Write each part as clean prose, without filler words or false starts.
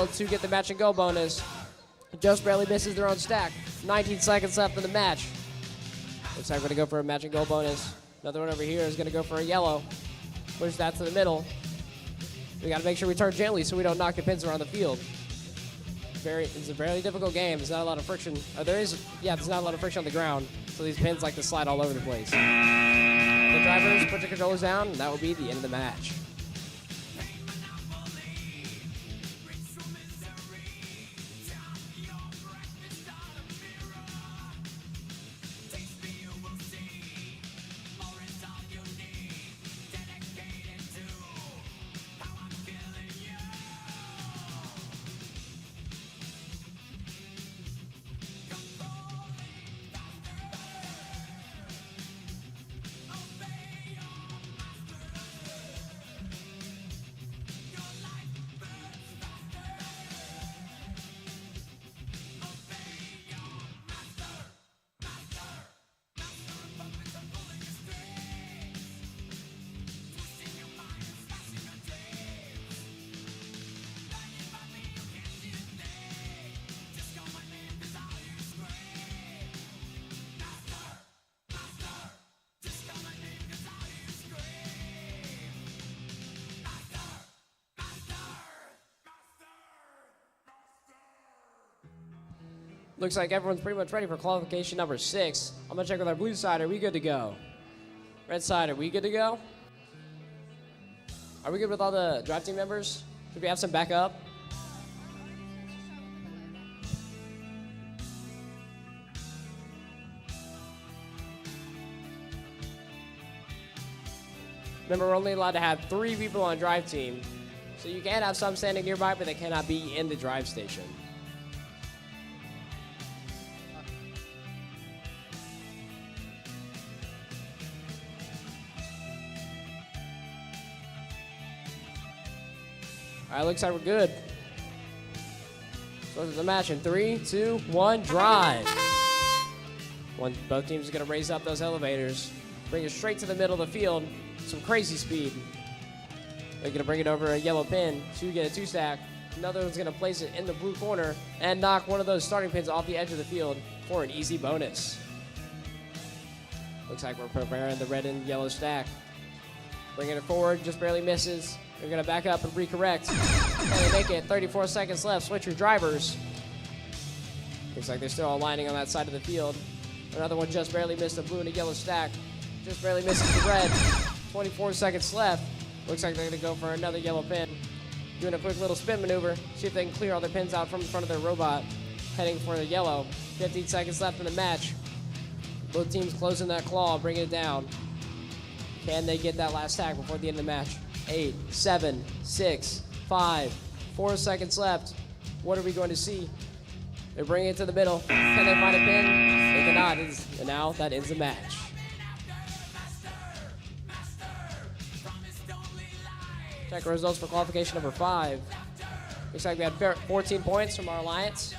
to get the match and go bonus. Just barely misses their own stack. 19 seconds left in the match. Looks like we're going to go for a match and go bonus. Another one over here is going to go for a yellow. Push that to the middle. We got to make sure we turn gently so we don't knock the pins around the field. It's a very difficult game. There's not a lot of friction. There's not a lot of friction on the ground. So these pins like to slide all over the place. The drivers put your controllers down, and that will be the end of the match. Looks like everyone's pretty much ready for qualification number 6. I'm gonna check with our blue side. Are we good to go? Red side, are we good to go? Are we good with all the drive team members? Should we have some backup? Remember, we're only allowed to have 3 people on drive team. So you can have some standing nearby, but they cannot be in the drive station. All right, looks like we're good. So this is the match in 3, 2, 1, drive. Both teams are gonna raise up those elevators, bring it straight to the middle of the field, some crazy speed. They're gonna bring it over a yellow pin to get a 2-stack. Another one's gonna place it in the blue corner and knock one of those starting pins off the edge of the field for an easy bonus. Looks like we're preparing the red and yellow stack. Bringing it forward, just barely misses. They're gonna back up and recorrect. And they make it 34 seconds left. Switch your drivers. Looks like they're still aligning on that side of the field. Another one just barely missed a blue and a yellow stack. Just barely misses the red. 24 seconds left. Looks like they're gonna go for another yellow pin. Doing a quick little spin maneuver. See if they can clear all their pins out from in front of their robot. Heading for the yellow. 15 seconds left in the match. Both teams closing that claw, bringing it down. Can they get that last stack before the end of the match? 8, 7, 6, 5, 4 seconds left. What are we going to see? They're bringing it to the middle. Can they find a pin? They cannot. And now that ends the match. Check our results for qualification number 5. Looks like we had 14 points from our alliance.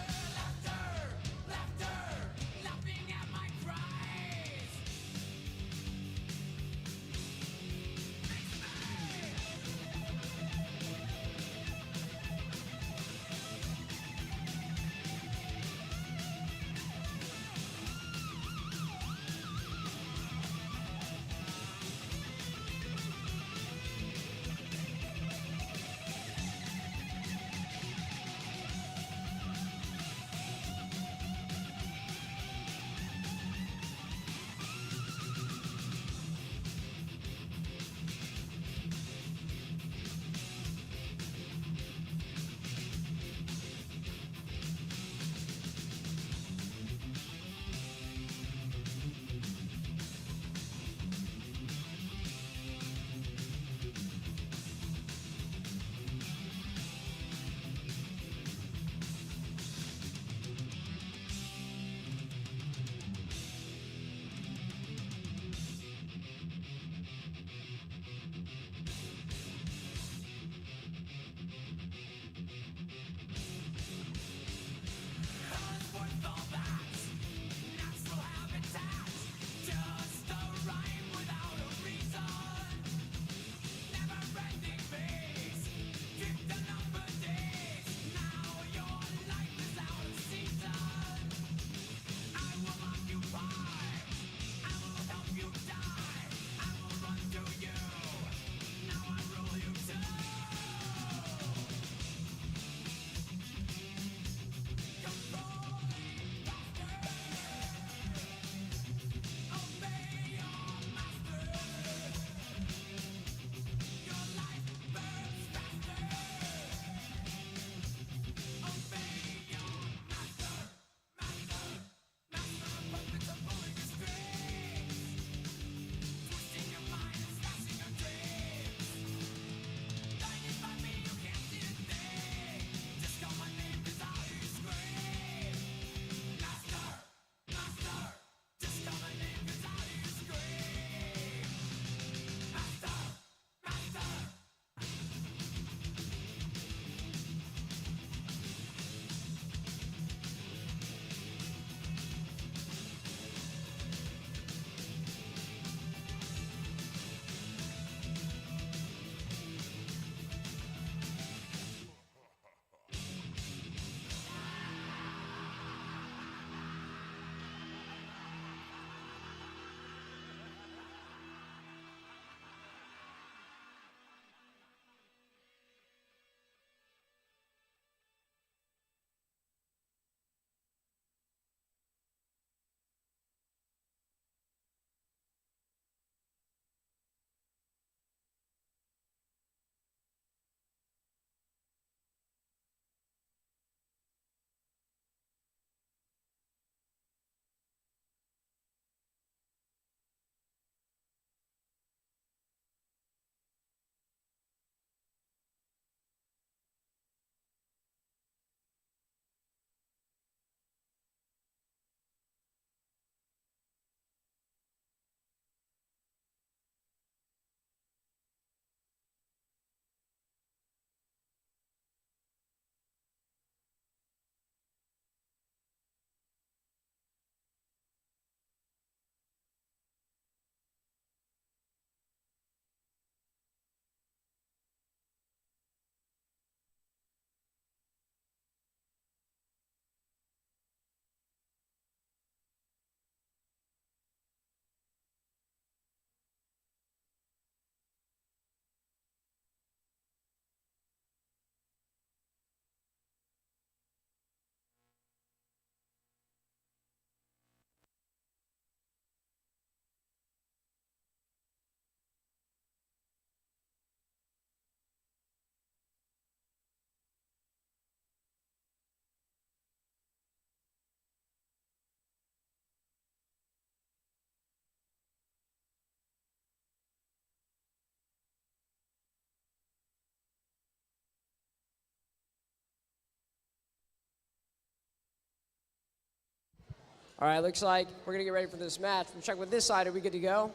All right, looks like we're going to get ready for this match. We'll check with this side. Are we good to go?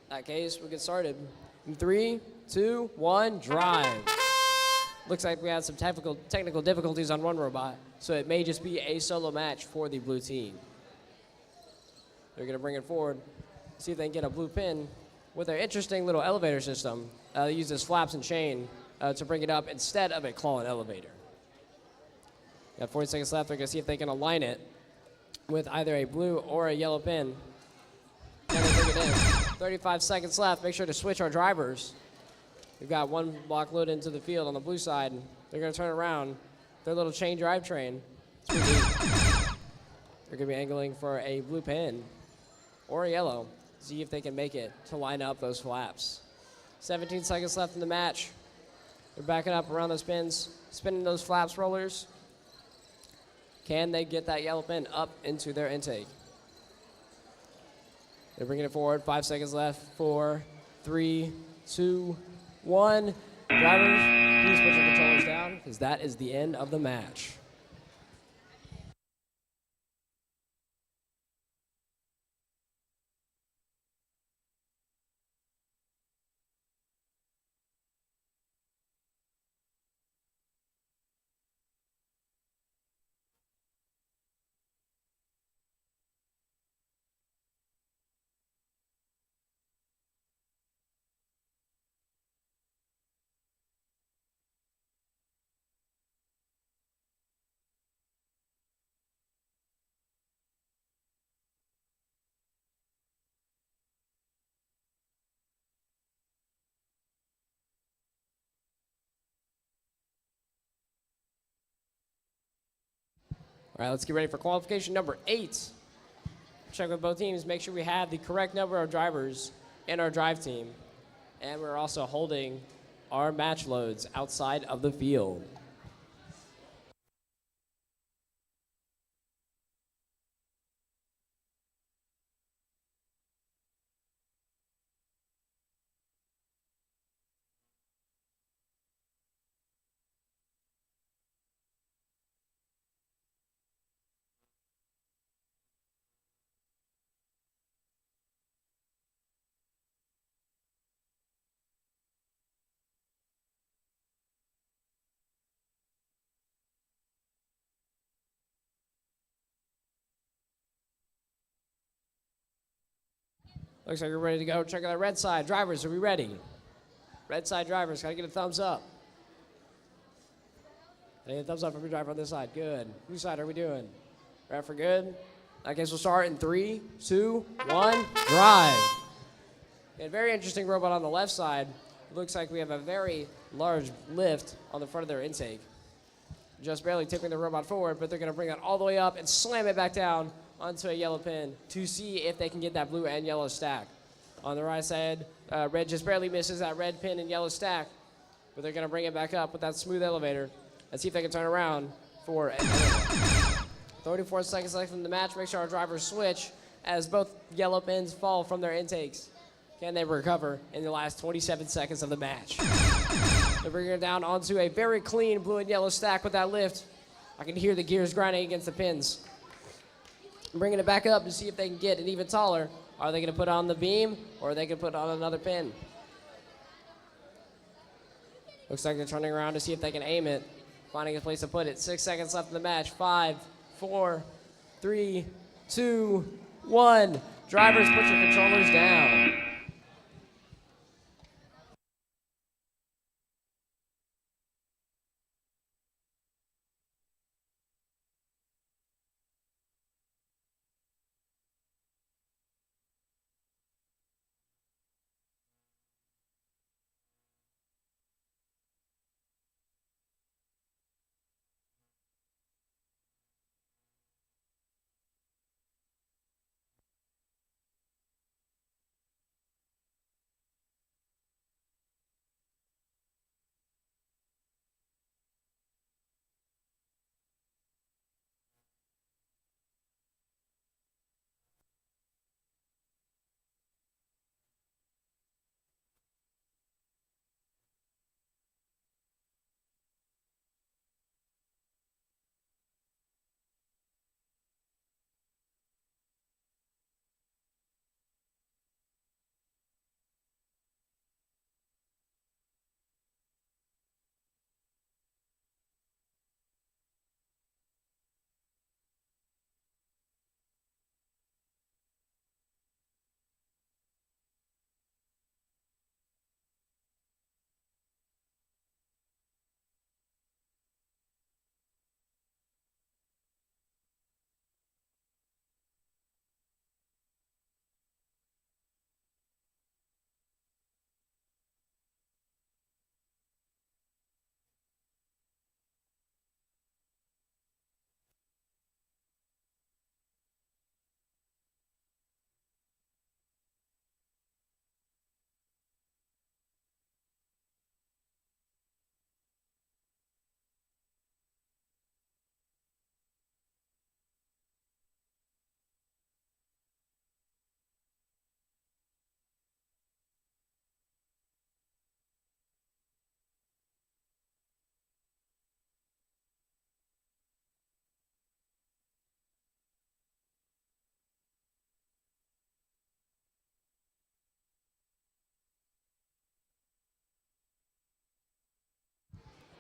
In that case, we'll get started. In 3, 2, 1, drive. Looks like we had some technical difficulties on one robot, so it may just be a solo match for the blue team. They're going to bring it forward, see if they can get a blue pin with their interesting little elevator system. They use this flaps and chain to bring it up instead of a claw-in elevator. Got 40 seconds left. They're going to see if they can align it with either a blue or a yellow pin. And they bring it in. 35 seconds left. Make sure to switch our drivers. We've got one block loaded into the field on the blue side. They're going to turn around their little chain drivetrain. They're going to be angling for a blue pin or a yellow. See if they can make it to line up those flaps. 17 seconds left in the match. They're backing up around those pins, spinning those flaps rollers. Can they get that yellow pin up into their intake? They're bringing it forward. 5 seconds left. 4, 3, 2, 1. Drivers, please put your controllers down because that is the end of the match. All right, let's get ready for qualification number 8. Check with both teams, make sure we have the correct number of drivers in our drive team. And we're also holding our match loads outside of the field. Looks like we're ready to go. Check out the red side. Drivers, are we ready? Red side drivers, can I get a thumbs up? Any thumbs up from your driver on this side? Good. Blue side, are we doing? Ready for good? I guess we'll start in 3, 2, 1, drive. A very interesting robot on the left side. It looks like we have a very large lift on the front of their intake. Just barely tipping the robot forward, but they're going to bring it all the way up and slam it back down onto a yellow pin to see if they can get that blue and yellow stack. On the right side, red just barely misses that red pin and yellow stack, but they're going to bring it back up with that smooth elevator and see if they can turn around for another one. 34 seconds left in the match. Make sure our drivers switch as both yellow pins fall from their intakes. Can they recover in the last 27 seconds of the match? They're bringing it down onto a very clean blue and yellow stack with that lift. I can hear the gears grinding against the pins. Bringing it back up to see if they can get it even taller. Are they going to put on the beam or are they going to put on another pin? Looks like they're turning around to see if they can aim it. Finding a place to put it. 6 seconds left in the match. 5, 4, 3, 2, 1. Drivers, put your controllers down.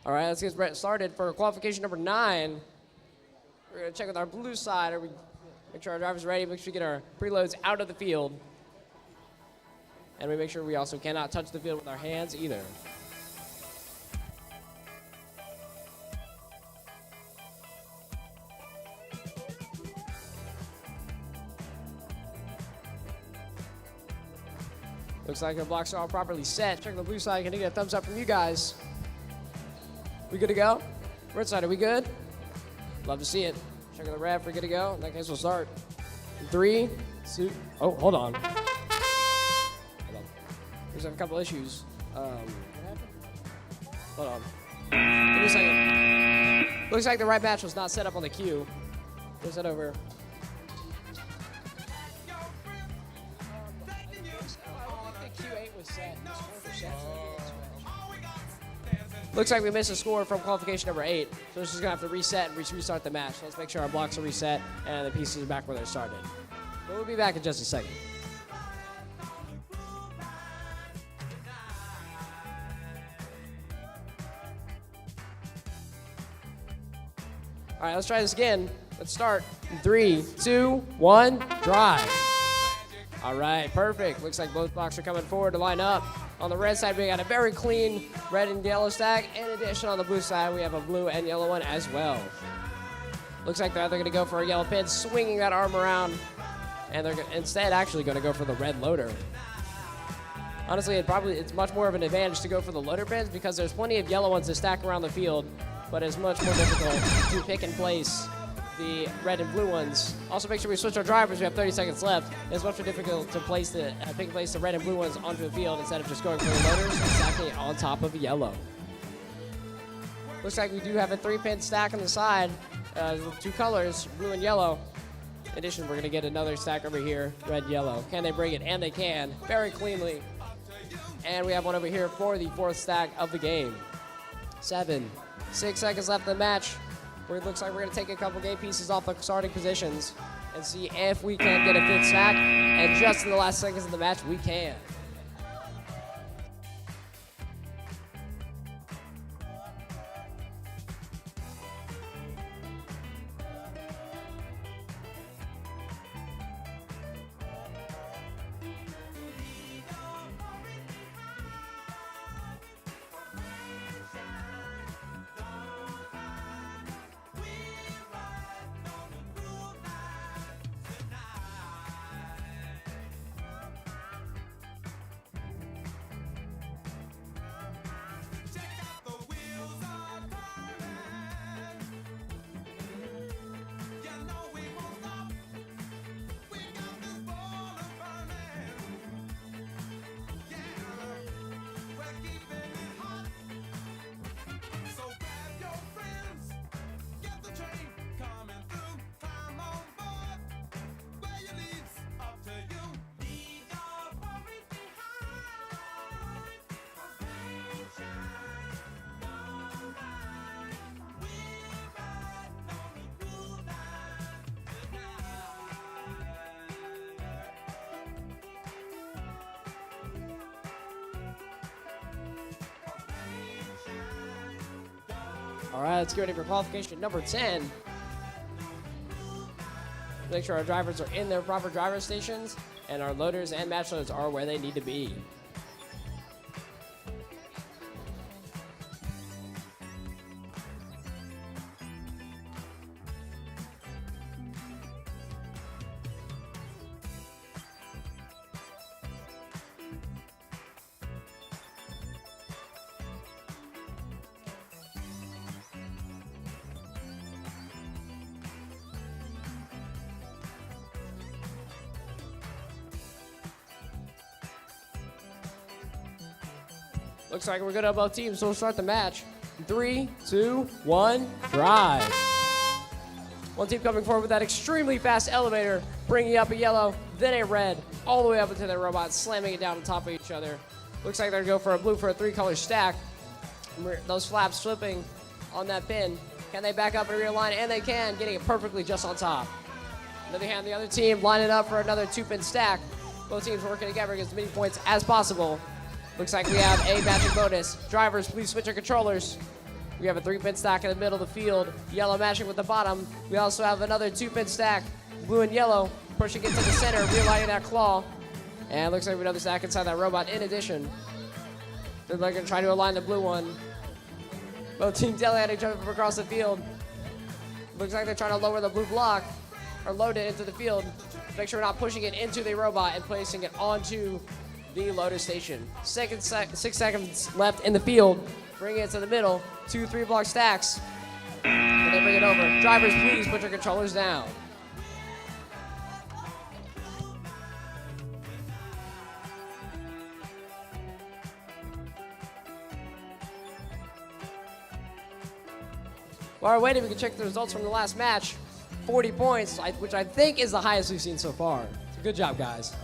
All right, let's get started for qualification number 9. We're going to check with our blue side. Make sure our driver's ready. Make sure we get our preloads out of the field. And we make sure we also cannot touch the field with our hands either. Looks like our blocks are all properly set. Check the blue side. Can I get a thumbs up from you guys? We good to go? Red side, are we good? Love to see it. Check the ref. We're good to go. In that case, we'll start. 3, 2. Oh, hold on. There's a couple issues. What happened? Hold on. Give me a second. Looks like the right match was not set up on the queue. Where's that over? Looks like we missed a score from qualification number 8, so we're just gonna have to reset and restart the match. So let's make sure our blocks are reset and the pieces are back where they started. But we'll be back in just a second. All right, let's try this again. Let's start in 3, 2, 1, drive. All right, perfect. Looks like both blocks are coming forward to line up. On the red side, we got a very clean red and yellow stack. In addition, on the blue side, we have a blue and yellow one as well. Looks like they're either going to go for a yellow pin, swinging that arm around, and they're instead actually going to go for the red loader. Honestly, it's much more of an advantage to go for the loader pins because there's plenty of yellow ones to stack around the field, but it's much more difficult to pick and place the red and blue ones. Also, make sure we switch our drivers. We have 30 seconds left. It's much more difficult to place pick and place the red and blue ones onto the field instead of just going for the loaders exactly on top of yellow. Looks like we do have a 3-pin stack on the side with 2 colors, blue and yellow. In addition, we're going to get another stack over here, red, yellow. Can they bring it? And they can, very cleanly. And we have one over here for the 4th stack of the game. 6 seconds left in the match. It looks like we're going to take a couple game pieces off the starting positions and see if we can get a 5th stack. And just in the last seconds of the match, we can. All right, let's get ready for qualification number 10. Make sure our drivers are in their proper driver stations and our loaders and match loads are where they need to be. Looks like we're good on both teams, so we'll start the match. 3, 2, 1, drive. One team coming forward with that extremely fast elevator, bringing up a yellow, then a red, all the way up into their robot, slamming it down on top of each other. Looks like they're going to go for a blue for a 3-color stack. Those flaps flipping on that pin. Can they back up and realign? And they can, getting it perfectly just on top. On the other hand, the other team lining up for another 2-pin stack. Both teams working together to get as many points as possible. Looks like we have a magic bonus. Drivers, please switch your controllers. We have a 3-pin stack in the middle of the field. Yellow matching with the bottom. We also have another 2-pin stack. Blue and yellow pushing it to the center, realigning that claw. And it looks like we have another stack inside that robot in addition. They're going to try to align the blue one. Both teams yelling at each other from across the field. Looks like they're trying to lower the blue block or load it into the field. Make sure we're not pushing it into the robot and placing it onto the loader station. 6 seconds left in the field. Bring it to the middle. 2 3-block stacks. And they bring it over. Drivers, please put your controllers down. While we're waiting, we can check the results from the last match. 40 points, which I think is the highest we've seen so far. So good job, guys.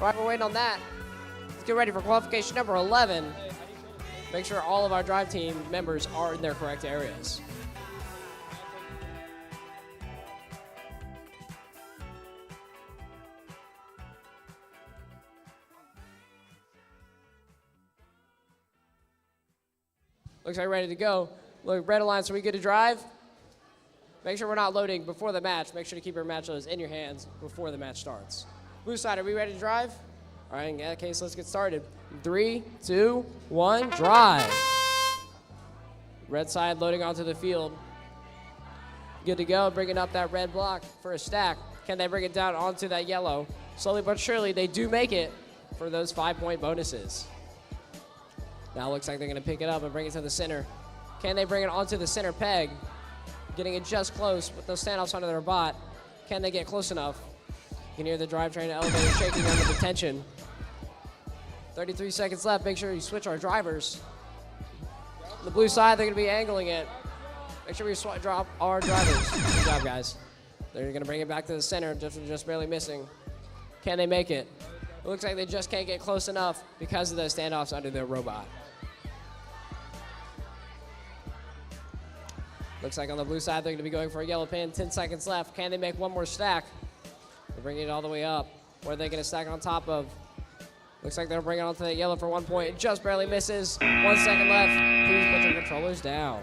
Right, we're waiting on that. Let's get ready for qualification number 11. Make sure all of our drive team members are in their correct areas. Looks like we're ready to go. Look, red line, so we get to drive. Make sure we're not loading before the match. Make sure to keep your match loads in your hands before the match starts. Blue side, are we ready to drive? All right, in that case, let's get started. 3, 2, 1, drive. Red side loading onto the field. Good to go, bringing up that red block for a stack. Can they bring it down onto that yellow? Slowly but surely, they do make it for those 5-point bonuses. Now it looks like they're gonna pick it up and bring it to the center. Can they bring it onto the center peg? Getting it just close with those standoffs onto their bot. Can they get close enough? You can hear the drivetrain elevator shaking under the tension. 33 seconds left. Make sure you switch our drivers. On the blue side, they're going to be angling it. Make sure we drop our drivers. Good job, guys. They're going to bring it back to the center, just barely missing. Can they make it? It looks like they just can't get close enough because of the standoffs under their robot. Looks like on the blue side, they're going to be going for a yellow pin. 10 seconds left. Can they make one more stack? They're bringing it all the way up. What are they going to stack on top of? Looks like they're bringing it onto that yellow for 1 point. It just barely misses. 1 second left. Please put your controllers down.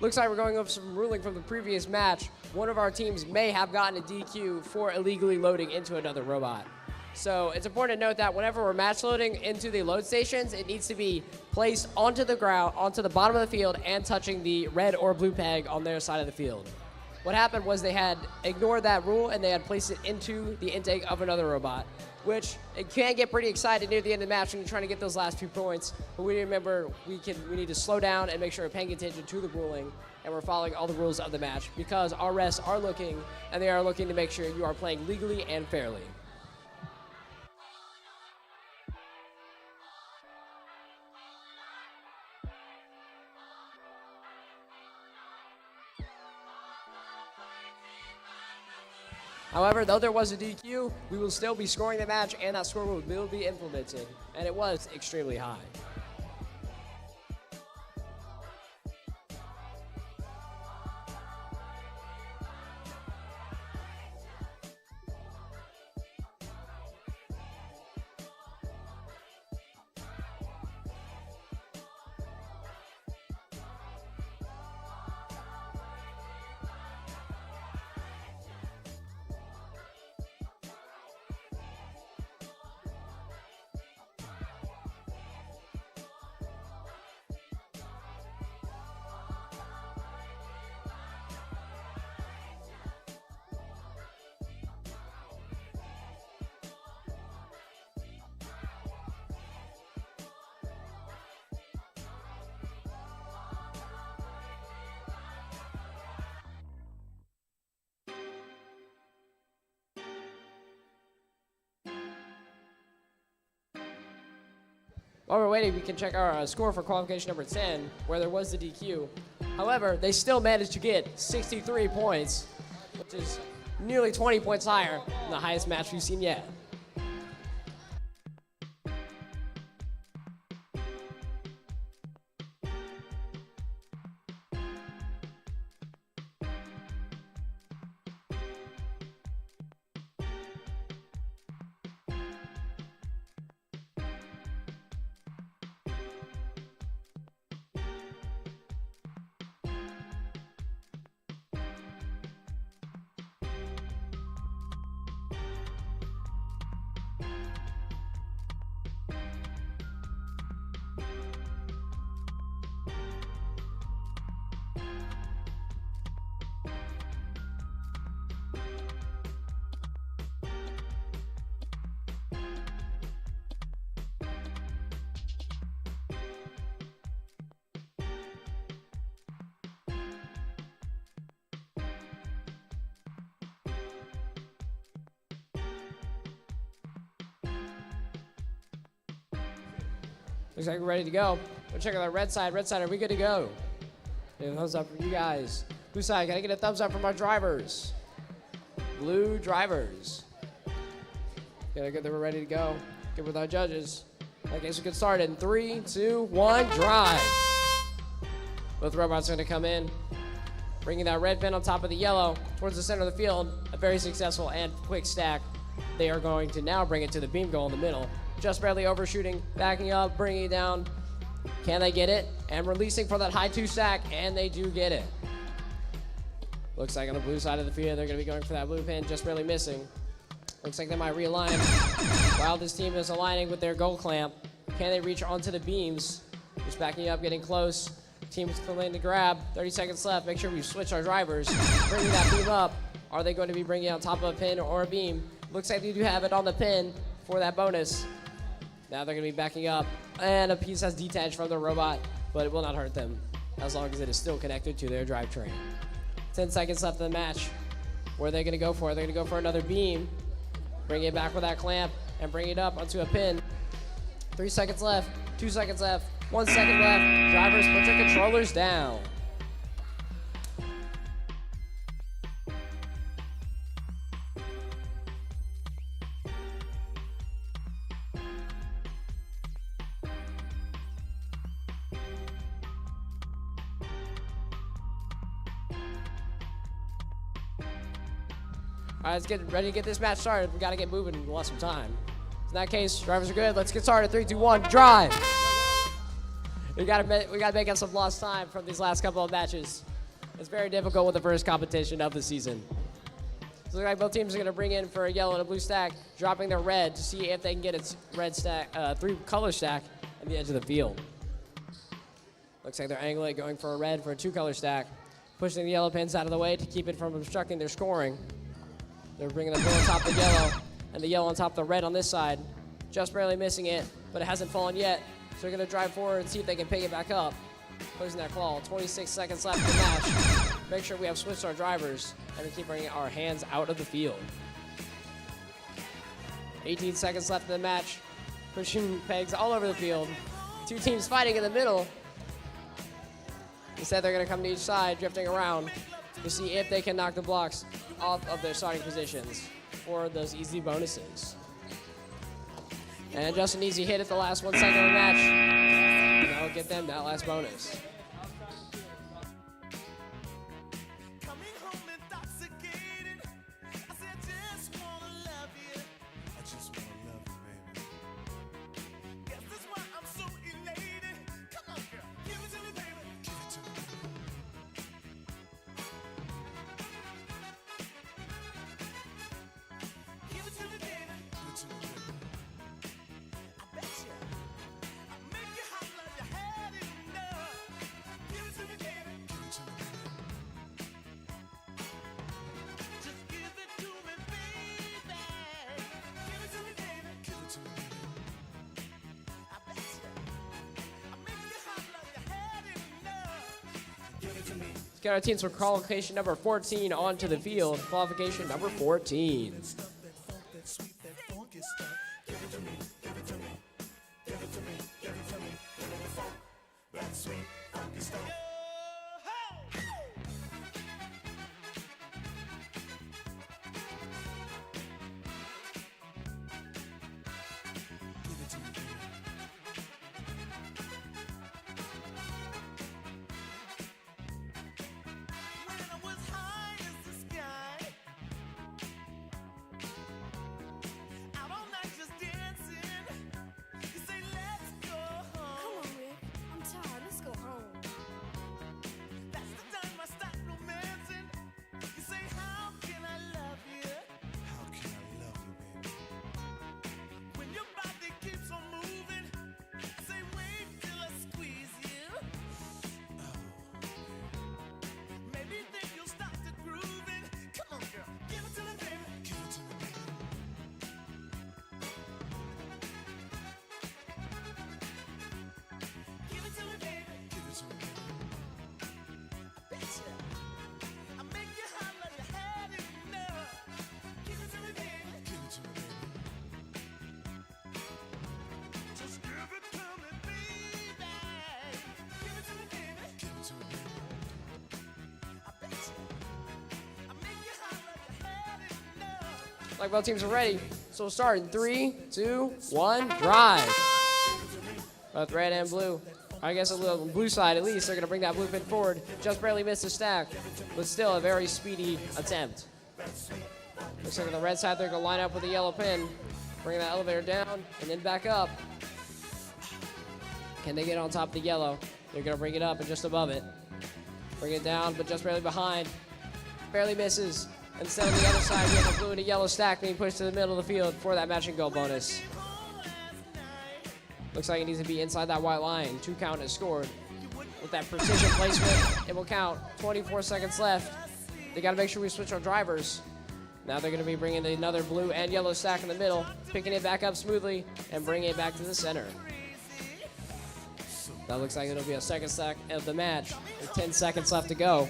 Looks like we're going over some ruling from the previous match. One of our teams may have gotten a DQ for illegally loading into another robot. So it's important to note that whenever we're match loading into the load stations, it needs to be placed onto the ground, onto the bottom of the field, and touching the red or blue peg on their side of the field. What happened was they had ignored that rule and they had placed it into the intake of another robot, which it can get pretty excited near the end of the match when you're trying to get those last few points. But we remember we need to slow down and make sure we're paying attention to the ruling and we're following all the rules of the match because our refs are looking and they are looking to make sure you are playing legally and fairly. However, though there was a DQ, we will still be scoring the match and that score will be implemented. And it was extremely high. While we're waiting, we can check our score for qualification number 10, where there was the DQ. However, they still managed to get 63 points, which is nearly 20 points higher than the highest match we've seen yet. Looks like we're ready to go. We'll check out our red side. Red side, are we good to go? Get a thumbs up from you guys. Blue side, gotta get a thumbs up from our drivers. Blue drivers. Gotta get that we're ready to go. Get with our judges. I guess we can start in 3, 2, 1, drive. Both robots are gonna come in, bringing that red pin on top of the yellow towards the center of the field. A very successful and quick stack. They are going to now bring it to the beam goal in the middle. Just barely overshooting, backing up, bringing it down. Can they get it? And releasing for that high 2 stack, and they do get it. Looks like on the blue side of the field, they're going to be going for that blue pin, just barely missing. Looks like they might realign. While this team is aligning with their goal clamp, can they reach onto the beams? Just backing up, getting close. Team's filling to grab. 30 seconds left. Make sure we switch our drivers. Bringing that beam up. Are they going to be bringing it on top of a pin or a beam? Looks like they do have it on the pin for that bonus. Now they're going to be backing up, and a piece has detached from the robot, but it will not hurt them as long as it is still connected to their drivetrain. 10 seconds left in the match. Where are they going to go for? They're going to go for another beam, bring it back with that clamp, and bring it up onto a pin. 3 seconds left, 2 seconds left, 1 second left. Drivers, put your controllers down. All right, let's get ready to get this match started. We got to get moving. We want some time. In that case, drivers are good. Let's get started. 3, 2, 1, drive. We got to make up some lost time from these last couple of matches. It's very difficult with the first competition of the season. So looks like both teams are going to bring in for a yellow and a blue stack, dropping their red to see if they can get its red stack, 3-color stack at the edge of the field. Looks like they're angling, going for a red for a 2-color stack, pushing the yellow pins out of the way to keep it from obstructing their scoring. They're bringing the blue on top of the yellow, and the yellow on top of the red on this side. Just barely missing it, but it hasn't fallen yet. So they're going to drive forward and see if they can pick it back up. Closing that claw. 26 seconds left in the match. Make sure we have switched our drivers, and we keep bringing our hands out of the field. 18 seconds left in the match. Pushing pegs all over the field. Two teams fighting in the middle. Instead, they're going to come to each side, drifting around to see if they can knock the blocks off of their starting positions for those easy bonuses. And just an easy hit at the last 1 second of the match. And that'll get them that last bonus. Get our teams from qualification number 14 onto the field. Qualification number 14. Like both teams are ready, so we'll start in 3, 2, 1, drive. Both red and blue. I guess a little blue side at least. They're gonna bring that blue pin forward. Just barely missed the stack, but still a very speedy attempt. Looks like on the red side they're gonna line up with the yellow pin, bring that elevator down and then back up. Can they get on top of the yellow? They're gonna bring it up and just above it. Bring it down, but just barely behind. Barely misses. Instead on the other side, we have a blue and a yellow stack being pushed to the middle of the field for that matching goal bonus. Looks like it needs to be inside that white line. 2 count is scored. With that precision placement, it will count. 24 seconds left. They got to make sure we switch our drivers. Now they're going to be bringing another blue and yellow stack in the middle, picking it back up smoothly, and bringing it back to the center. That looks like it'll be a second stack of the match with 10 seconds left to go.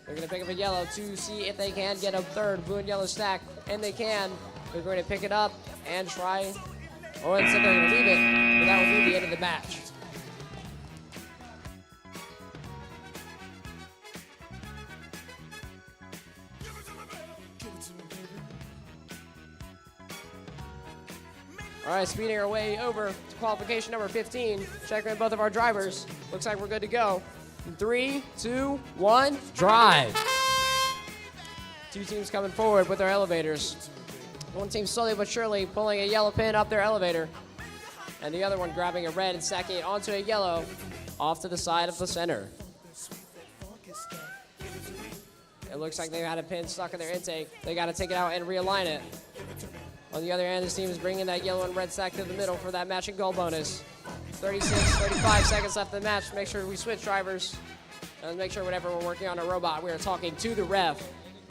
They're going to pick up a yellow to see if they can get a third blue and yellow stack, and they can. They're going to pick it up and try, or instead they're going to leave it, but that will be the end of the match. All right, speeding our way over to qualification number 15. Checking in both of our drivers. Looks like we're good to go. 3, 2, 1, drive. Two teams coming forward with their elevators. One team slowly but surely pulling a yellow pin up their elevator, and the other one grabbing a red and stacking it onto a yellow off to the side of the center. It looks like they had a pin stuck in their intake. They got to take it out and realign it. On the other hand, this team is bringing that yellow and red stack to the middle for that matching goal bonus. 35 seconds left in the match. Make sure we switch drivers. And make sure whenever we're working on a robot, we are talking to the ref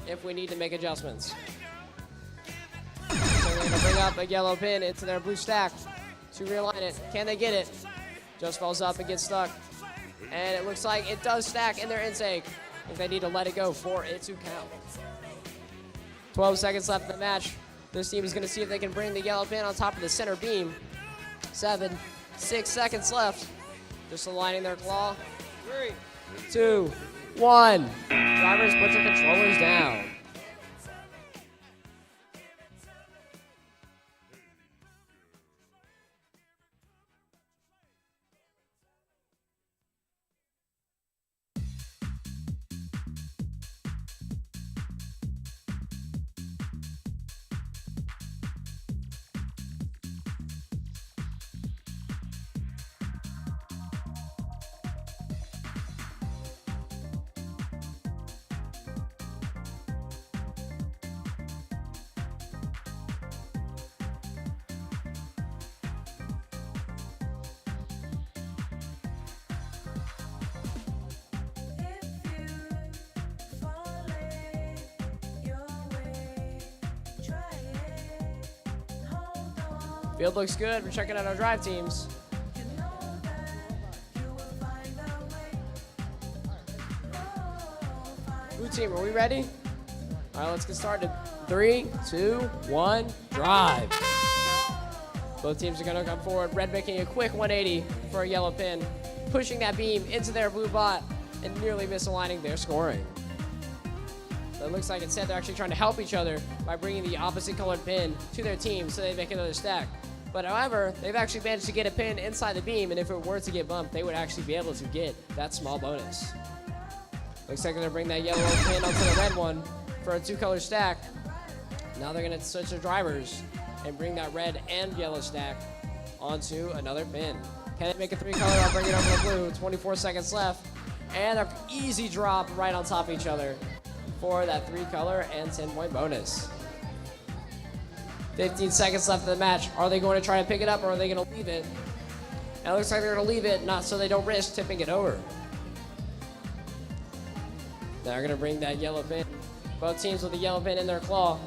if we need to make adjustments. So they're going to bring up a yellow pin into their blue stack to realign it. Can they get it? Just falls up and gets stuck. And it looks like it does stack in their intake. I think they need to let it go for it to count. 12 seconds left in the match. This team is going to see if they can bring the yellow pin on top of the center beam. 6 seconds left. Just aligning their claw. 3, 2, 1. Drivers put their controllers down. Field looks good. We're checking out our drive teams. Blue team, are we ready? All right, let's get started. 3, 2, 1, drive. Both teams are going to come forward. Red making a quick 180 for a yellow pin, pushing that beam into their blue bot and nearly misaligning their scoring. So it looks like instead they're actually trying to help each other by bringing the opposite colored pin to their team so they make another stack. But however, they've actually managed to get a pin inside the beam, and if it were to get bumped, they would actually be able to get that small bonus. Looks like they're going to bring that yellow pin onto the red one for a 2-color stack. Now they're going to switch their drivers and bring that red and yellow stack onto another pin. Can they make a 3-color? I'll bring it over to blue. 24 seconds left. And an easy drop right on top of each other for that 3-color and 10-point bonus. 15 seconds left in the match. Are they going to try to pick it up, or are they going to leave it? And it looks like they're going to leave it, not so they don't risk tipping it over. They're going to bring that yellow pin. Both teams with the yellow pin in their claw.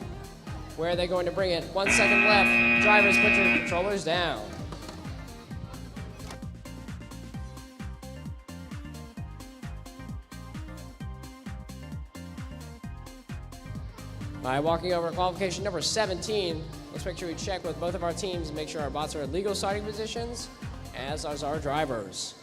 Where are they going to bring it? 1 second left. Drivers, put your controllers down. All right, walking over qualification number 17. Let's make sure we check with both of our teams and make sure our bots are in legal starting positions, as are our drivers.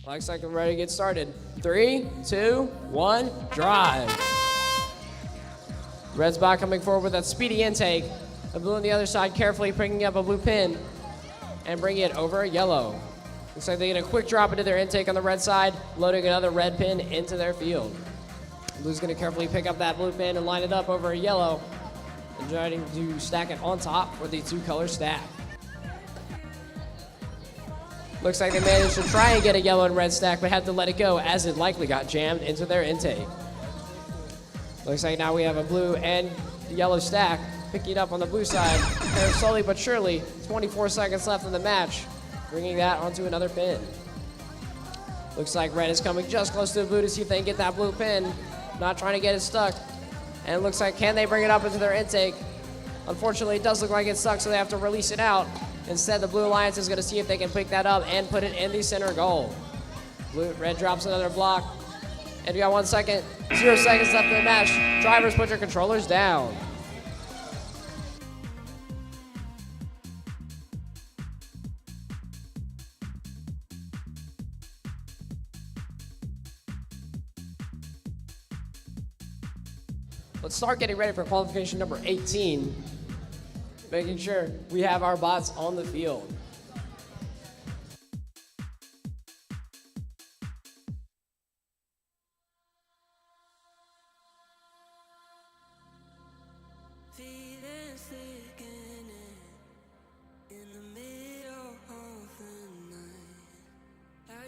Looks like we're ready to get started. 3, 2, 1, drive. Red's bot coming forward with that speedy intake. The blue on the other side carefully picking up a blue pin and bringing it over yellow. Looks like they get a quick drop into their intake on the red side, loading another red pin into their field. Blue's going to carefully pick up that blue pin and line it up over a yellow and trying to stack it on top for the 2-color stack. Looks like they managed to try and get a yellow and red stack, but had to let it go as it likely got jammed into their intake. Looks like now we have a blue and yellow stack picking it up on the blue side. Very slowly but surely, 24 seconds left in the match, bringing that onto another pin. Looks like red is coming just close to the blue to see if they can get that blue pin. Not trying to get it stuck. And it looks like, can they bring it up into their intake? Unfortunately, it does look like it's stuck, so they have to release it out. Instead, the Blue Alliance is going to see if they can pick that up and put it in the center goal. Red drops another block. And we got 1 second, 0 seconds left in the match. Drivers, put your controllers down. Let's start getting ready for qualification number 18. Making sure we have our bots on the field.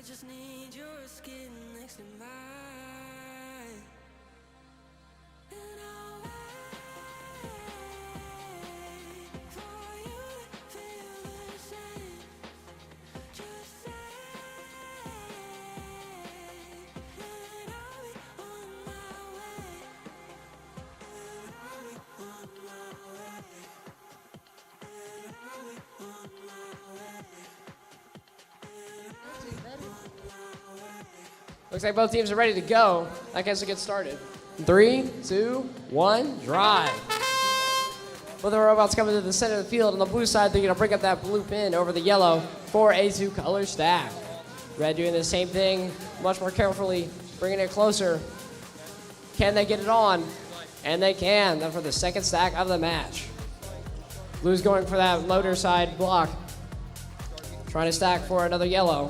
just need your skin next to mine. And I'll wait for you to feel the same. Just say, and I'll be on my way. And I'll be on my way. And I'll be on my way. Looks like both teams are ready to go. I guess we get started. 3, 2, 1, drive. Both the robots coming to the center of the field. On the blue side, they're going to bring up that blue pin over the yellow for a 2-color stack. Red doing the same thing, much more carefully, bringing it closer. Can they get it on? And they can. Then for the second stack of the match. Blue's going for that loader side block. Trying to stack for another yellow.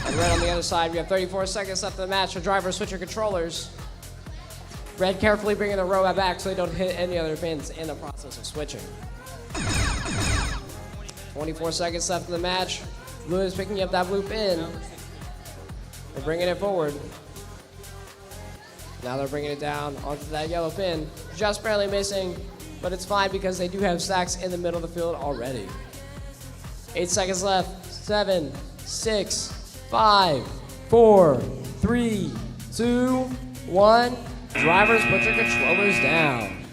And red on the other side. We have 34 seconds left in the match. The drivers switch your controllers. Red carefully bringing the robot back so they don't hit any other pins in the process of switching. 24 seconds left in the match. Blue is picking up that blue pin. They're bringing it forward. Now they're bringing it down onto that yellow pin. Just barely missing, but it's fine because they do have stacks in the middle of the field already. 8 seconds left. 7, 6, 5, 4, 3, 2, 1. Drivers, put your controllers down.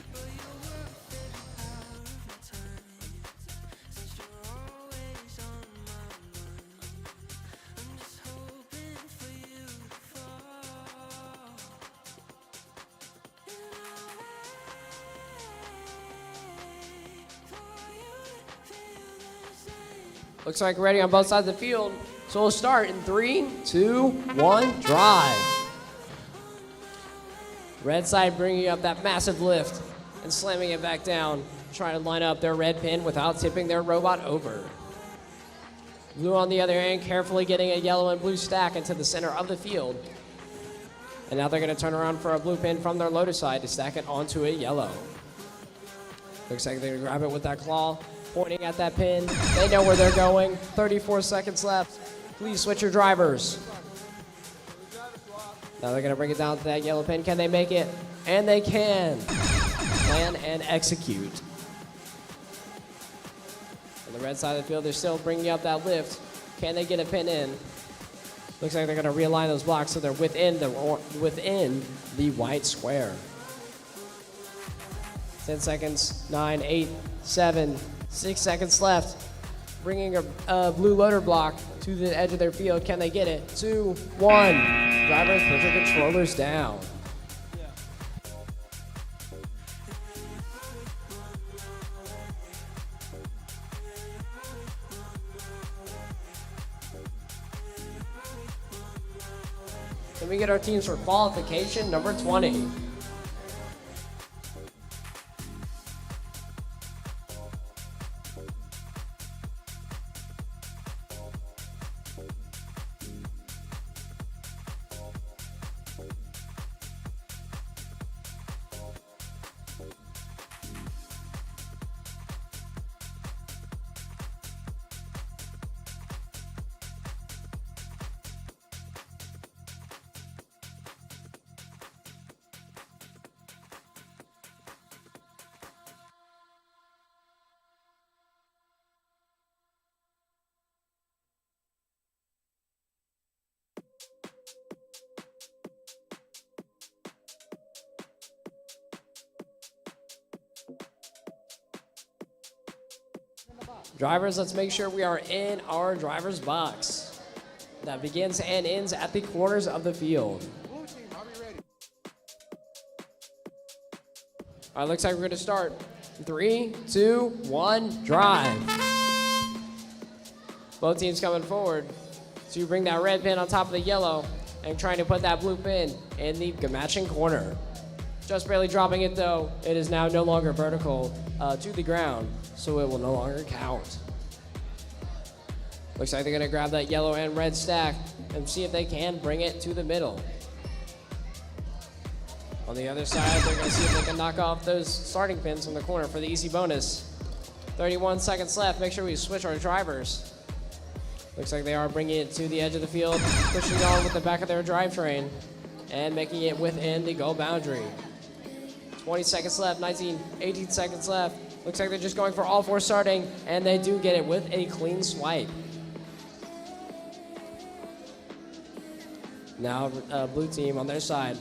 Looks like we're ready on both sides of the field. So we'll start in 3, 2, 1, drive. Red side bringing up that massive lift and slamming it back down, trying to line up their red pin without tipping their robot over. Blue on the other hand, carefully getting a yellow and blue stack into the center of the field. And now they're going to turn around for a blue pin from their loader side to stack it onto a yellow. Looks like they're going to grab it with that claw, pointing at that pin. They know where they're going. 34 seconds left. Please switch your drivers. Now they're going to bring it down to that yellow pin. Can they make it? And they can. Plan and execute. On the red side of the field, they're still bringing up that lift. Can they get a pin in? Looks like they're going to realign those blocks so they're within the white square. 10 seconds, 9, 8, 7, 6 seconds left. Bringing a blue loader block to the edge of their field. Can they get it? 2, 1. Drivers, put your controllers down. Can we get our teams for qualification number 20? Drivers, let's make sure we are in our driver's box. That begins and ends at the corners of the field. Blue team, are we ready? All right, looks like we're going to start. 3, 2, 1, drive. Both teams coming forward. So you bring that red pin on top of the yellow and trying to put that blue pin in the matching corner. Just barely dropping it though. It is now no longer vertical to the ground, so it will no longer count. Looks like they're gonna grab that yellow and red stack and see if they can bring it to the middle. On the other side, they're gonna see if they can knock off those starting pins from the corner for the easy bonus. 31 seconds left. Make sure we switch our drivers. Looks like they are bringing it to the edge of the field, pushing on with the back of their drivetrain, and making it within the goal boundary. 20 seconds left, 18 seconds left. Looks like they're just going for all four starting, and they do get it with a clean swipe. Now, blue team on their side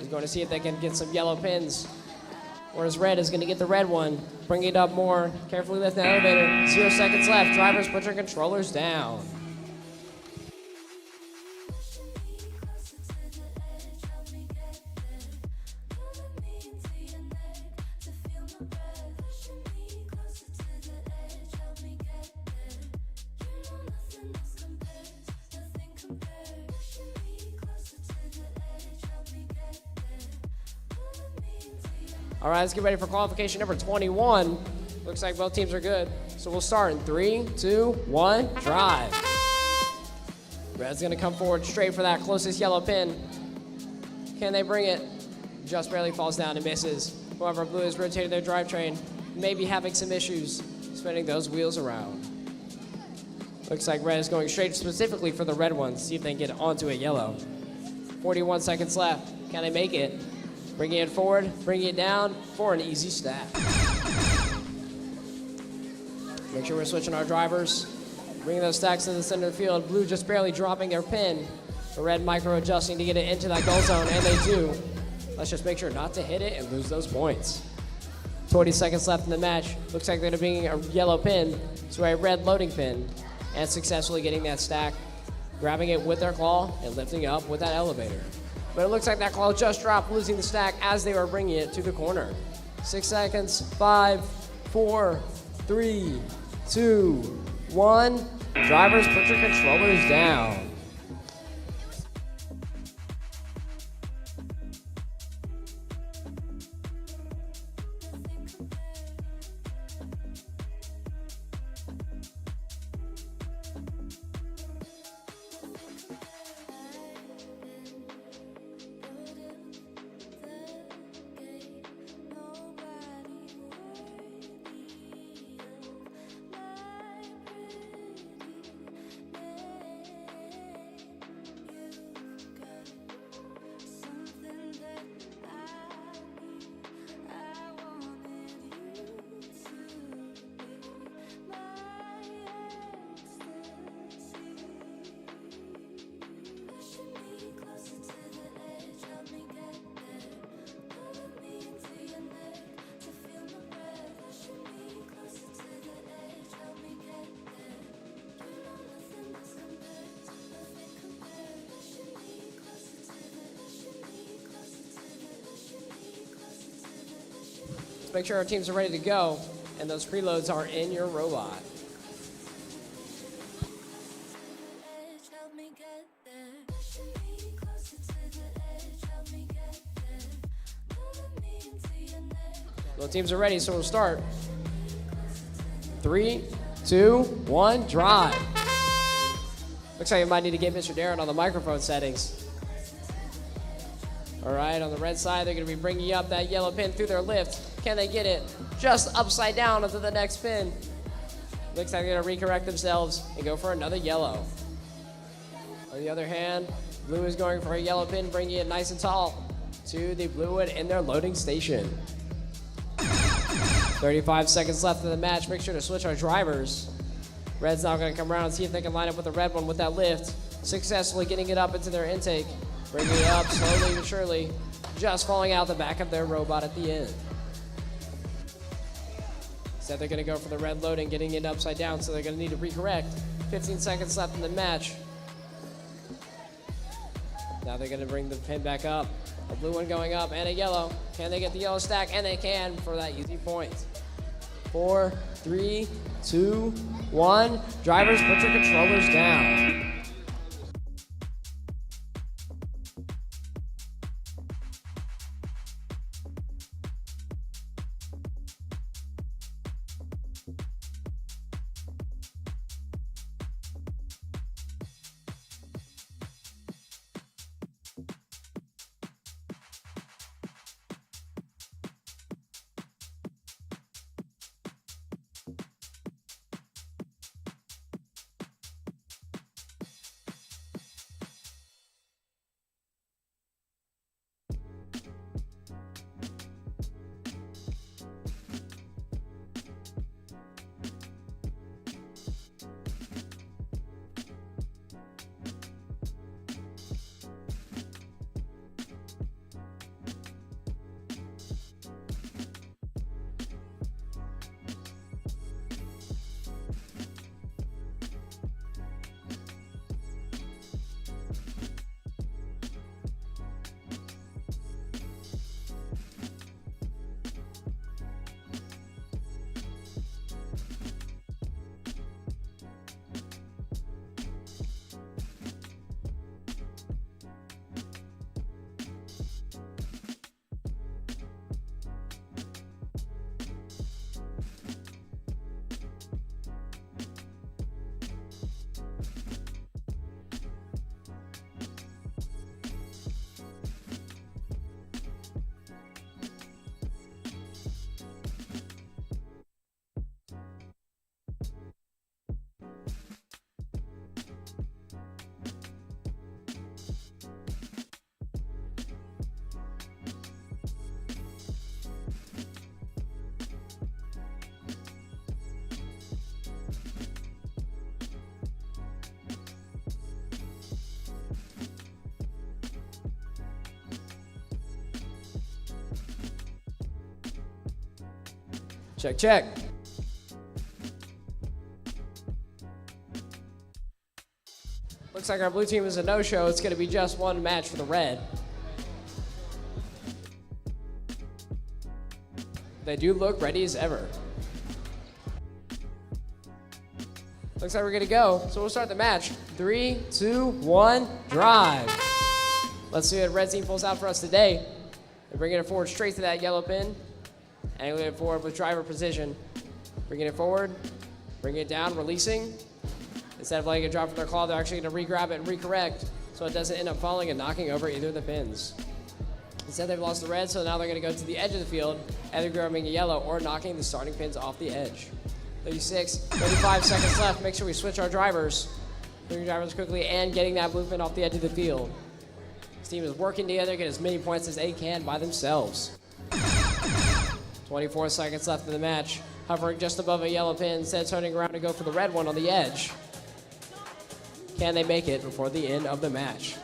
is going to see if they can get some yellow pins. Whereas red is going to get the red one. Bring it up more. Carefully lift the elevator. 0 seconds left. Drivers, put your controllers down. All right, let's get ready for qualification number 21. Looks like both teams are good. So we'll start in 3, 2, 1, drive. Red's gonna come forward straight for that closest yellow pin. Can they bring it? Just barely falls down and misses. However, blue has rotated their drivetrain, maybe having some issues spinning those wheels around. Looks like red is going straight specifically for the red one, see if they can get onto a yellow. 41 seconds left. Can they make it? Bringing it forward, bringing it down for an easy stack. Make sure we're switching our drivers. Bringing those stacks to the center of the field. Blue just barely dropping their pin. The red micro adjusting to get it into that goal zone, and they do. Let's just make sure not to hit it and lose those points. 20 seconds left in the match. Looks like they're gonna bring a yellow pin to a red loading pin, and successfully getting that stack, grabbing it with their claw and lifting up with that elevator. But it looks like that claw just dropped, losing the stack as they were bringing it to the corner. 6 seconds, 5, 4, 3, 2, 1. Drivers, put your controllers down. Make sure our teams are ready to go, and those preloads are in your robot. Both teams are ready, so we'll start. 3, 2, 1, drive. Looks like you might need to get Mr. Darren on the microphone settings. All right, on the red side, they're going to be bringing up that yellow pin through their lift. Can they get it? Just upside down onto the next pin. Looks like they're going to recorrect themselves and go for another yellow. On the other hand, blue is going for a yellow pin, bringing it nice and tall to the blue one in their loading station. 35 seconds left in the match. Make sure to switch our drivers. Red's now going to come around and see if they can line up with the red one with that lift. Successfully getting it up into their intake. Bringing it up slowly but surely. Just falling out the back of their robot at the end. Instead, they're going to go for the red loading, getting it upside down, so they're going to need to recorrect. 15 seconds left in the match. Now they're going to bring the pin back up. A blue one going up and a yellow. Can they get the yellow stack? And they can for that easy point. 4, 3, 2, 1. Drivers, put your controllers down. Check, check. Looks like our blue team is a no-show. It's going to be just one match for the red. They do look ready as ever. Looks like we're going to go. So we'll start the match. 3, 2, 1, drive. Let's see what red team pulls out for us today. They're bringing it forward straight to that yellow pin. Angling it forward with driver precision. Bringing it forward, bringing it down, releasing. Instead of letting it drop from their claw, they're actually going to re-grab it and recorrect so it doesn't end up falling and knocking over either of the pins. Instead, they've lost the red, so now they're going to go to the edge of the field, either grabbing a yellow or knocking the starting pins off the edge. 36, 35 seconds left. Make sure we switch our drivers. Bring your drivers quickly and getting that blue pin off the edge of the field. This team is working together to get as many points as they can by themselves. 24 seconds left in the match. Hovering just above a yellow pin, instead turning around to go for the red one on the edge. Can they make it before the end of the match?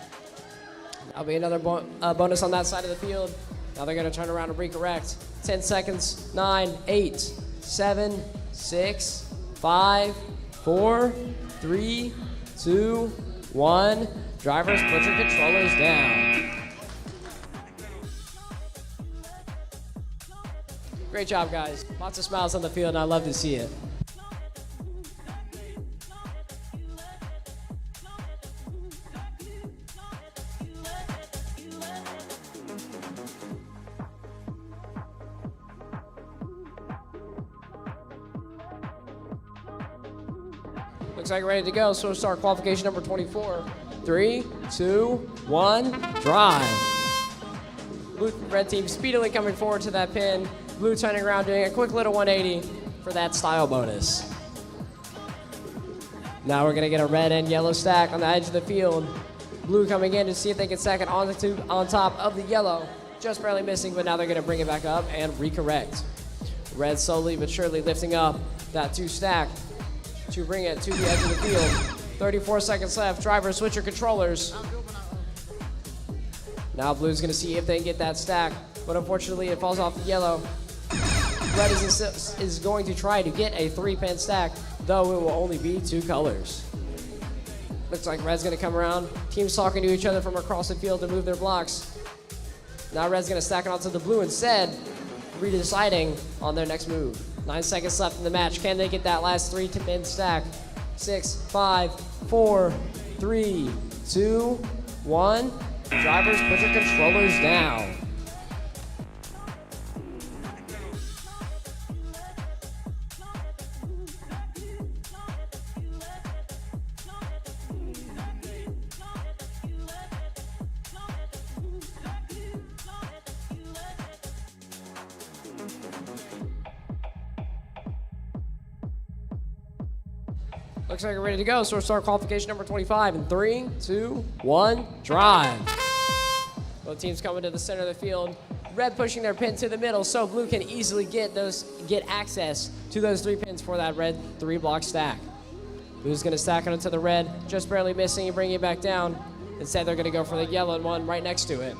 That'll be another bonus on that side of the field. Now they're going to turn around and recorrect. 10 seconds. 9, 8, 7, 6, 5, 4, 3, 2, 1. Drivers, put your controllers down. Great job, guys. Lots of smiles on the field, and I love to see it. Looks like we're ready to go, so we'll start qualification number 24. 3, 2, 1, drive. Blue red team speedily coming forward to that pin. Blue turning around, doing a quick little 180 for that style bonus. Now we're gonna get a red and yellow stack on the edge of the field. Blue coming in to see if they can stack it on top of the yellow. Just barely missing, but now they're gonna bring it back up and recorrect. Red slowly but surely lifting up that 2 stack to bring it to the edge of the field. 34 seconds left. Drivers, switch your controllers. Now blue's gonna see if they can get that stack, but unfortunately it falls off the yellow. Red is going to try to get a 3-pin stack, though it will only be 2 colors. Looks like red's gonna come around. Teams talking to each other from across the field to move their blocks. Now red's gonna stack it onto the blue instead, redeciding on their next move. 9 seconds left in the match. Can they get that last 3-pin stack? 6, 5, 4, 3, 2, 1. Drivers, put your controllers down. Looks like we're ready to go, so we'll start qualification number 25 in 3, 2, 1, drive. Both teams coming to the center of the field. Red pushing their pin to the middle, so blue can easily get access to those 3 pins for that red 3-block stack. Blue's gonna stack it onto the red, just barely missing and bringing it back down. Instead, they're gonna go for the yellow one right next to it.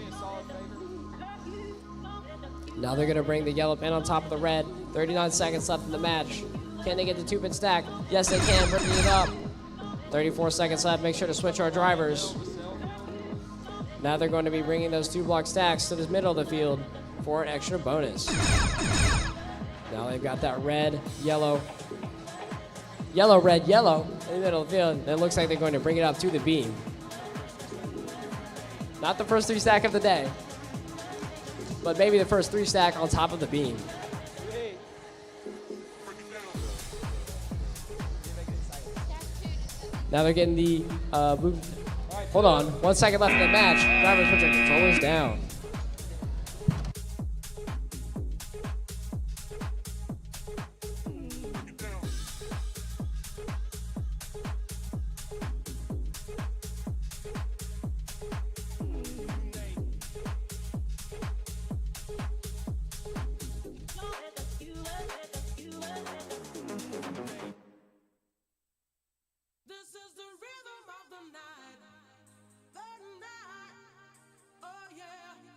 Now they're gonna bring the yellow pin on top of the red. 39 seconds left in the match. Can they get the 2-pin stack? Yes, they can, bringing it up. 34 seconds left. Make sure to switch our drivers. Now they're going to be bringing those 2-block stacks to the middle of the field for an extra bonus. Now they've got that red, yellow, yellow, red, yellow in the middle of the field. And it looks like they're going to bring it up to the beam. Not the first 3 stack of the day, but maybe the first 3 stack on top of the beam. Now they're getting the move. Hold on, 1 second left in the match. Drivers put their controllers down. This is the rhythm of the night. Oh yeah.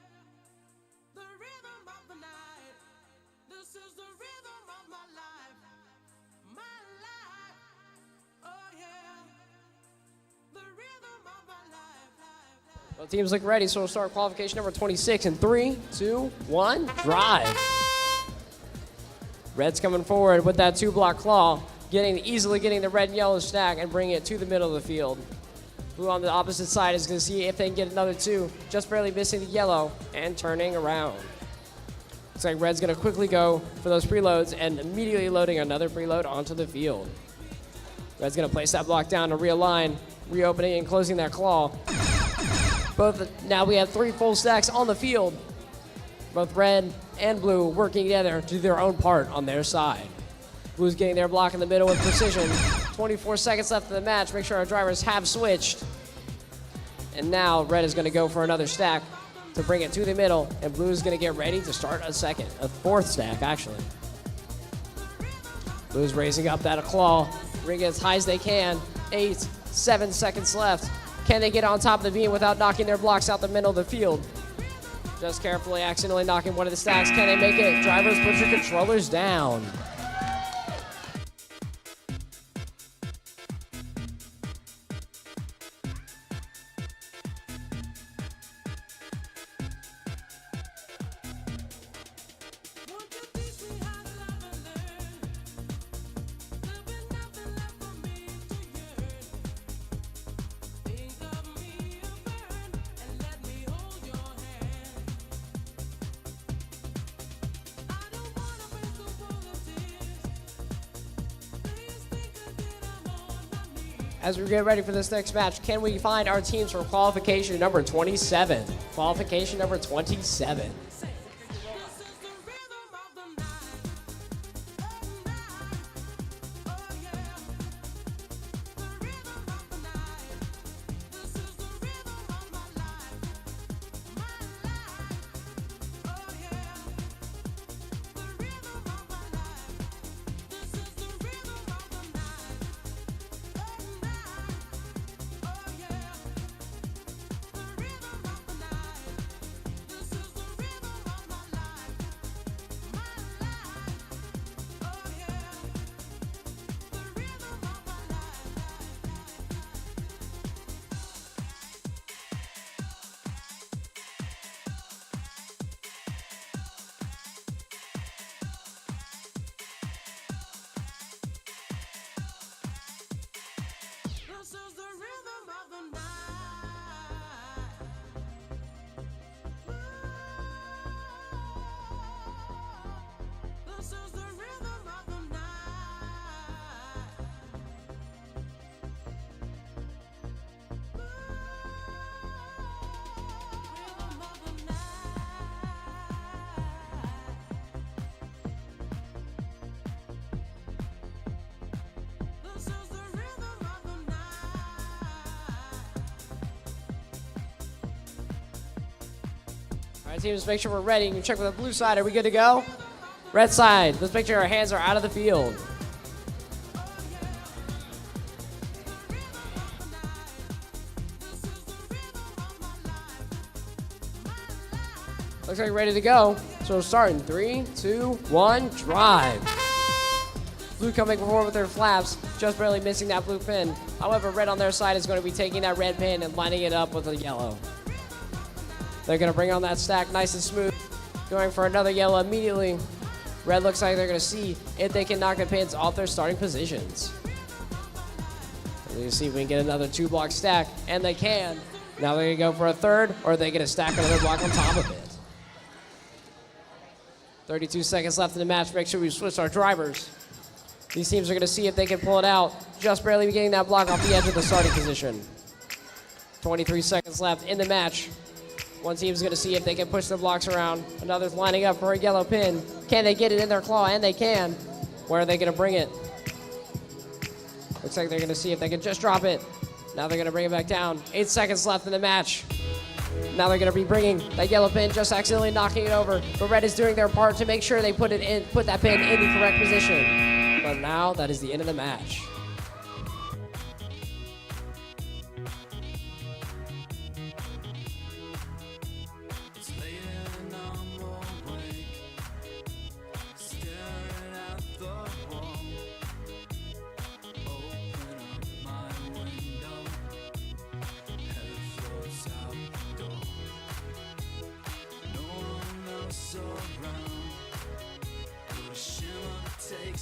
Both teams look ready, so we'll start qualification number 26 in 3, 2, 1, drive. Red's coming forward with that 2-block claw, easily getting the red and yellow stack and bringing it to the middle of the field. Blue on the opposite side is going to see if they can get another 2, just barely missing the yellow and turning around. Looks like Red's going to quickly go for those preloads and immediately loading another preload onto the field. Red's going to place that block down to realign, reopening and closing that claw. Now we have 3 full stacks on the field. Both red and blue working together to do their own part on their side. Blue's getting their block in the middle with precision. 24 seconds left in the match. Make sure our drivers have switched. And now red is going to go for another stack to bring it to the middle, and blue is going to get ready to start a 4th stack actually. Blue's raising up that claw, bring it as high as they can. 8, 7 seconds left. Can they get on top of the beam without knocking their blocks out the middle of the field? Just carefully accidentally knocking one of the stacks. Can they make it? Drivers, put your controllers down. As we get ready for this next match, can we find our teams for qualification number 27? Qualification number 27. All right, teams, make sure we're ready. You can check with the blue side. Are we good to go? Red side, let's make sure our hands are out of the field. Looks like we're ready to go. So we'll start in 3, 2, 1, drive. Blue coming forward with their flaps, just barely missing that blue pin. However, red on their side is going to be taking that red pin and lining it up with a yellow. They're going to bring on that stack nice and smooth. Going for another yellow immediately. Red looks like they're going to see if they can knock the pins off their starting positions. We're going to see if we can get another 2-block stack, and they can. Now they're going to go for a 3rd, or are they going to stack another block on top of it? 32 seconds left in the match. Make sure we switch our drivers. These teams are going to see if they can pull it out, just barely getting that block off the edge of the starting position. 23 seconds left in the match. One team's going to see if they can push the blocks around. Another's lining up for a yellow pin. Can they get it in their claw? And they can. Where are they going to bring it? Looks like they're going to see if they can just drop it. Now they're going to bring it back down. 8 seconds left in the match. Now they're going to be bringing that yellow pin, just accidentally knocking it over. But red is doing their part to make sure they put that pin in the correct position. But now that is the end of the match.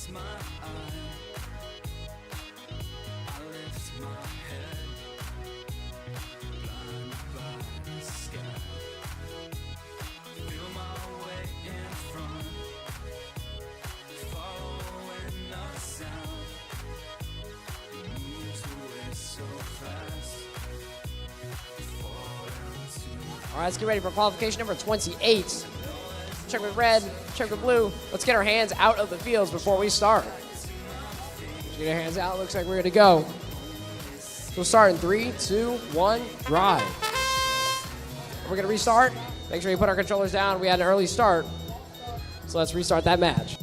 close my eye, I lift my head, blinded by the sky. Feel my way in front, following the sound. It moves away so fast. All right, let's get ready for qualification number 28. Check with red, check with blue. Let's get our hands out of the fields before we start. Get our hands out, looks like we're gonna go. We'll start in 3, 2, 1, drive. We're gonna restart. Make sure you put our controllers down. We had an early start, so let's restart that match.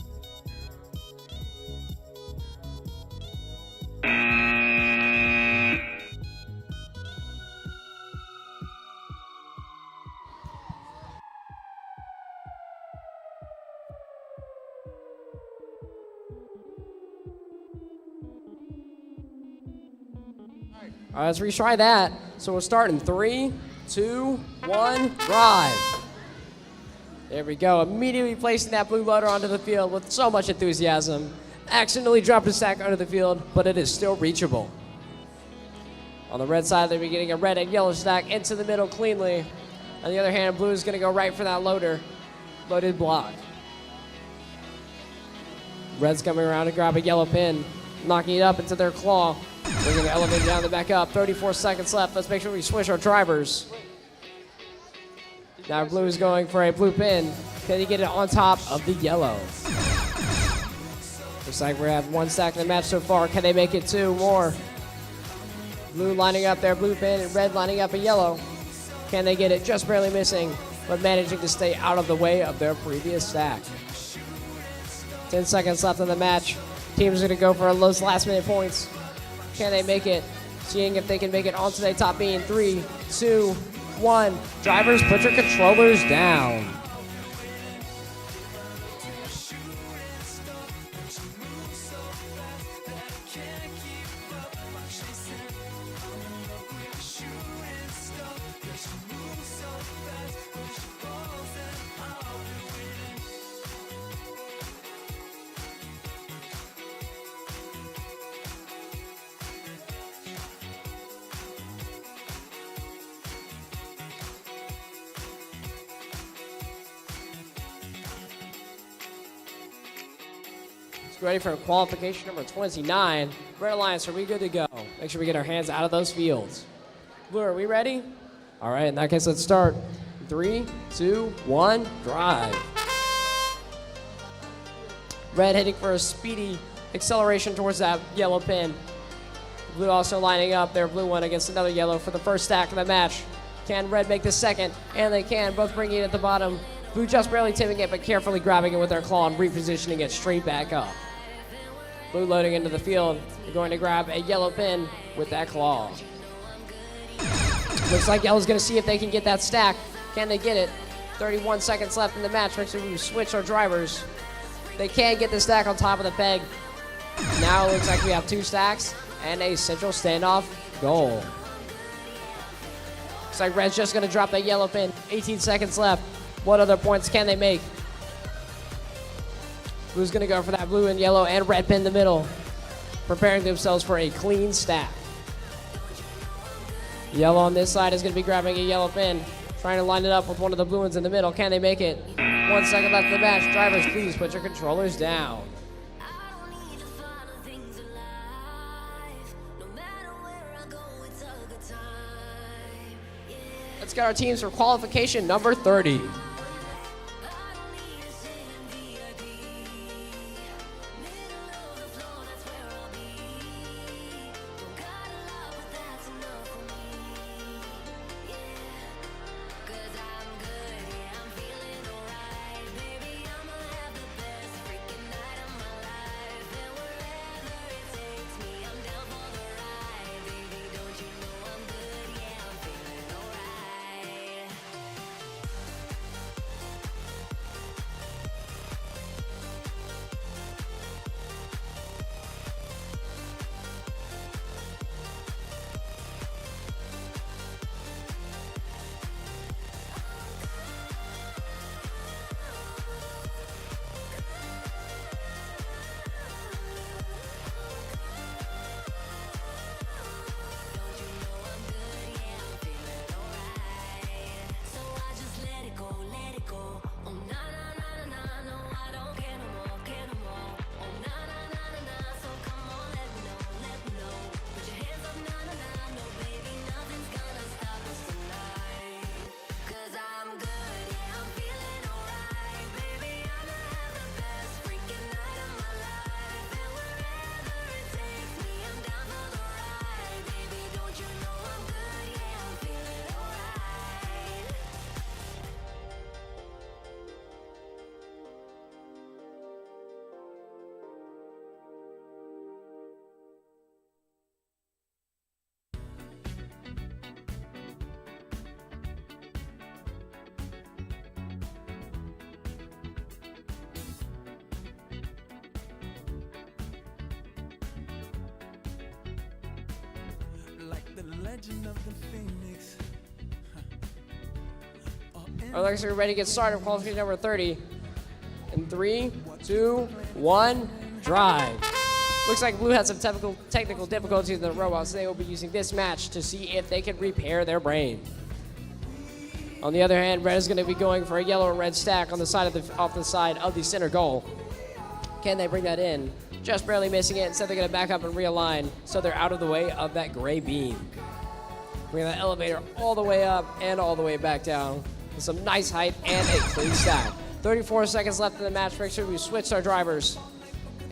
All right, let's retry that. So we'll start in 3, 2, 1, drive. There we go. Immediately placing that blue loader onto the field with so much enthusiasm. Accidentally dropped a stack under the field, but it is still reachable. On the red side, they'll be getting a red and yellow stack into the middle cleanly. On the other hand, blue is going to go right for that loader. Loaded block. Red's coming around to grab a yellow pin, knocking it up into their claw. We're going to elevate down the back up. 34 seconds left. Let's make sure we switch our drivers. Now blue is going for a blue pin. Can he get it on top of the yellow? Looks like we have one stack in the match so far. Can they make it 2 more? Blue lining up their blue pin and red lining up a yellow. Can they get it? Just barely missing, but managing to stay out of the way of their previous stack. 10 seconds left in the match. Team's going to go for those last minute points. Can they make it? Seeing if they can make it onto the top beam. 3, 2, 1. Drivers, put your controllers down. Ready for qualification number 29. Red Alliance, are we good to go? Make sure we get our hands out of those fields. Blue, are we ready? All right, in that case, let's start. 3, 2, 1, drive. Red heading for a speedy acceleration towards that yellow pin. Blue also lining up their blue one against another yellow for the first stack of the match. Can red make the second? And they can, both bringing it at the bottom. Blue just barely tipping it, but carefully grabbing it with their claw and repositioning it straight back up. Blue loading into the field. They're going to grab a yellow pin with that claw. Looks like yellow's going to see if they can get that stack. Can they get it? 31 seconds left in the match. Make sure we switch our drivers. They can get the stack on top of the peg. Now it looks like we have 2 stacks and a central standoff goal. Looks like red's just going to drop that yellow pin. 18 seconds left. What other points can they make? Blue's going to go for that blue and yellow and red pin in the middle, preparing themselves for a clean stack. Yellow on this side is going to be grabbing a yellow pin, trying to line it up with one of the blue ones in the middle. Can they make it? 1 second left in the match. Drivers, please put your controllers down. Let's get our teams for qualification number 30. legend of the phoenix. All right, we're ready to get started. Qualification number 30. In 3, 2, 1, drive. Looks like Blue had some technical difficulties with the robots. They will be using this match to see if they can repair their brain. On the other hand, Red is going to be going for a yellow and red stack on the side of off the side of the center goal. Can they bring that in? Just barely missing it. Instead, they're going to back up and realign so they're out of the way of that gray beam. Bring that elevator all the way up and all the way back down with some nice height and a clean stack. 34 seconds left in the match. Make sure we switch our drivers.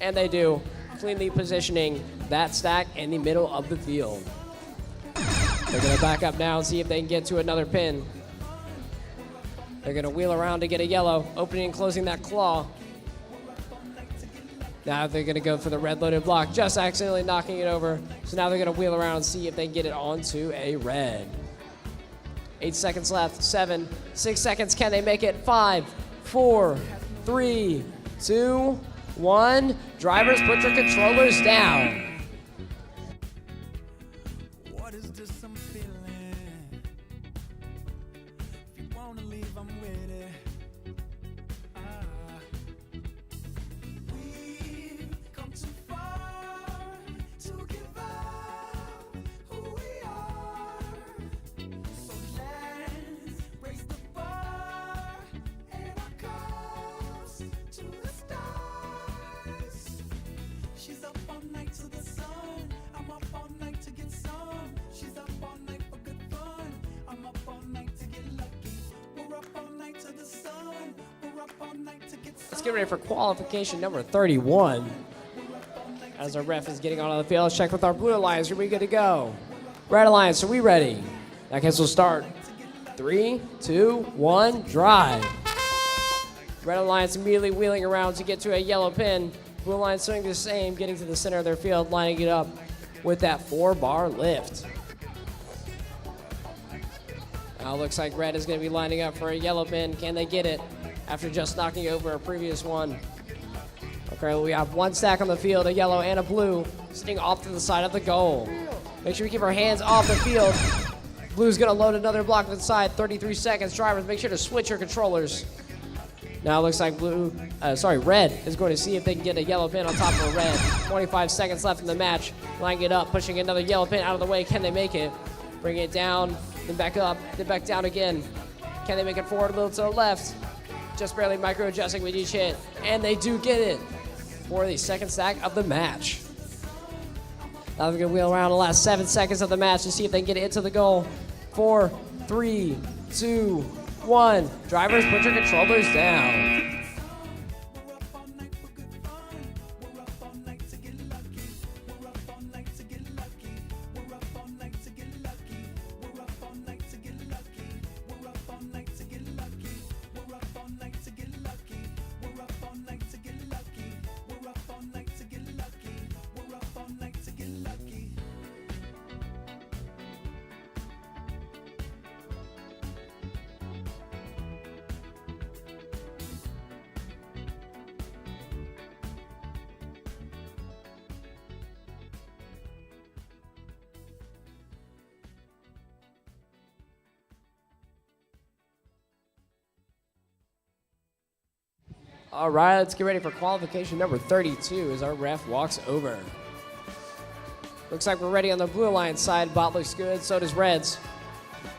And they do. Cleanly positioning that stack in the middle of the field. They're going to back up now and see if they can get to another pin. They're going to wheel around to get a yellow, opening and closing that claw. Now they're going to go for the red loaded block, just accidentally knocking it over. So now they're going to wheel around and see if they can get it onto a red. 8 seconds left. 7, 6 seconds. Can they make it? 5, 4, 3, 2, 1. Drivers, put your controllers down. What is this I'm feeling? If you wanna leave, I'm with it. We've come too far to give up who we are. So let's raise the bar and our cups to the stars. She's up all night to the sun. I'm up all night to get some. She's up all night for good fun. I'm up all night to get lucky. We're up all night to the sun. We're up all night to get some. Let's get ready for qualification number 31. As our ref is getting onto the field, let's check with our Blue Alliance. Are we good to go? Red Alliance, are we ready? In that case, we'll start. 3, 2, 1, drive. Red Alliance immediately wheeling around to get to a yellow pin. Blue Alliance doing the same, getting to the center of their field, lining it up with that 4-bar lift. Now it looks like Red is going to be lining up for a yellow pin. Can they get it after just knocking over a previous one? Okay, we have one stack on the field, a yellow and a blue, sitting off to the side of the goal. Make sure we keep our hands off the field. Blue's going to load another block inside. 33 seconds. Drivers, make sure to switch your controllers. Now it looks like Red is going to see if they can get a yellow pin on top of a red. 25 seconds left in the match. Lining it up, pushing another yellow pin out of the way. Can they make it? Bring it down, then back up, then back down again. Can they make it forward a little to the left? Just barely micro-adjusting with each hit. And they do get it for the second stack of the match. Now they're going to wheel around the last 7 seconds of the match to see if they can get it into the goal. 4, 3, 2, 1. Drivers, put your controllers down. We're up all night for good fun. We're up all night to get lucky. We're up all night to get lucky. We're up all night to get lucky. We're up all night to get lucky. We're up all night to get lucky. We're up all night to get lucky. We're up all night to get lucky. We're up all night to get lucky. We're up all night to get lucky. All right, let's get ready for qualification number 32 as our ref walks over. Looks like we're ready on the Blue Alliance side. Bot looks good, so does Reds.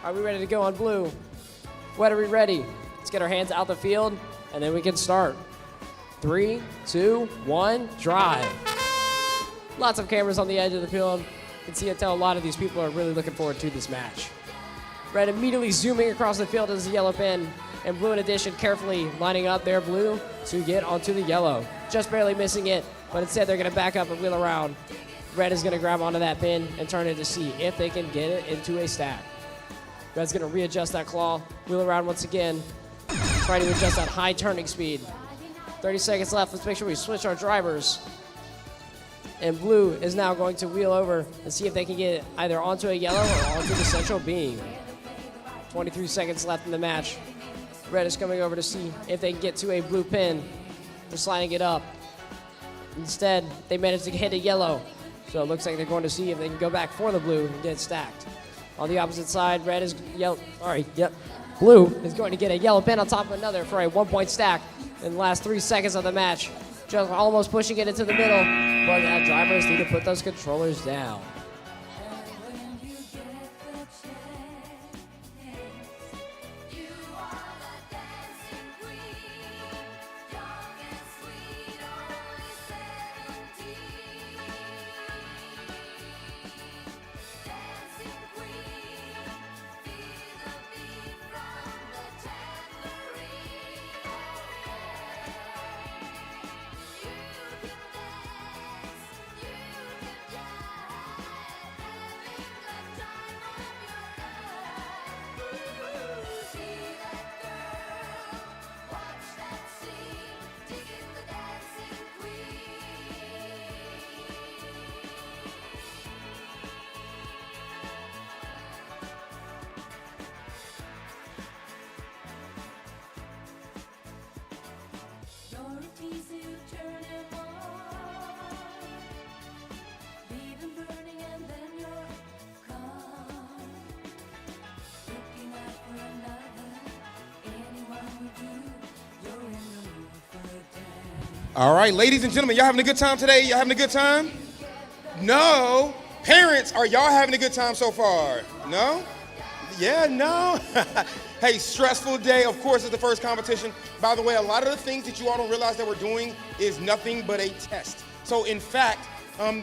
Are we ready to go on blue? What are we ready? Let's get our hands out the field, and then we can start. 3, 2, 1, drive. Lots of cameras on the edge of the field. You can see and tell a lot of these people are really looking forward to this match. Red immediately zooming across the field as the yellow pin, and Blue in addition carefully lining up their blue to get onto the yellow. Just barely missing it, but instead they're going to back up and wheel around. Red is going to grab onto that pin and turn it to see if they can get it into a stack. Red's going to readjust that claw, wheel around once again, trying to adjust that high turning speed. 30 seconds left. Let's make sure we switch our drivers. And Blue is now going to wheel over and see if they can get it either onto a yellow or onto the central beam. 23 seconds left in the match. Red is coming over to see if they can get to a blue pin. They're sliding it up. Instead, they managed to hit a yellow. So it looks like they're going to see if they can go back for the blue and get it stacked. On the opposite side, red is yellow. Sorry, yep. Blue is going to get a yellow pin on top of another for a 1-point stack in the last 3 seconds of the match. Just almost pushing it into the middle, but drivers need to put those controllers down. All right, ladies and gentlemen, y'all having a good time today? Y'all having a good time? No. Parents, are y'all having a good time so far? No? Yeah, no? Hey, stressful day. Of course, it's the first competition. By the way, a lot of the things that you all don't realize that we're doing is nothing but a test. So in fact,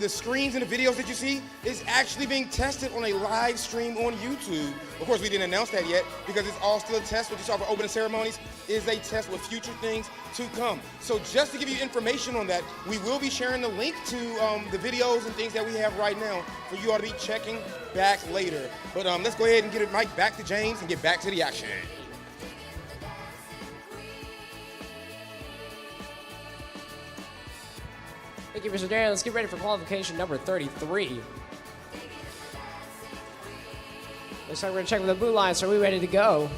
the screens and the videos that you see is actually being tested on a live stream on YouTube. Of course, we didn't announce that yet because it's all still a test. What you saw for opening ceremonies is a test with future things to come. So just to give you information on that, we will be sharing the link to the videos and things that we have right now for you all to be checking back later. But let's go ahead and get it, Mike, back to James and get back to the action. Thank you, Mr. Darren. Let's get ready for qualification number 33. Looks like we're going to check with the blue line, so are we ready to go?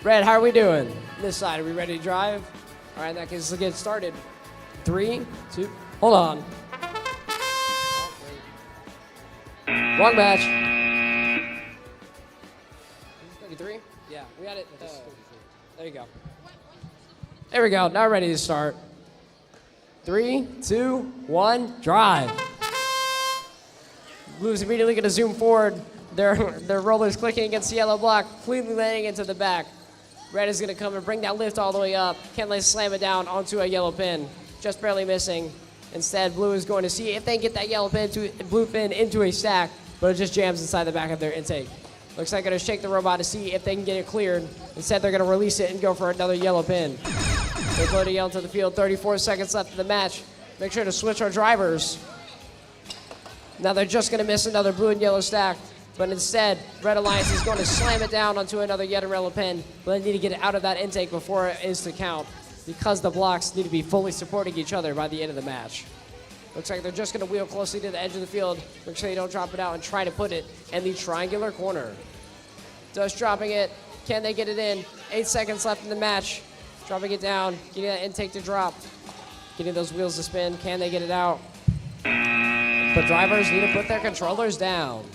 Red, how are we doing? This side, are we ready to drive? All right, in that case, let's get started. 3, 2, hold on. Wrong match. 33? Yeah, we got it. There you go. There we go. Now ready to start. 3, 2, 1, drive. Blue's immediately going to zoom forward. Their rollers clicking against the yellow block, completely landing into the back. Red is going to come and bring that lift all the way up. Can't let slam it down onto a yellow pin. Just barely missing. Instead, blue is going to see if they can get that yellow pin blue pin into a stack, but it just jams inside the back of their intake. Looks like they're going to shake the robot to see if they can get it cleared. Instead, they're going to release it and go for another yellow pin. They blow the yellow to the field. 34 seconds left in the match. Make sure to switch our drivers. Now they're just going to miss another blue and yellow stack. But instead, Red Alliance is going to slam it down onto another yellow pin. But they need to get it out of that intake before it is to count, because the blocks need to be fully supporting each other by the end of the match. Looks like they're just going to wheel closely to the edge of the field. Make sure they don't drop it out and try to put it in the triangular corner. Just dropping it. Can they get it in? 8 seconds left in the match. Dropping it down, getting that intake to drop. Getting those wheels to spin. Can they get it out? The drivers need to put their controllers down.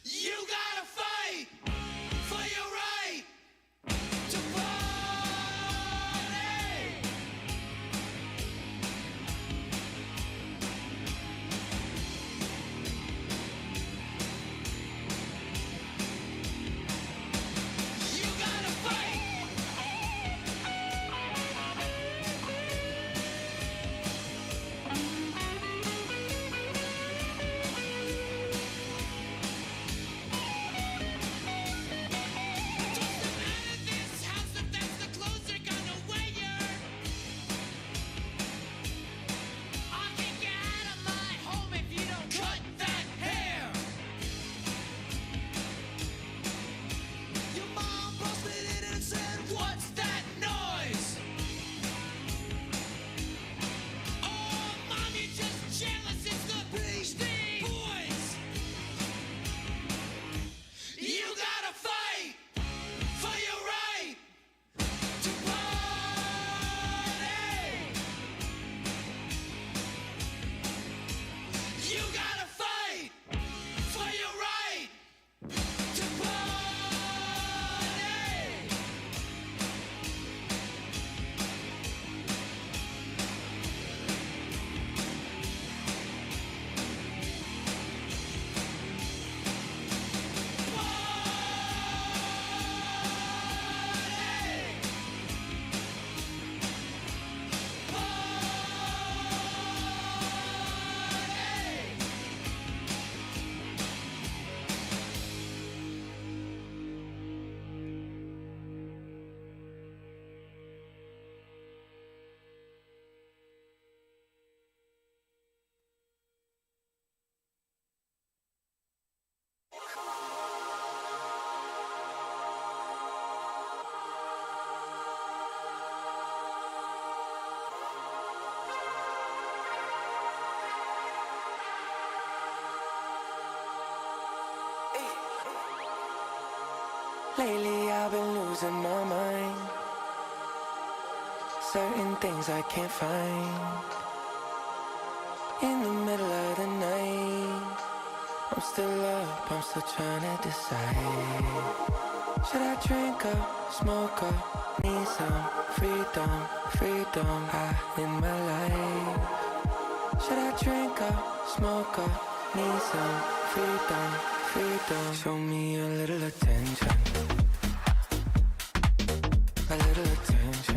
You gotta fight! Lately I've been losing my mind. Certain things I can't find. In the middle of the night, I'm still up, I'm still trying to decide. Should I drink up, smoke up, need some freedom, freedom high in my life. Should I drink up, smoke up, need some freedom, freedom. Show me a little attention. A little attention.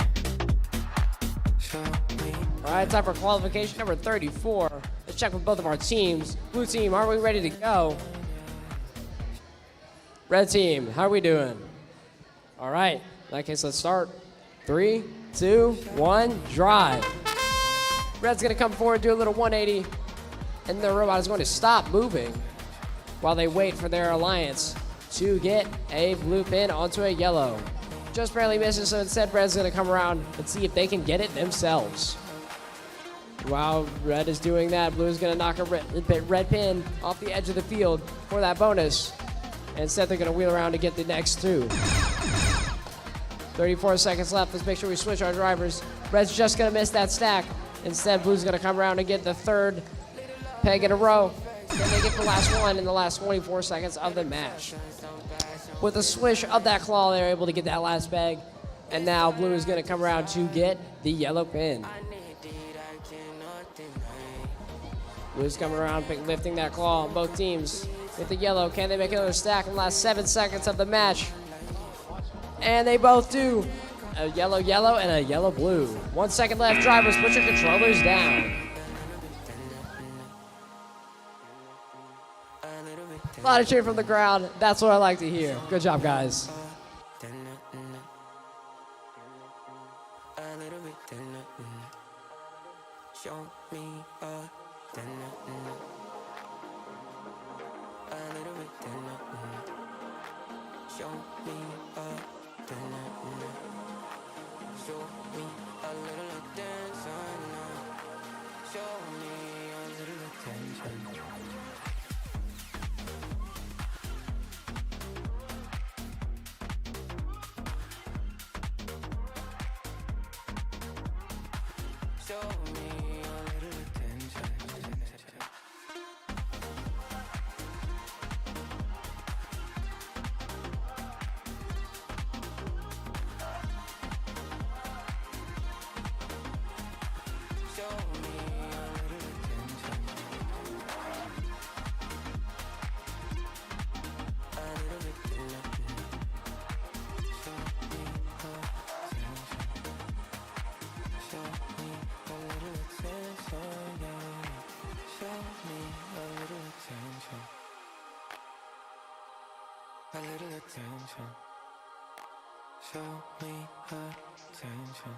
Show me. All right, time for qualification number 34. Let's check with both of our teams. Blue team, are we ready to go? Red team, how are we doing? All right, in that case, let's start. 3, 2, 1, drive. Red's gonna come forward, do a little 180, and the robot is going to stop moving while they wait for their alliance to get a blue pin onto a yellow. Just barely misses, so instead Red's gonna come around and see if they can get it themselves. While Red is doing that, Blue is gonna knock a red pin off the edge of the field for that bonus. And instead they're gonna wheel around to get the next two. 34 seconds left, let's make sure we switch our drivers. Red's just gonna miss that stack. Instead, Blue's gonna come around and get the third peg in a row. Then they get the last one in the last 24 seconds of the match. With a swish of that claw, they're able to get that last peg. And now Blue is gonna come around to get the yellow pin. Blue's coming around, lifting that claw on both teams. With the yellow, can they make another stack in the last 7 seconds of the match? And they both do. A yellow, yellow, and a yellow, blue. 1 second left, drivers, put your controllers down. A lot of cheer from the crowd. That's what I like to hear. Good job, guys. Show me a little bit. Show me a show me a little attention. Show me a little attention. Show me a little attention. A little attention. Show me attention.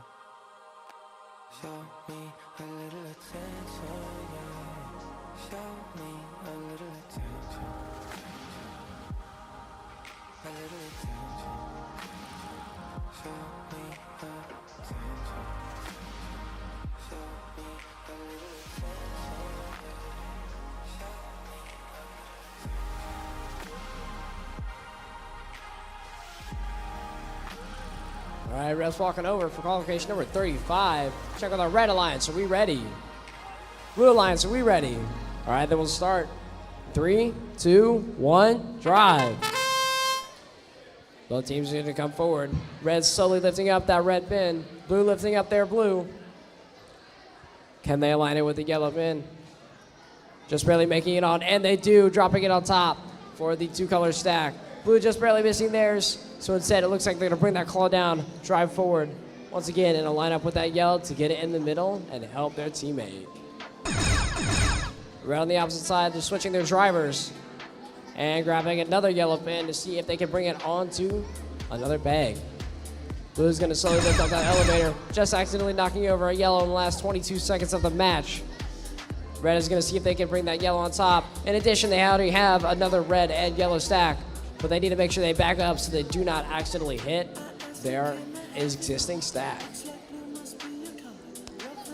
Show me a little attention, yeah. Show me a little attention. A little attention. Show me attention. Show me a little attention, yeah. Show All right, Red's walking over for qualification number 35. Check with our Red Alliance. Are we ready? Blue Alliance, are we ready? All right, then we'll start. 3, 2, 1, drive. Both teams are going to come forward. Red's slowly lifting up that red pin. Blue lifting up their blue. Can they align it with the yellow pin? Just barely making it on, and they do, dropping it on top for the two-color stack. Blue just barely missing theirs, so instead it looks like they're gonna bring that claw down, drive forward, once again, and line up with that yellow to get it in the middle and help their teammate. Right on the opposite side, they're switching their drivers and grabbing another yellow pin to see if they can bring it onto another bag. Blue's gonna slowly lift up that elevator, just accidentally knocking over a yellow in the last 22 seconds of the match. Red is going to see if they can bring that yellow on top. In addition, they already have another red and yellow stack, but they need to make sure they back up so they do not accidentally hit their existing stack.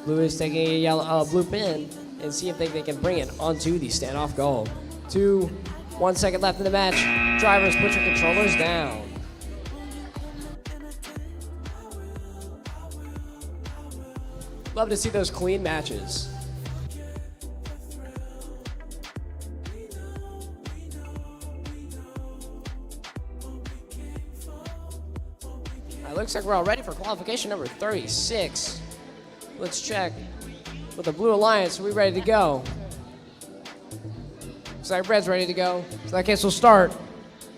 Blue is taking a yellow blue pin and see if they can bring it onto the standoff goal. 1 second left in the match. Drivers, put your controllers down. Love to see those clean matches. Looks like we're all ready for qualification number 36. Let's check. With the Blue Alliance, are we ready to go? Looks like Red's ready to go. So in that case, we'll start.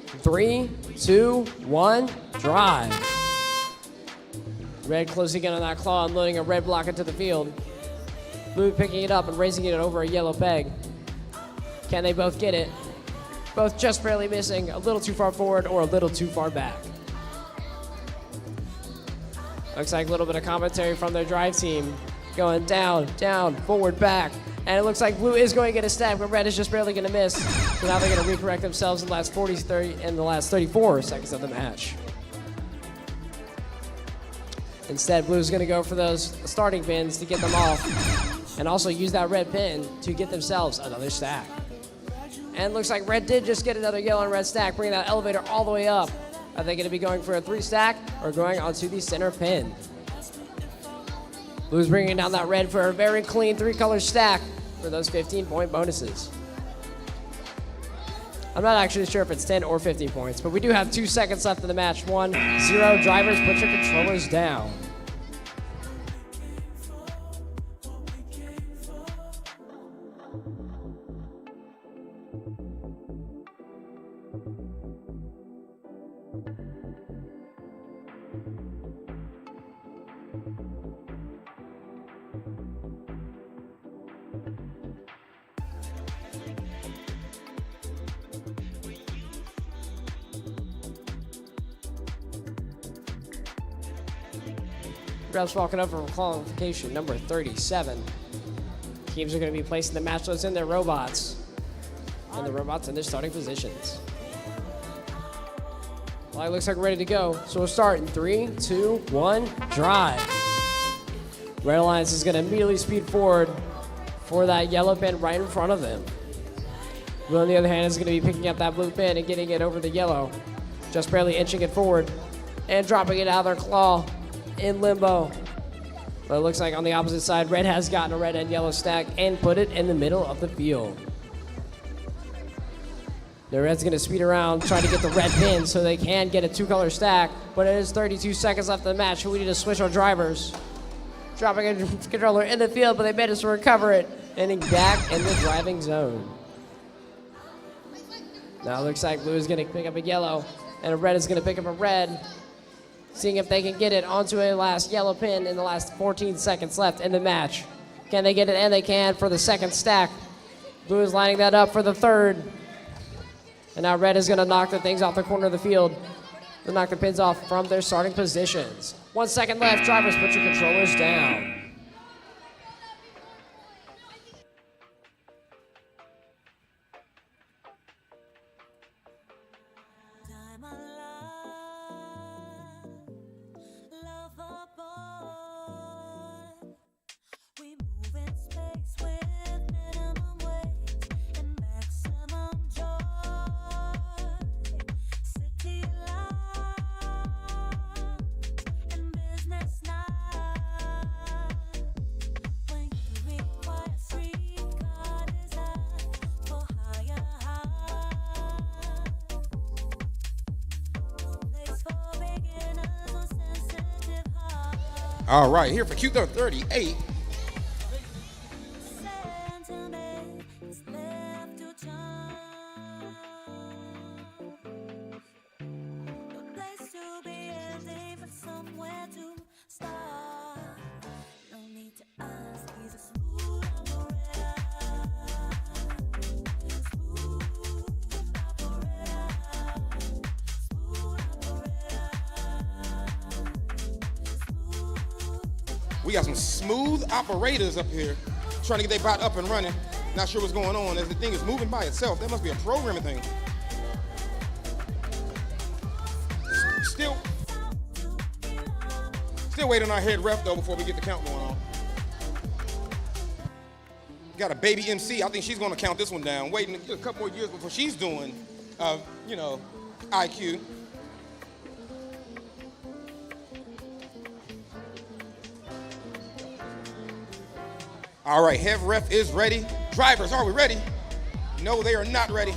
3, 2, 1, drive. Red closing in on that claw and loading a red block into the field. Blue picking it up and raising it over a yellow peg. Can they both get it? Both just barely missing, a little too far forward or a little too far back. Looks like a little bit of commentary from their drive team. Going down, down, forward, back. And it looks like Blue is going to get a stack, but Red is just barely going to miss. So now they're going to recorrect themselves in the last 34 seconds of the match. Instead, Blue's going to go for those starting pins to get them off. And also use that red pin to get themselves another stack. And looks like Red did just get another yellow and red stack, bringing that elevator all the way up. Are they going to be going for a 3 stack or going onto the center pin? Blue's bringing down that red for a very clean 3-color stack for those 15-point bonuses. I'm not actually sure if it's 10 or 15 points, but we do have 2 seconds left in the match. 1-0, drivers, put your controllers down. Reps walking over for qualification number 37. Teams are going to be placing the match loads in their robots. And the robots in their starting positions. Well, it looks like we're ready to go. So we'll start in 3, 2, 1, drive. Red Alliance is going to immediately speed forward for that yellow pin right in front of them. Blue, on the other hand, is going to be picking up that blue pin and getting it over the yellow. Just barely inching it forward and dropping it out of their claw in limbo. But it looks like on the opposite side, Red has gotten a red and yellow stack and put it in the middle of the field. The Red's going to speed around, try to get the red pin so they can get a 2-color stack, but it is 32 seconds left in the match, so we need to switch our drivers. Dropping a controller in the field, but they managed to recover it, ending back in the driving zone. Now it looks like Blue is going to pick up a yellow, and a Red is going to pick up a red, seeing if they can get it onto a last yellow pin in the last 14 seconds left in the match. Can they get it? And they can for the second stack. Blue is lining that up for the third. And now Red is going to knock the things off the corner of the field. They'll knock the pins off from their starting positions. 1 second left. Drivers, put your controllers down. Time alive, lover boy. We move in space with minimum weight and maximum joy. City life and business night. When you require free car design for higher heights. All right, here for Q38. We got some smooth operators up here trying to get their bot up and running. Not sure what's going on as the thing is moving by itself. That must be a programming thing. Still waiting on our head ref though before we get the count going on. Got a baby MC. I think she's going to count this one down. Waiting a couple more years before she's doing, IQ. All right, head ref is ready. Drivers, are we ready? No, they are not ready.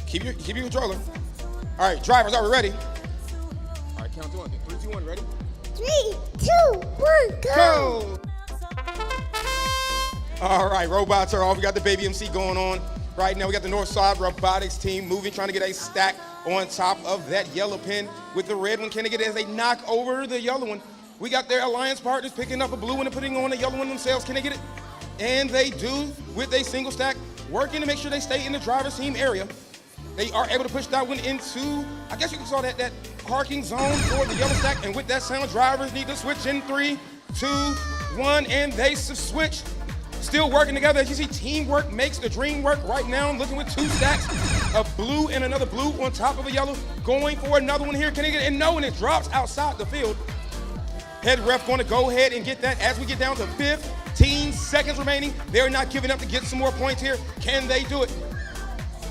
Keep your controller. All right, drivers, are we ready? All right, count to 1. 3, 2, 1, ready? 3, 2, 1, go! All right, robots are off. We got the baby MC going on. Right now, we got the Northside Robotics team moving, trying to get a stack on top of that yellow pin with the red one. Can they get it as they knock over the yellow one? We got their alliance partners picking up a blue one and putting on a yellow one themselves. Can they get it? And they do with a single stack, working to make sure they stay in the driver's team area. They are able to push that one into, I guess you can call that parking zone for the yellow stack. And with that sound, drivers need to switch in 3, 2, 1, and they switch. Still working together. As you see, teamwork makes the dream work. Right now, I'm looking with 2 stacks of blue and another blue on top of a yellow. Going for another one here. Can he get it? And no, and it drops outside the field. Head ref going to go ahead and get that as we get down to 15 seconds remaining. They're not giving up to get some more points here. Can they do it?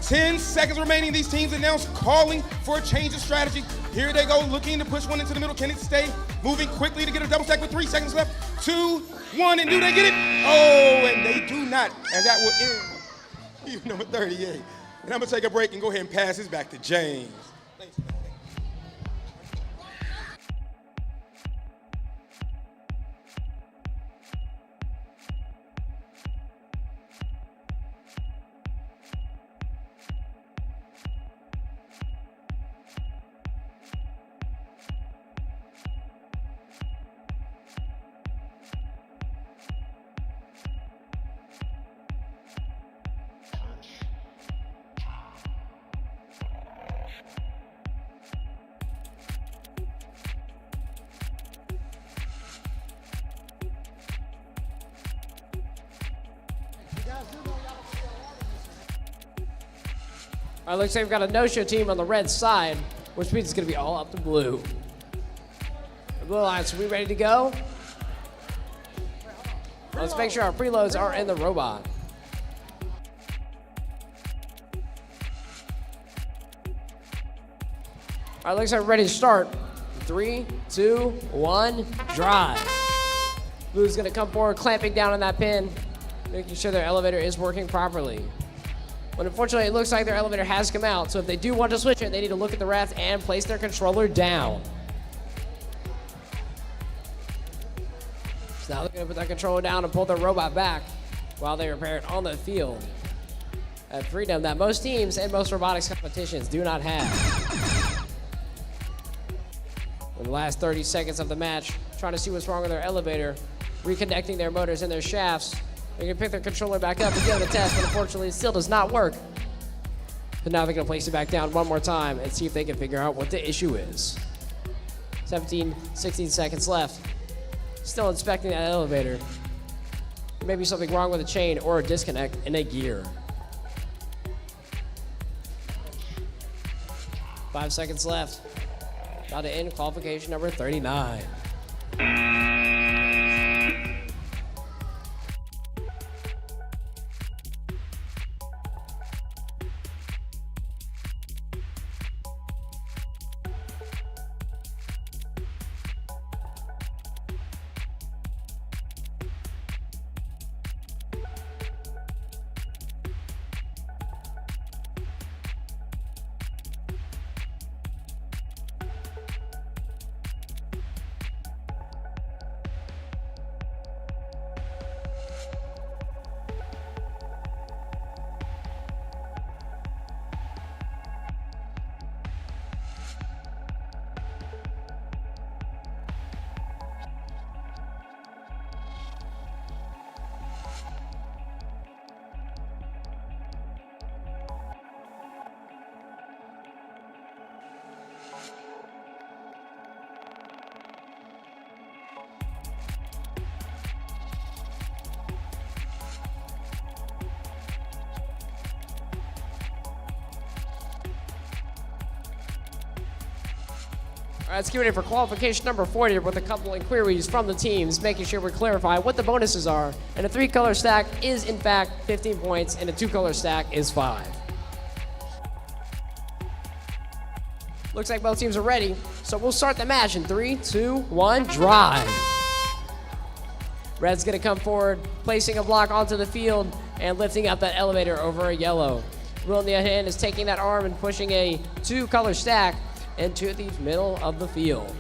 10 seconds remaining. These teams announced calling for a change of strategy. Here they go, looking to push one into the middle. Can it stay? Moving quickly to get a double stack with 3 seconds left. 2, 1, and do they get it? Oh, and they do not. And that will end even number 38. And I'm going to take a break and go ahead and pass this back to James. Thanks. All right, looks like we've got a no-show team on the red side, which means it's going to be all up to blue. The Blue Alliance, are we ready to go? Let's make sure our preloads are in the robot. All right, looks like we're ready to start. 3, 2, 1, drive. Blue's going to come forward, clamping down on that pin, making sure their elevator is working properly. But unfortunately, it looks like their elevator has come out, so if they do want to switch it, they need to look at the ref and place their controller down. So now they're going to put that controller down and pull their robot back while they repair it on the field. At freedom that most teams and most robotics competitions do not have. In the last 30 seconds of the match, trying to see what's wrong with their elevator, reconnecting their motors and their shafts. They can pick their controller back up and give it a test, but unfortunately it still does not work. So now they're going to place it back down one more time and see if they can figure out what the issue is. 17, 16 seconds left. Still inspecting that elevator. There may be something wrong with a chain or a disconnect in a gear. 5 seconds left. About to end qualification number 39. All right, let's get ready for qualification number 40 with a couple inquiries from the teams, making sure we clarify what the bonuses are. And a 3-color stack is, in fact, 15 points, and a 2-color stack is 5. Looks like both teams are ready, so we'll start the match in 3, 2, 1, drive. Red's gonna come forward, placing a block onto the field and lifting up that elevator over a yellow. Blue on the other hand is taking that arm and pushing a 2-color stack into the middle of the field.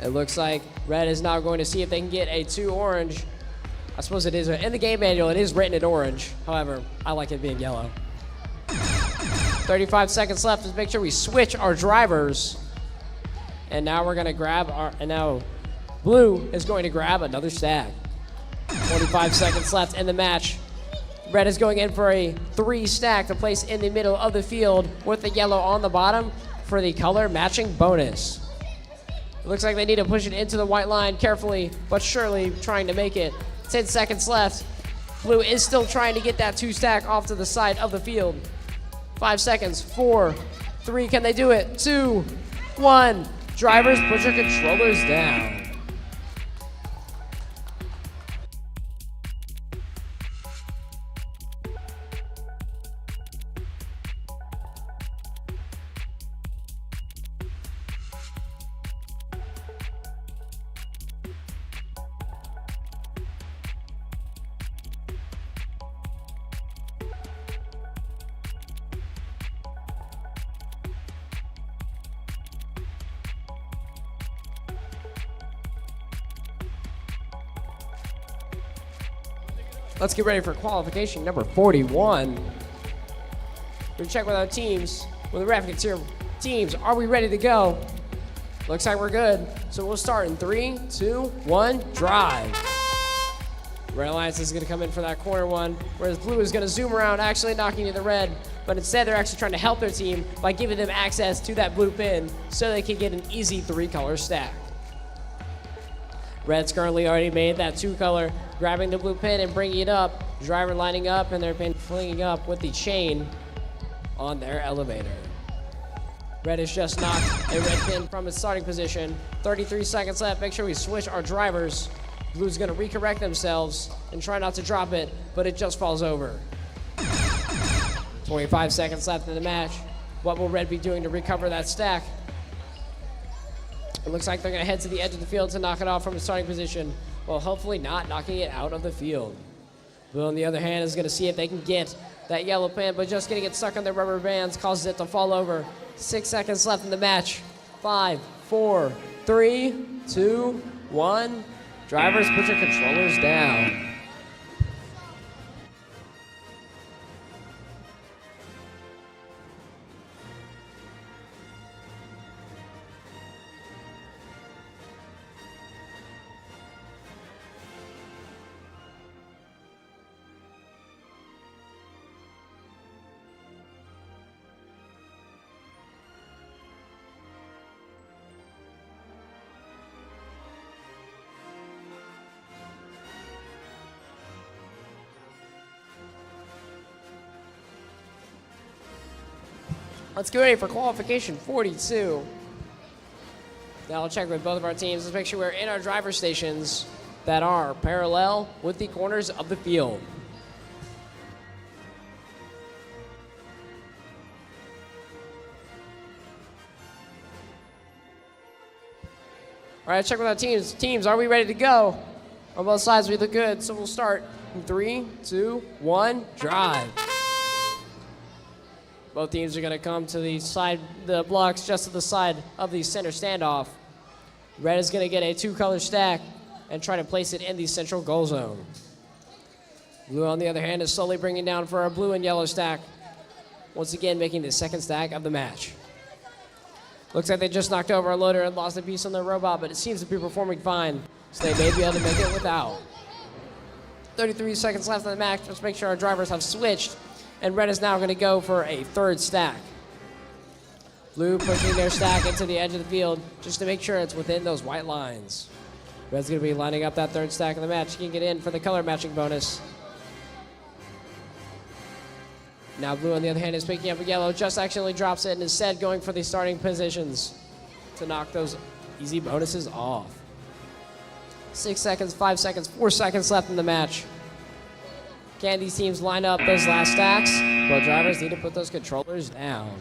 It looks like red is now going to see if they can get a 2 orange. I suppose it is, in the game manual, it is written in orange. However, I like it being yellow. 35 seconds left to make sure we switch our drivers. And now we're gonna grab and now blue is going to grab another stack. 45 seconds left in the match. Red is going in for a 3 stack to place in the middle of the field with the yellow on the bottom for the color matching bonus. It looks like they need to push it into the white line carefully, but surely trying to make it. 10 seconds left. Blue is still trying to get that 2 stack off to the side of the field. 5 seconds, 4, 3, can they do it? 2, 1. Drivers, put your controllers down. Let's get ready for qualification number 41. We're gonna check with our teams. With the reference here, teams, are we ready to go? Looks like we're good. So we'll start in 3, 2, 1, drive. Red Alliance is gonna come in for that corner one, whereas blue is gonna zoom around, actually knocking into the red. But instead, they're actually trying to help their team by giving them access to that blue pin so they can get an easy 3-color stack. Red's currently already made that 2-color, grabbing the blue pin and bringing it up. Driver lining up and their pin flinging up with the chain on their elevator. Red has just knocked a red pin from its starting position. 33 seconds left. Make sure we switch our drivers. Blue's gonna recorrect themselves and try not to drop it, but it just falls over. 25 seconds left in the match. What will red be doing to recover that stack? It looks like they're going to head to the edge of the field to knock it off from the starting position, while hopefully not knocking it out of the field. Blue, on the other hand, is going to see if they can get that yellow pin, but just getting it stuck on their rubber bands causes it to fall over. 6 seconds left in the match. 5, 4, 3, 2, 1. Drivers, put your controllers down. Let's get ready for qualification 42. Now I'll check with both of our teams. Let's make sure we're in our driver stations that are parallel with the corners of the field. All right, check with our teams. Teams, are we ready to go? On both sides, we look good, so we'll start in 3, 2, 1, drive. Both teams are going to come to the blocks just to the side of the center standoff. Red is going to get a 2-color stack and try to place it in the central goal zone. Blue, on the other hand, is slowly bringing down for a blue and yellow stack, once again making the 2nd stack of the match. Looks like they just knocked over a loader and lost a piece on their robot, but it seems to be performing fine, so they may be able to make it without. 33 seconds left in the match. Let's make sure our drivers have switched. And red is now going to go for a 3rd stack. Blue pushing their stack into the edge of the field just to make sure it's within those white lines. Red's going to be lining up that 3rd stack of the match. He can get in for the color matching bonus. Now blue, on the other hand, is picking up a yellow, just accidentally drops it, and instead going for the starting positions to knock those easy bonuses off. 6 seconds, 5 seconds, 4 seconds left in the match. Can these teams line up those last stacks? Both drivers need to put those controllers down.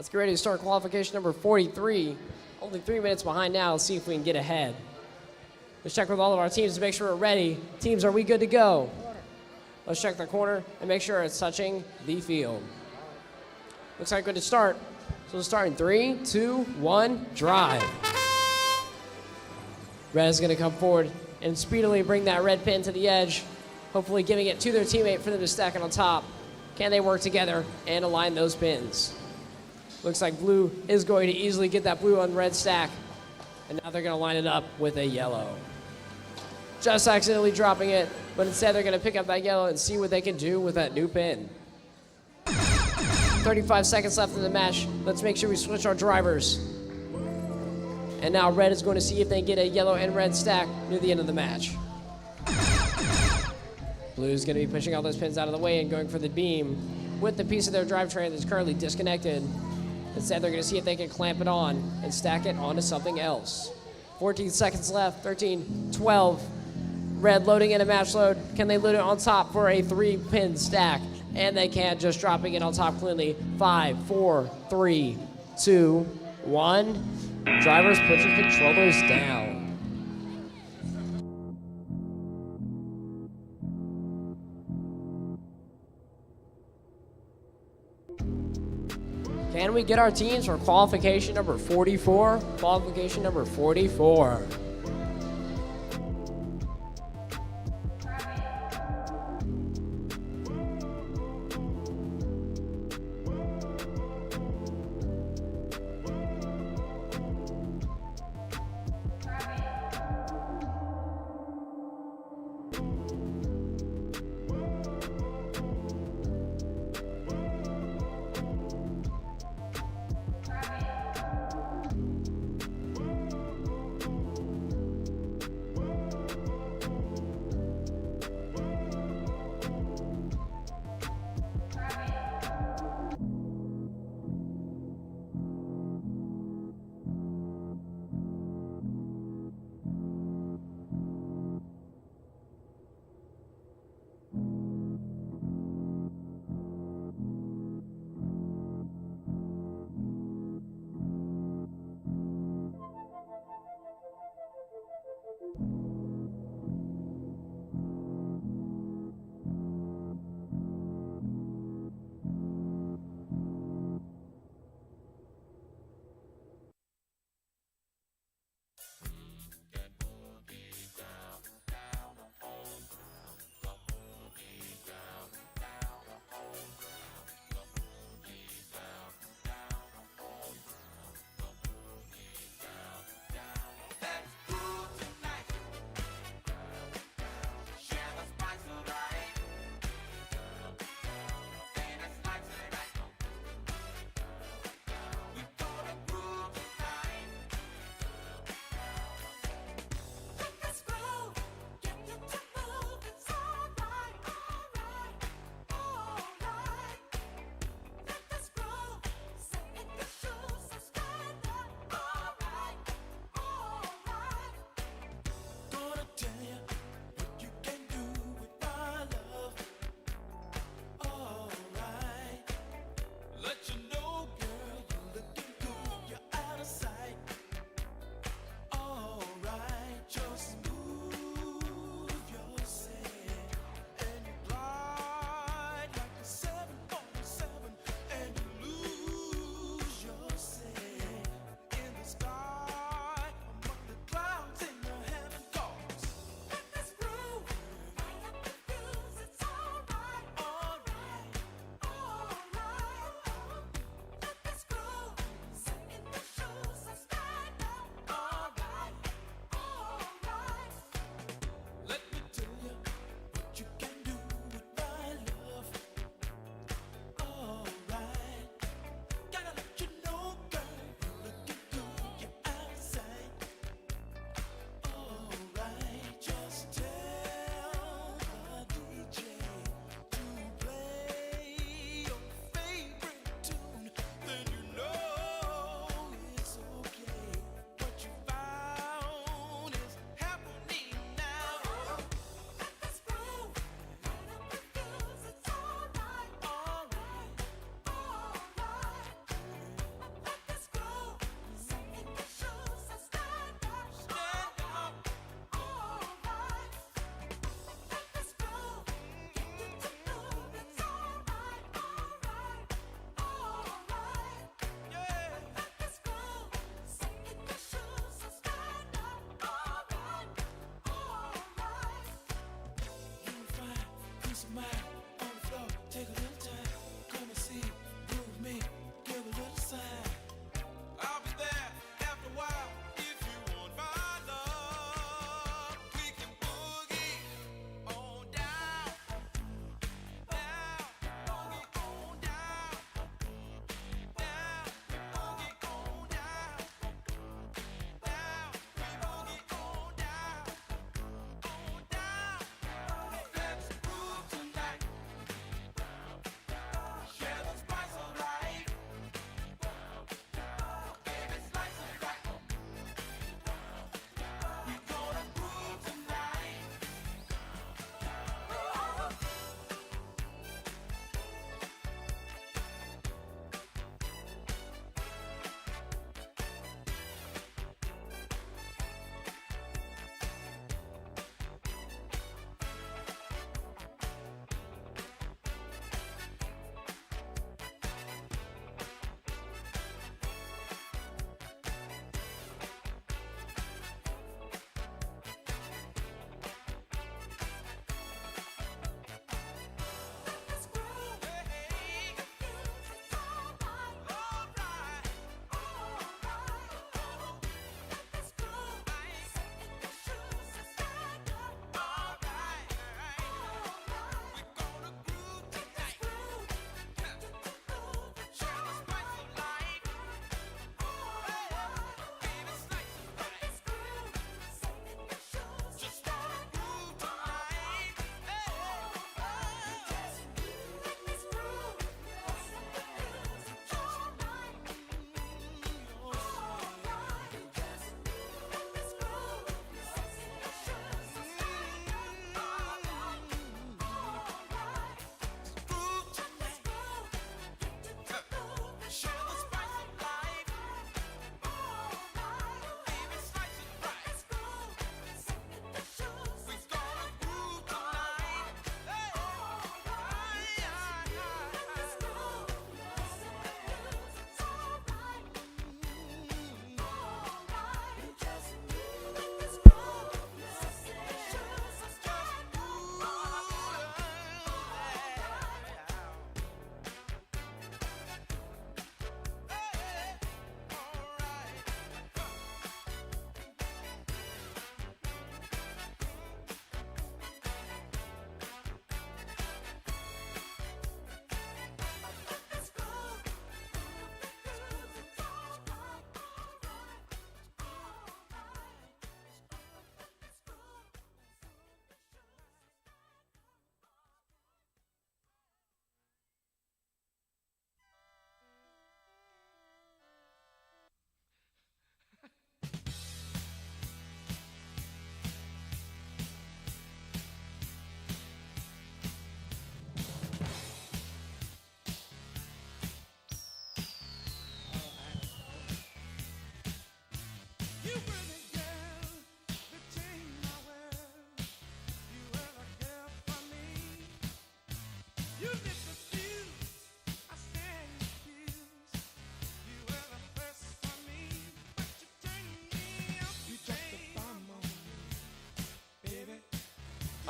Let's get ready to start qualification number 43. Only 3 minutes behind now. Let's see if we can get ahead. Let's check with all of our teams to make sure we're ready. Teams, are we good to go? Let's check the corner and make sure it's touching the field. Looks like good to start. So we'll start in 3, 2, 1, drive. Red is going to come forward and speedily bring that red pin to the edge, hopefully giving it to their teammate for them to stack it on top. Can they work together and align those pins? Looks like blue is going to easily get that blue on red stack. And now they're going to line it up with a yellow. Just accidentally dropping it, but instead they're going to pick up that yellow and see what they can do with that new pin. 35 seconds left in the match. Let's make sure we switch our drivers. And now red is going to see if they can get a yellow and red stack near the end of the match. Blue is going to be pushing all those pins out of the way and going for the beam with the piece of their drivetrain that's currently disconnected. Instead, they're going to see if they can clamp it on and stack it onto something else. 14 seconds left, 13, 12. Red loading in a match load. Can they load it on top for a 3-pin stack? And they can, just dropping it on top cleanly. 5, 4, 3, 2, 1. Drivers, put your controllers down. Can we get our teams for qualification number 44? Qualification number 44.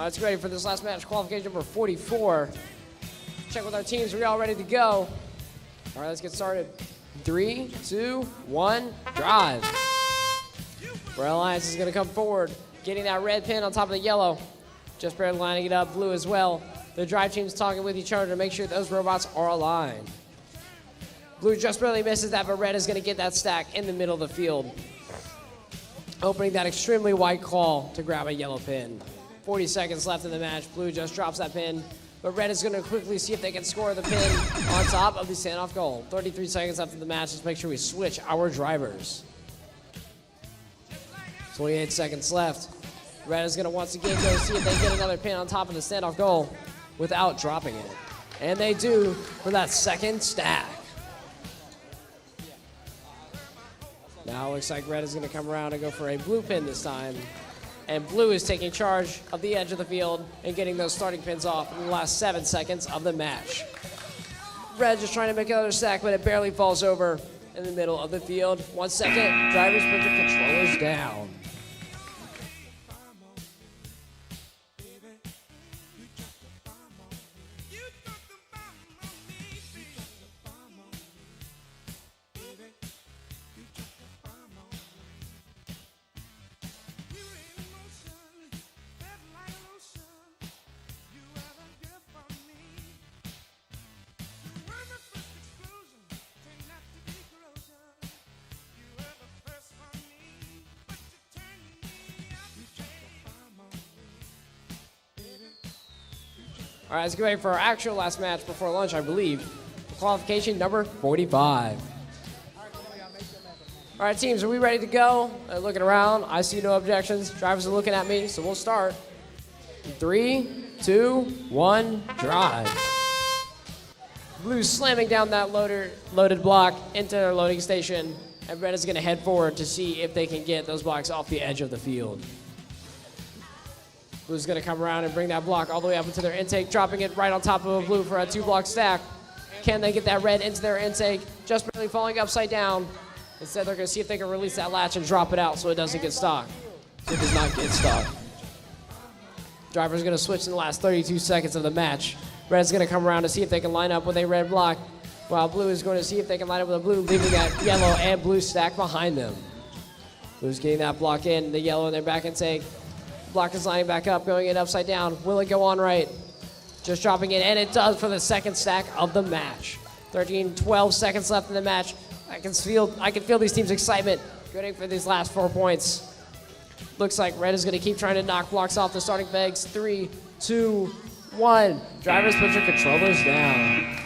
let's get ready for this last match, qualification number 44. Check with our teams. We're all ready to go. All right, let's get started. 3, 2, 1, drive. Red Alliance is going to come forward, getting that red pin on top of the yellow. Just barely lining it up, blue as well. The drive team's talking with each other to make sure those robots are aligned. Blue just barely misses that, but red is going to get that stack in the middle of the field, opening that extremely wide call to grab a yellow pin. 40 seconds left in the match. Blue just drops that pin, but red is going to quickly see if they can score the pin on top of the standoff goal. 33 seconds left in the match. Let's make sure we switch our drivers. 28 seconds left. Red is going to once again go see if they get another pin on top of the standoff goal without dropping it. And they do for that second stack. Now it looks like red is going to come around and go for a blue pin this time. And blue is taking charge of the edge of the field and getting those starting pins off in the last 7 seconds of the match. Red just trying to make another stack, but it barely falls over in the middle of the field. 1 second, drivers put your controllers down. All right, let's get ready for our actual last match before lunch, I believe. Qualification number 45. All right, teams, are we ready to go? Looking around, I see no objections. Drivers are looking at me, so we'll start. 3, 2, 1, drive. Blue slamming down that loaded block into their loading station, and red is going to head forward to see if they can get those blocks off the edge of the field. Blue's going to come around and bring that block all the way up into their intake, dropping it right on top of a blue for a 2-block stack. Can they get that red into their intake? Just barely falling upside down. Instead, they're going to see if they can release that latch and drop it out so it doesn't get stuck. So it does not get stuck. Driver's going to switch in the last 32 seconds of the match. Red's going to come around to see if they can line up with a red block, while blue is going to see if they can line up with a blue, leaving that yellow and blue stack behind them. Blue's getting that block in, the yellow in their back intake. Block is lining back up, going in upside down. Will it go on right? Just dropping it, and it does for the second stack of the match. 12 seconds left in the match. I can feel these teams' excitement going for these last 4 points. Looks like red is going to keep trying to knock blocks off the starting pegs. 3, 2, 1. Drivers, put your controllers down.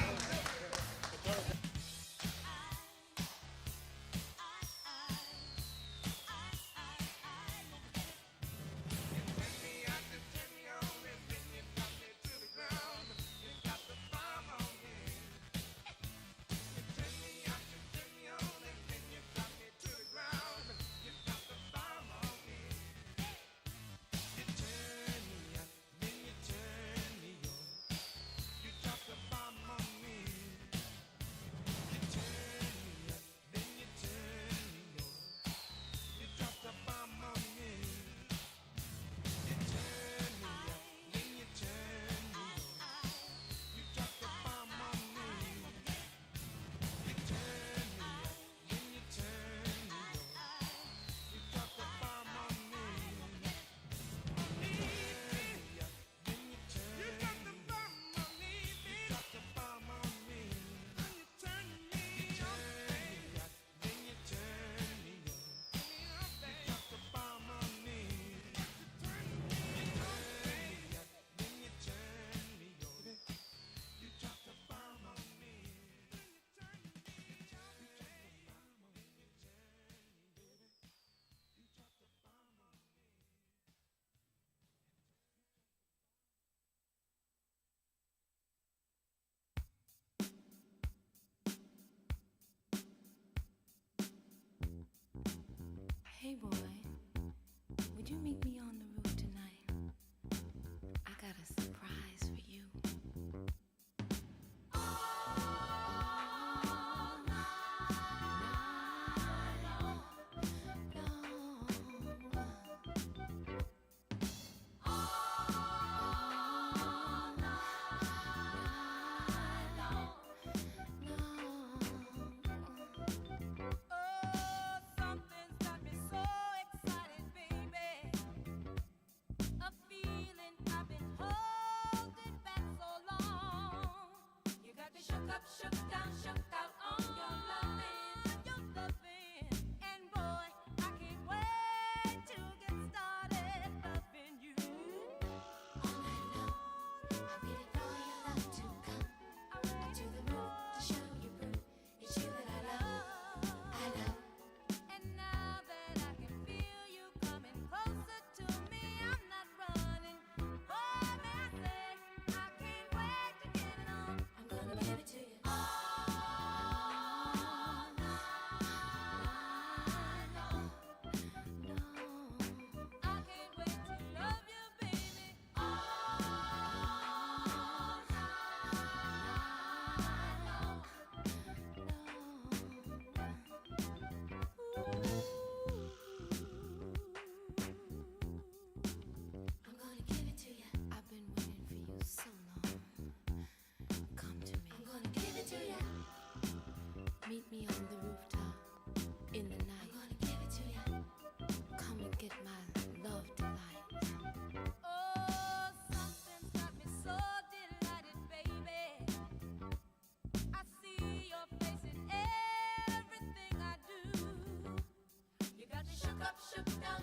Hey boy, would you meet me on the roof tonight? I got a surprise for you. up, shook out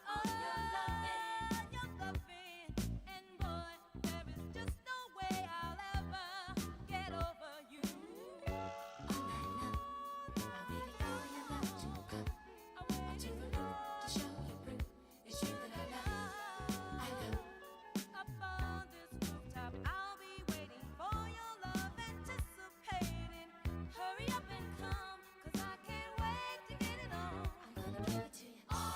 on your loving. Your loving. And boy, there is just no way I'll ever get over you. All night long, I waited for your love to come. Onto the roof to show you proof. It's you that I love. Up on this rooftop, I'll be waiting for your love, anticipating. Hurry up and come, 'cause I can't wait to get it on. I'm gonna give it to you all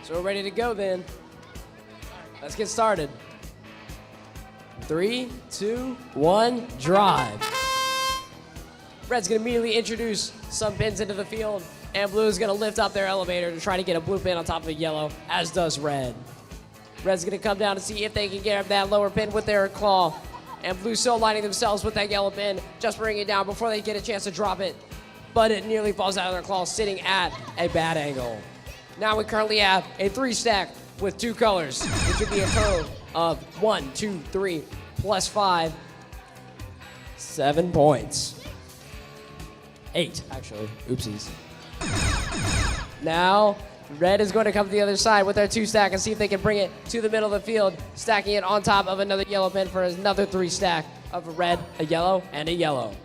So we're ready to go then. Let's get started. 3, 2, 1, drive. Red's gonna immediately introduce some pins into the field, and blue is gonna lift up their elevator to try to get a blue pin on top of yellow, as does red. Red's gonna come down to see if they can get that lower pin with their claw, and blue's still aligning themselves with that yellow pin, just bringing it down before they get a chance to drop it, but it nearly falls out of their claw, sitting at a bad angle. Now we currently have a 3-stack with 2 colors, which would be a total of 1, 2, 3, plus 5, 7 points. 8, actually. Oopsies. Now, red is going to come to the other side with their 2-stack and see if they can bring it to the middle of the field, stacking it on top of another yellow pin for another 3-stack of a red, a yellow, and a yellow.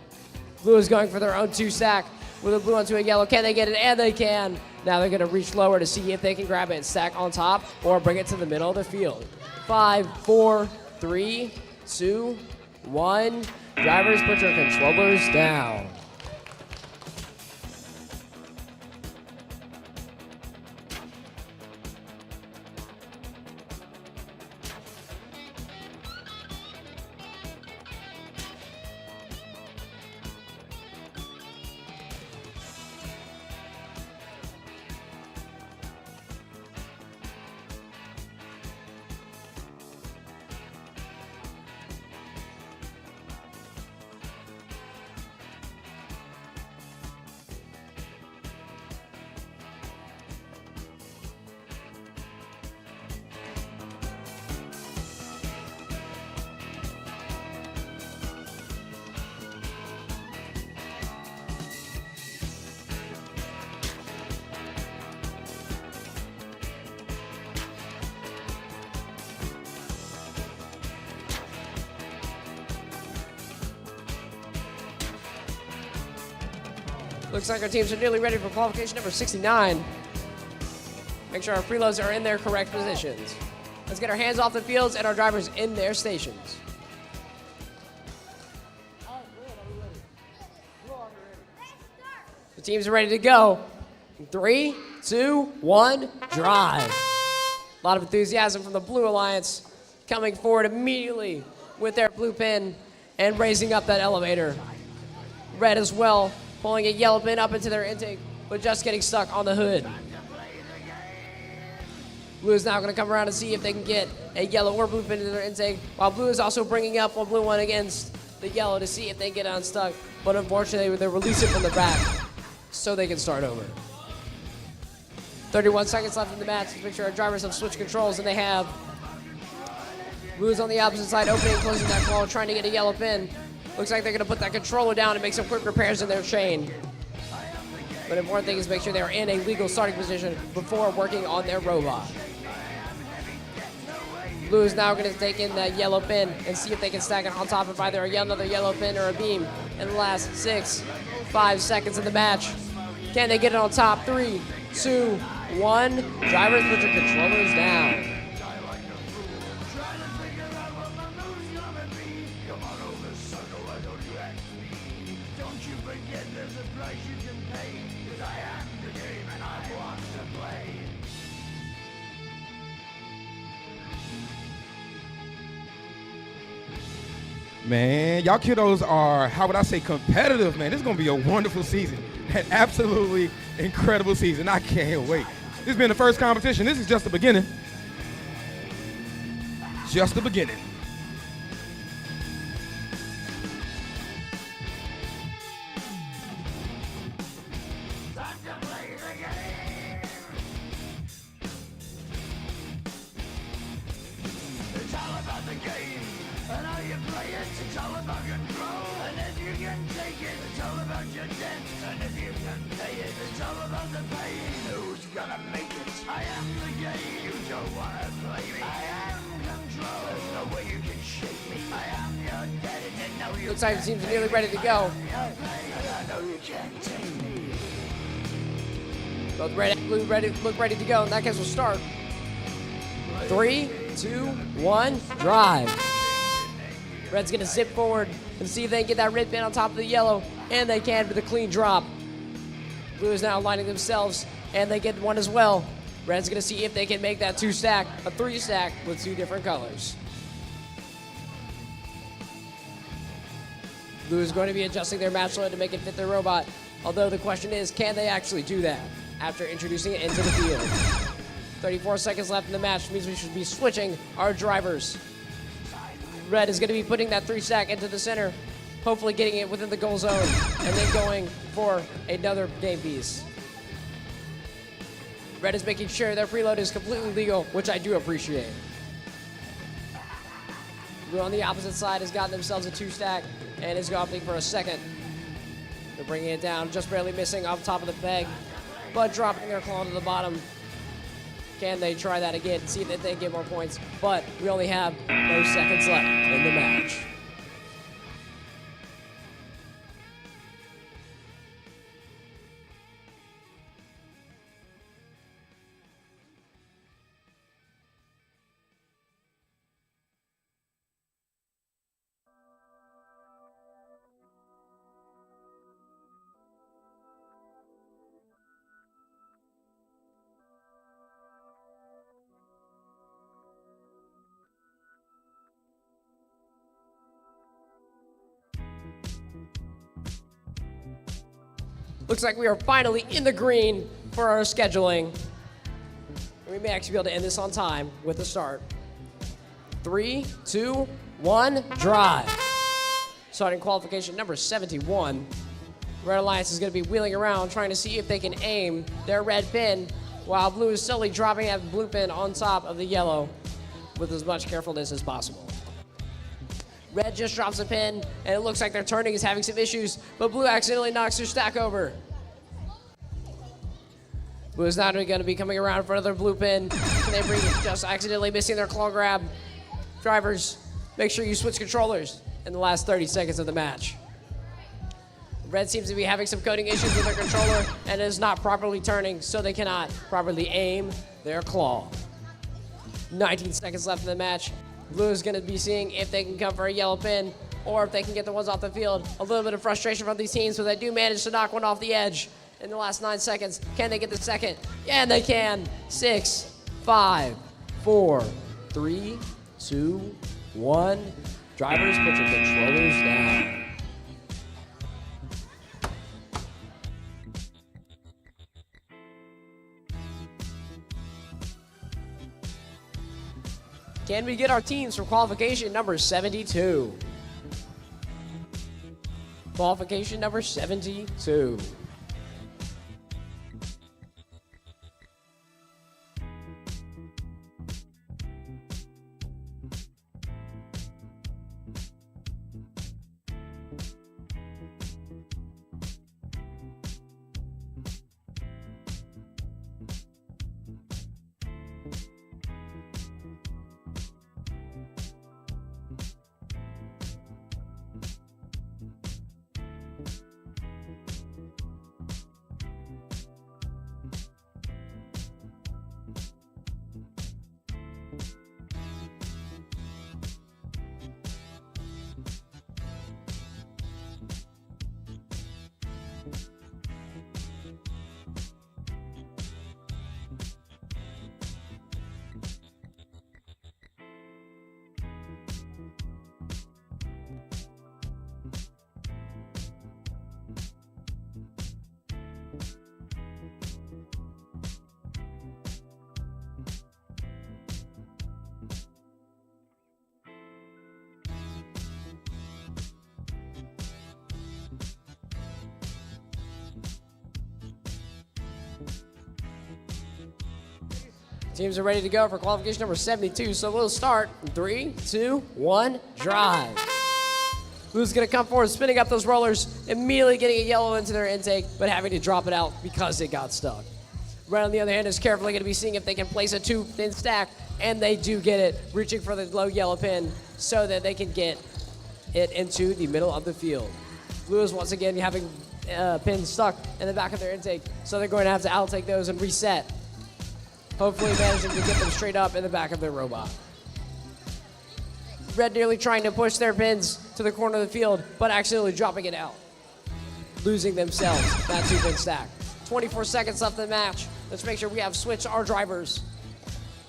Blue is going for their own 2-stack with a blue onto a yellow. Can they get it? And they can. Now they're going to reach lower to see if they can grab it and stack on top or bring it to the middle of the field. 5, 4, 3, 2, 1. Drivers, put your controllers down. Looks like our teams are nearly ready for qualification number 69. Make sure our preloads are in their correct positions. Let's get our hands off the fields and our drivers in their stations. The teams are ready to go. 3, 2, 1, drive. A lot of enthusiasm from the Blue Alliance, coming forward immediately with their blue pin and raising up that elevator. Red as well, pulling a yellow pin up into their intake, but just getting stuck on the hood. Blue is now going to come around and see if they can get a yellow or blue pin into their intake, while blue is also bringing up a blue one against the yellow to see if they get unstuck, but unfortunately they release it from the back so they can start over. 31 seconds left in the match. Let's make sure our drivers have switched controls, and they have. Blue is on the opposite side, opening and closing that claw, trying to get a yellow pin. Looks like they're going to put that controller down and make some quick repairs in their chain. But the important thing is make sure they're in a legal starting position before working on their robot. Blue is now going to take in that yellow pin and see if they can stack it on top of either another yellow pin or a beam in the last 6, 5 seconds of the match. Can they get it on top? 3, 2, 1. Drivers, put your controllers down. Man, y'all kiddos are, how would I say, competitive, man. This is going to be a wonderful season. An absolutely incredible season. I can't wait. This has been the first competition. This is just the beginning. Just the beginning. It's all about the game. And how you play it, it's all about control. And if you can take it, it's all about your debt. And if you can pay it, it's all about the pain. Who's gonna make it? I am the game. You don't wanna play me. I am control. There's no way you can shake me. I am your daddy. And now you Looks like the teams are nearly ready to go. and I know you can't take me. Both red and blue look ready to go. In that case, we'll start. 3, 2, 1, drive. Red's gonna zip forward and see if they can get that red pin on top of the yellow, and they can with a clean drop. Blue is now aligning themselves, and they get one as well. Red's gonna see if they can make that 2-stack, a 3-stack with 2 different colors. Blue is going to be adjusting their match load to make it fit their robot. Although the question is, can they actually do that after introducing it into the field? 34 seconds left in the match means we should be switching our drivers. Red is going to be putting that 3-stack into the center, hopefully getting it within the goal zone, and then going for another game piece. Red is making sure their preload is completely legal, which I do appreciate. Blue on the opposite side has gotten themselves a 2-stack and is opting for a second. They're bringing it down, just barely missing off top of the peg, but dropping their claw to the bottom. Can they try that again, see if they can get more points? But we only have no seconds left in the match. Looks like we are finally in the green for our scheduling. We may actually be able to end this on time with the start. 3, 2, 1, drive. Starting qualification number 71. Red Alliance is going to be wheeling around trying to see if they can aim their red pin while blue is slowly dropping that blue pin on top of the yellow with as much carefulness as possible. Red just drops a pin, and it looks like their turning is having some issues, but blue accidentally knocks their stack over. Blue is not going to be coming around for another blue pin. Can they bring it? Just accidentally missing their claw grab. Drivers, make sure you switch controllers in the last 30 seconds of the match. Red seems to be having some coding issues with their controller and is not properly turning, so they cannot properly aim their claw. 19 seconds left in the match. Blue is going to be seeing if they can come for a yellow pin or if they can get the ones off the field. A little bit of frustration from these teams, but they do manage to knock one off the edge in the last 9 seconds. Can they get the second? Yeah, and they can. 6, 5, 4, 3, 2, 1. Drivers, put your controllers down. Can we get our teams for qualification number 72? Qualification number 72. Teams are ready to go for qualification number 72, so we'll start in 3, 2, 1, drive. Blue's gonna come forward, spinning up those rollers, immediately getting a yellow into their intake, but having to drop it out because it got stuck. Red, on the other hand, is carefully gonna be seeing if they can place a 2-pin stack, and they do get it, reaching for the low yellow pin so that they can get it into the middle of the field. Blue is once again having pins stuck in the back of their intake, so they're going to have to outtake those and reset. Hopefully managing to get them straight up in the back of their robot. Red nearly trying to push their pins to the corner of the field, but accidentally dropping it out. Losing themselves that 2-pin stack. 24 seconds left in the match. Let's make sure we have switched our drivers.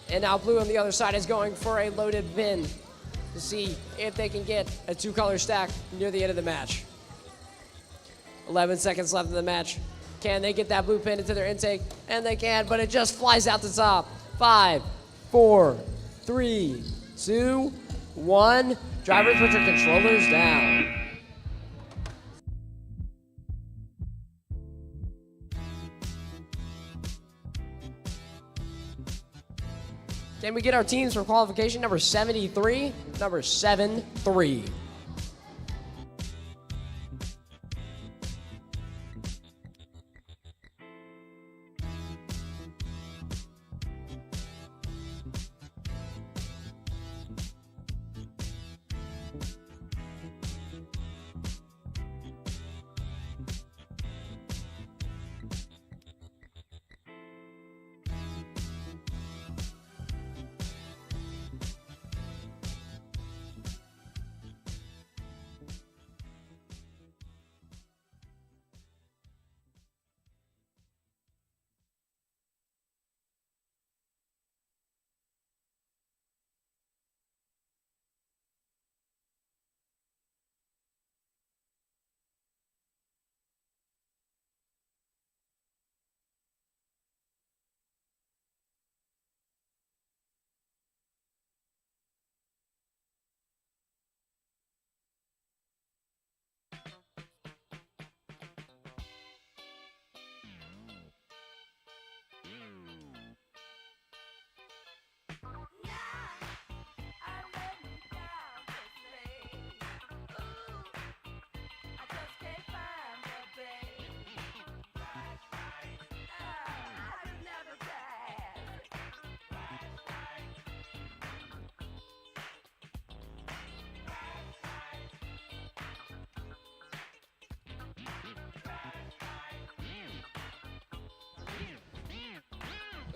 And now blue on the other side is going for a loaded pin to see if they can get a 2-color stack near the end of the match. 11 seconds left in the match. Can they get that blue pin into their intake? And they can, but it just flies out the top. 5, 4, 3, 2, 1. Drivers, put your controllers down. Can we get our teams for qualification number 73? Number 7-3.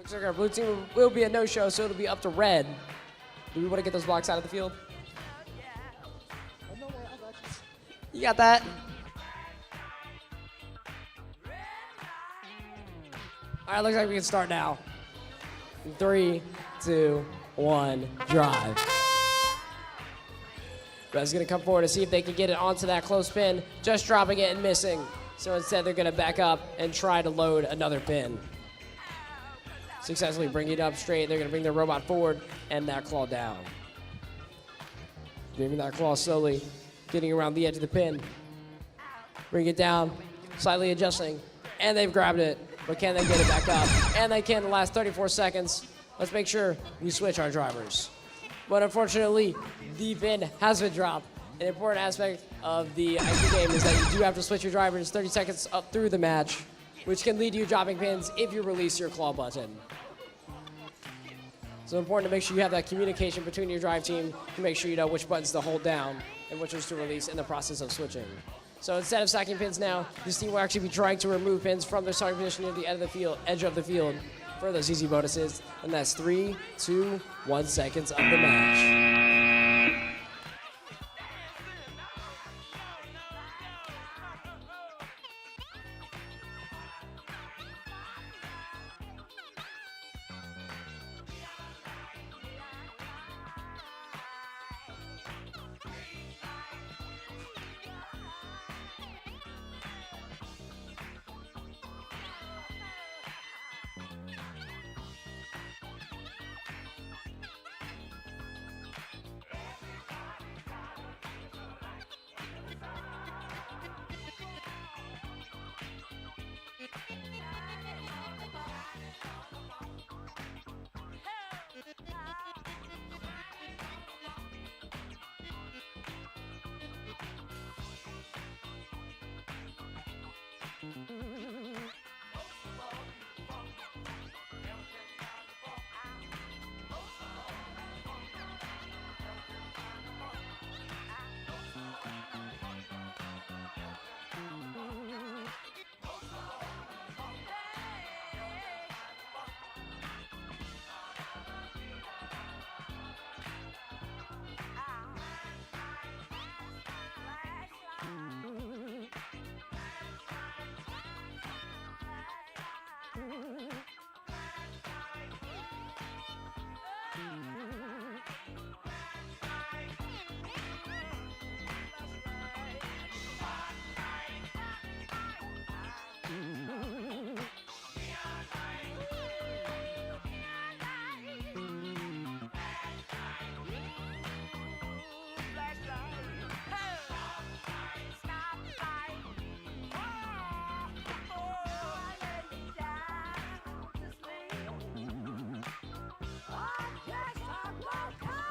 Looks like our blue team will be a no-show, so it'll be up to red. Do we want to get those blocks out of the field? You got that? All right, looks like we can start now. 3, 2, 1, drive. Red's gonna come forward to see if they can get it onto that close pin, just dropping it and missing. So instead, they're gonna back up and try to load another pin. Successfully bring it up straight. They're gonna bring their robot forward and that claw down. Bringing that claw slowly, getting around the edge of the pin. Bring it down, slightly adjusting, and they've grabbed it. But can they get it back up? And they can in the last 34 seconds. Let's make sure we switch our drivers. But unfortunately, the pin has been dropped. An important aspect of the IT game is that you do have to switch your drivers 30 seconds up through the match, which can lead to you dropping pins if you release your claw button. So important to make sure you have that communication between your drive team to make sure you know which buttons to hold down and which ones to release in the process of switching. So instead of stacking pins now, this team will actually be trying to remove pins from their starting position near the edge of the field for those easy bonuses. And that's 3, 2, 1 seconds of the match.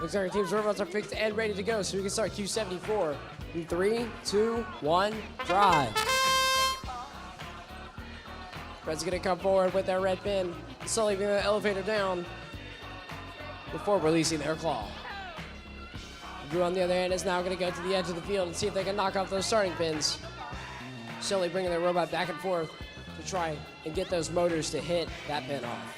Looks like our team's robots are fixed and ready to go, so we can start Q74. In 3, 2, 1, drive. Red's gonna come forward with their red pin, slowly bring the elevator down before releasing their claw. Drew, on the other hand, is now gonna go to the edge of the field and see if they can knock off those starting pins. Slowly bringing their robot back and forth to try and get those motors to hit that pin off.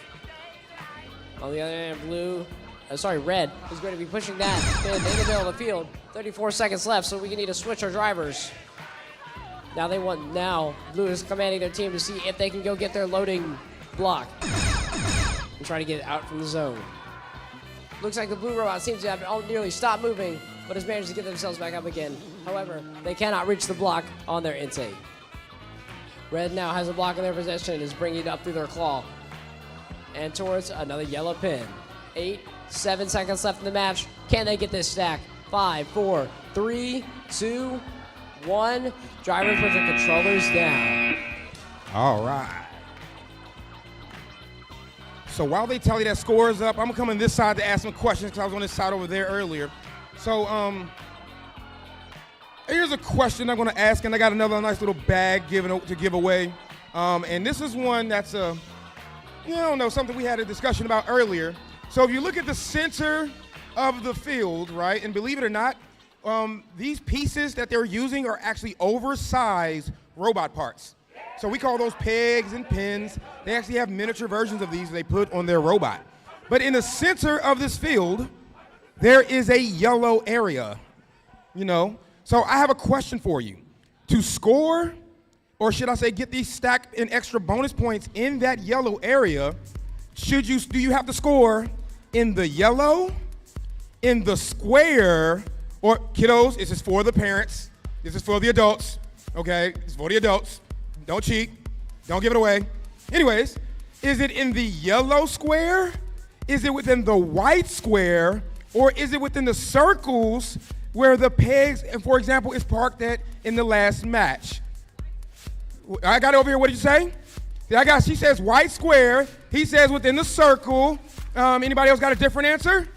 On the other hand, Red is going to be pushing that pin in the middle of the field. 34 seconds left, so we need to switch our drivers. Now Blue is commanding their team to see if they can go get their loading block and try to get it out from the zone. Looks like the blue robot seems to have nearly stopped moving, but has managed to get themselves back up again. However, they cannot reach the block on their intake. Red now has a block in their possession and is bringing it up through their claw and towards another yellow pin. 7 seconds left in the match. Can they get this stack? 5, 4, 3, 2, 1. Drivers put their controllers down. All right. So while they tally that score is up, I'm gonna come on this side to ask some questions because I was on this side over there earlier. So here's a question I'm gonna ask, and I got another nice little bag to give away. And this is one that's something we had a discussion about earlier. So if you look at the center of the field, right, and believe it or not, these pieces that they're using are actually oversized robot parts. So we call those pegs and pins. They actually have miniature versions of these they put on their robot. But in the center of this field, there is a yellow area, So I have a question for you. To score, or should I say get these stacked in extra bonus points in that yellow area, do you have to score in the yellow, in the square, or kiddos, this is for the parents, this is for the adults, okay? It's for the adults. Don't cheat, don't give it away. Anyways, is it in the yellow square? Is it within the white square? Or is it within the circles where the pegs, for example, is parked at in the last match? I got it over here, what did you say? She says white square, he says within the circle. Anybody else got a different answer?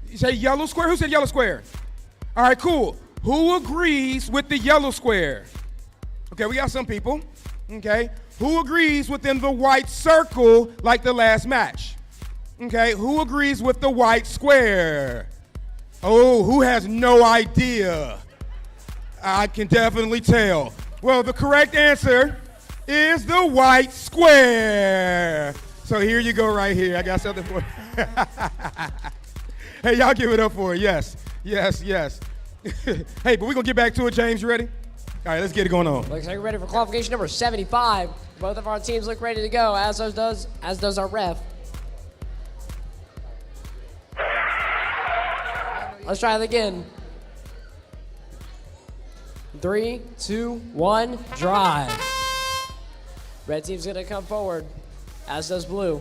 You say yellow square, who said yellow square? All right, cool. Who agrees with the yellow square? Okay, we got some people, okay. Who agrees within the white circle like the last match? Okay, who agrees with the white square? Oh, who has no idea? I can definitely tell. Well, the correct answer is the white square. So here you go right here. I got something for you. Hey, y'all give it up for it. Yes. Hey, but we're going to get back to it, James. You ready? All right, let's get it going on. Looks like we're ready for qualification number 75. Both of our teams look ready to go, as does our ref. Let's try it again. 3, 2, 1, drive. Red team's gonna come forward, as does blue.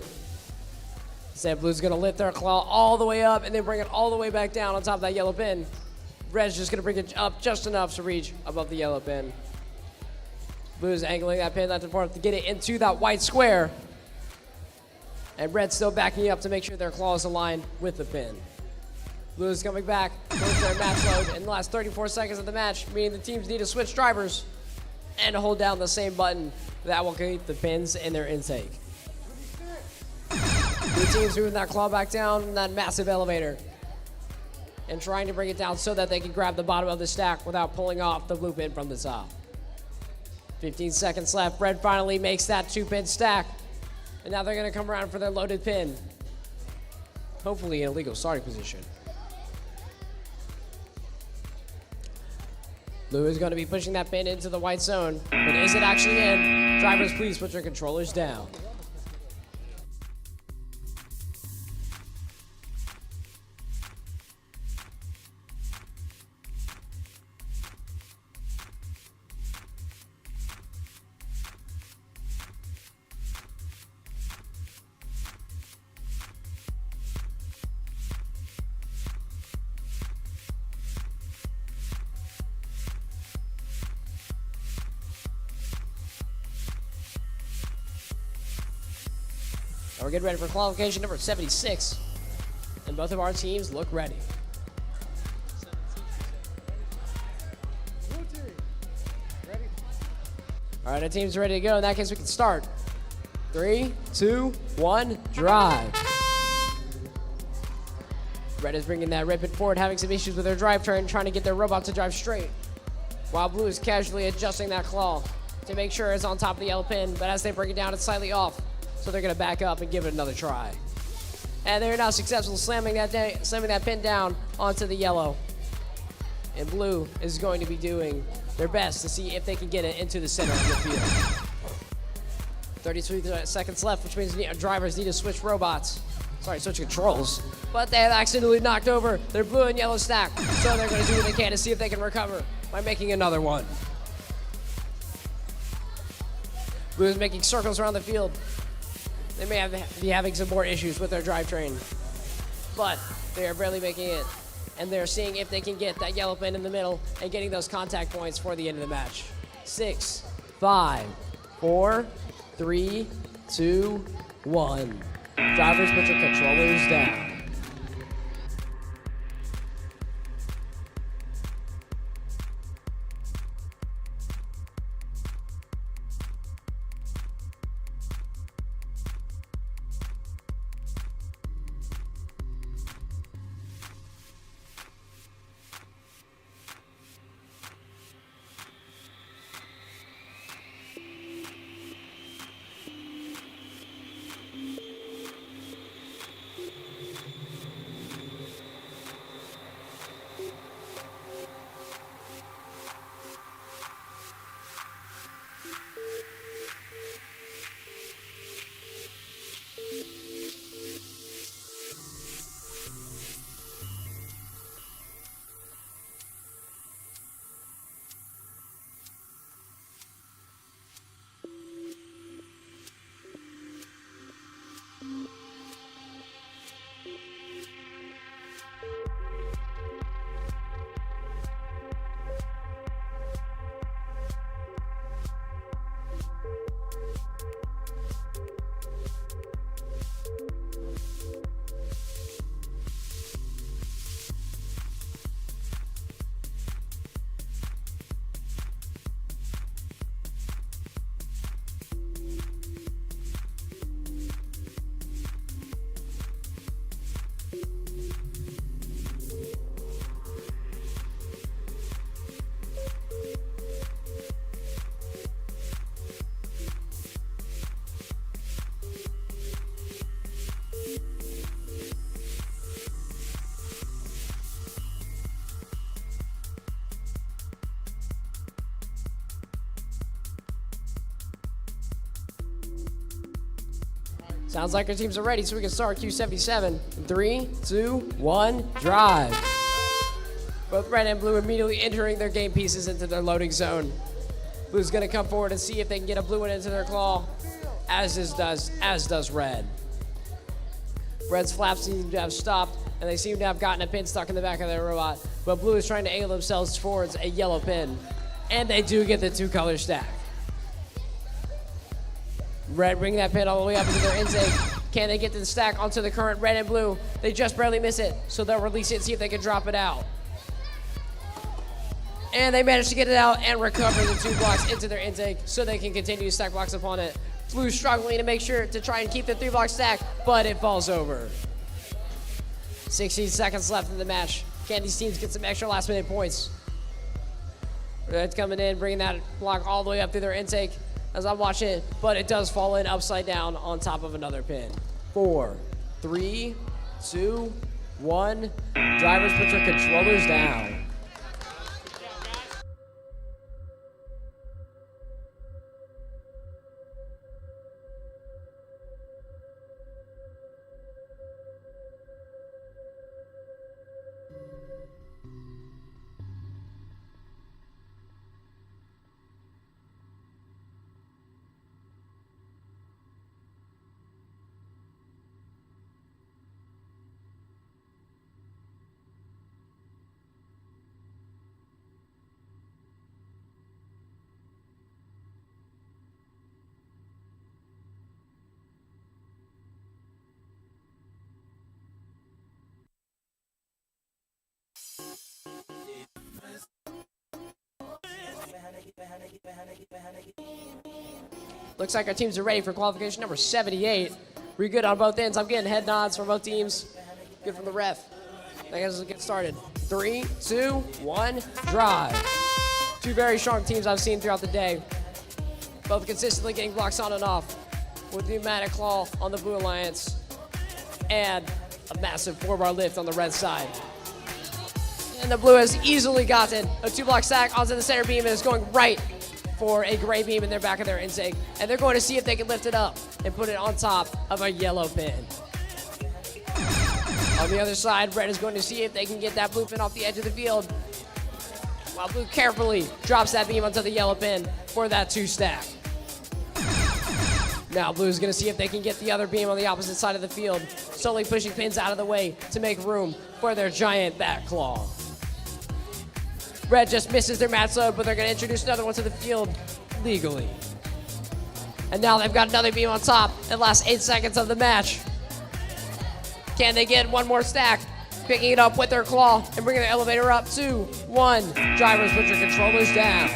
Instead, blue's gonna lift their claw all the way up and then bring it all the way back down on top of that yellow pin. Red's just gonna bring it up just enough to reach above the yellow pin. Blue's angling that pin left and forth to get it into that white square. And Red's still backing up to make sure their claw is aligned with the pin. Blue is coming back, going for their match load in the last 34 seconds of the match, meaning the teams need to switch drivers and hold down the same button that will keep the pins in their intake. Blue team's moving that claw back down in that massive elevator and trying to bring it down so that they can grab the bottom of the stack without pulling off the blue pin from the top. 15 seconds left. Red finally makes that 2-pin stack. And now they're going to come around for their loaded pin. Hopefully in a legal starting position. Blue is going to be pushing that pin into the white zone. But is it actually in? Drivers, please put your controllers down. We're getting ready for qualification number 76. And both of our teams look ready. All right, our team's ready to go. In that case, we can start. 3, 2, 1, drive. Red is bringing that red pin forward, having some issues with their drivetrain, trying to get their robot to drive straight, while blue is casually adjusting that claw to make sure it's on top of the yellow pin, but as they bring it down, it's slightly off, so they're going to back up and give it another try. And they're now successful slamming that pin down onto the yellow. And blue is going to be doing their best to see if they can get it into the center of the field. 33 seconds left, which means drivers need to switch switch controls. But they have accidentally knocked over their blue and yellow stack, so they're going to do what they can to see if they can recover by making another one. Blue is making circles around the field. They may be having some more issues with their drivetrain, but they are barely making it. And they're seeing if they can get that yellow pin in the middle and getting those contact points for the end of the match. 6, 5, 4, 3, 2, 1. Drivers, put your controllers down. Sounds like our teams are ready, so we can start Q77. 3, 2, 1, drive. Both red and blue immediately entering their game pieces into their loading zone. Blue's gonna come forward and see if they can get a blue one into their claw, as does red. Red's flaps seem to have stopped, and they seem to have gotten a pin stuck in the back of their robot, but blue is trying to angle themselves towards a yellow pin, and they do get the two-color stack. Red bringing that pin all the way up into their intake. Can they get to the stack onto the current red and blue? They just barely miss it, so they'll release it and see if they can drop it out. And they manage to get it out and recover the 2 blocks into their intake so they can continue to stack blocks upon it. Blue struggling to make sure to try and keep the 3-block stack, but it falls over. 16 seconds left in the match. Can these teams get some extra last-minute points? Red's coming in, bringing that block all the way up through their intake as I'm watching it, but it does fall in upside down on top of another pin. 4, 3, 2, 1. Drivers, put your controllers down. Looks like our teams are ready for qualification number 78. We're good on both ends. I'm getting head nods from both teams. Good from the ref. I guess let's get started. 3, 2, 1, drive. Two very strong teams I've seen throughout the day. Both consistently getting blocks on and off with pneumatic claw on the Blue Alliance and a massive 4-bar lift on the red side. And the Blue has easily gotten a 2-block stack onto the center beam and is going right for a gray beam in their back of their intake. And they're going to see if they can lift it up and put it on top of a yellow pin. On the other side, red is going to see if they can get that blue pin off the edge of the field, while blue carefully drops that beam onto the yellow pin for that 2-stack. Now blue is going to see if they can get the other beam on the opposite side of the field, slowly pushing pins out of the way to make room for their giant back claw. Red just misses their match load, but they're going to introduce another one to the field legally. And now they've got another beam on top in the last 8 seconds of the match. Can they get one more stack? Picking it up with their claw and bringing the elevator up. 2, 1. Drivers, put your controllers down.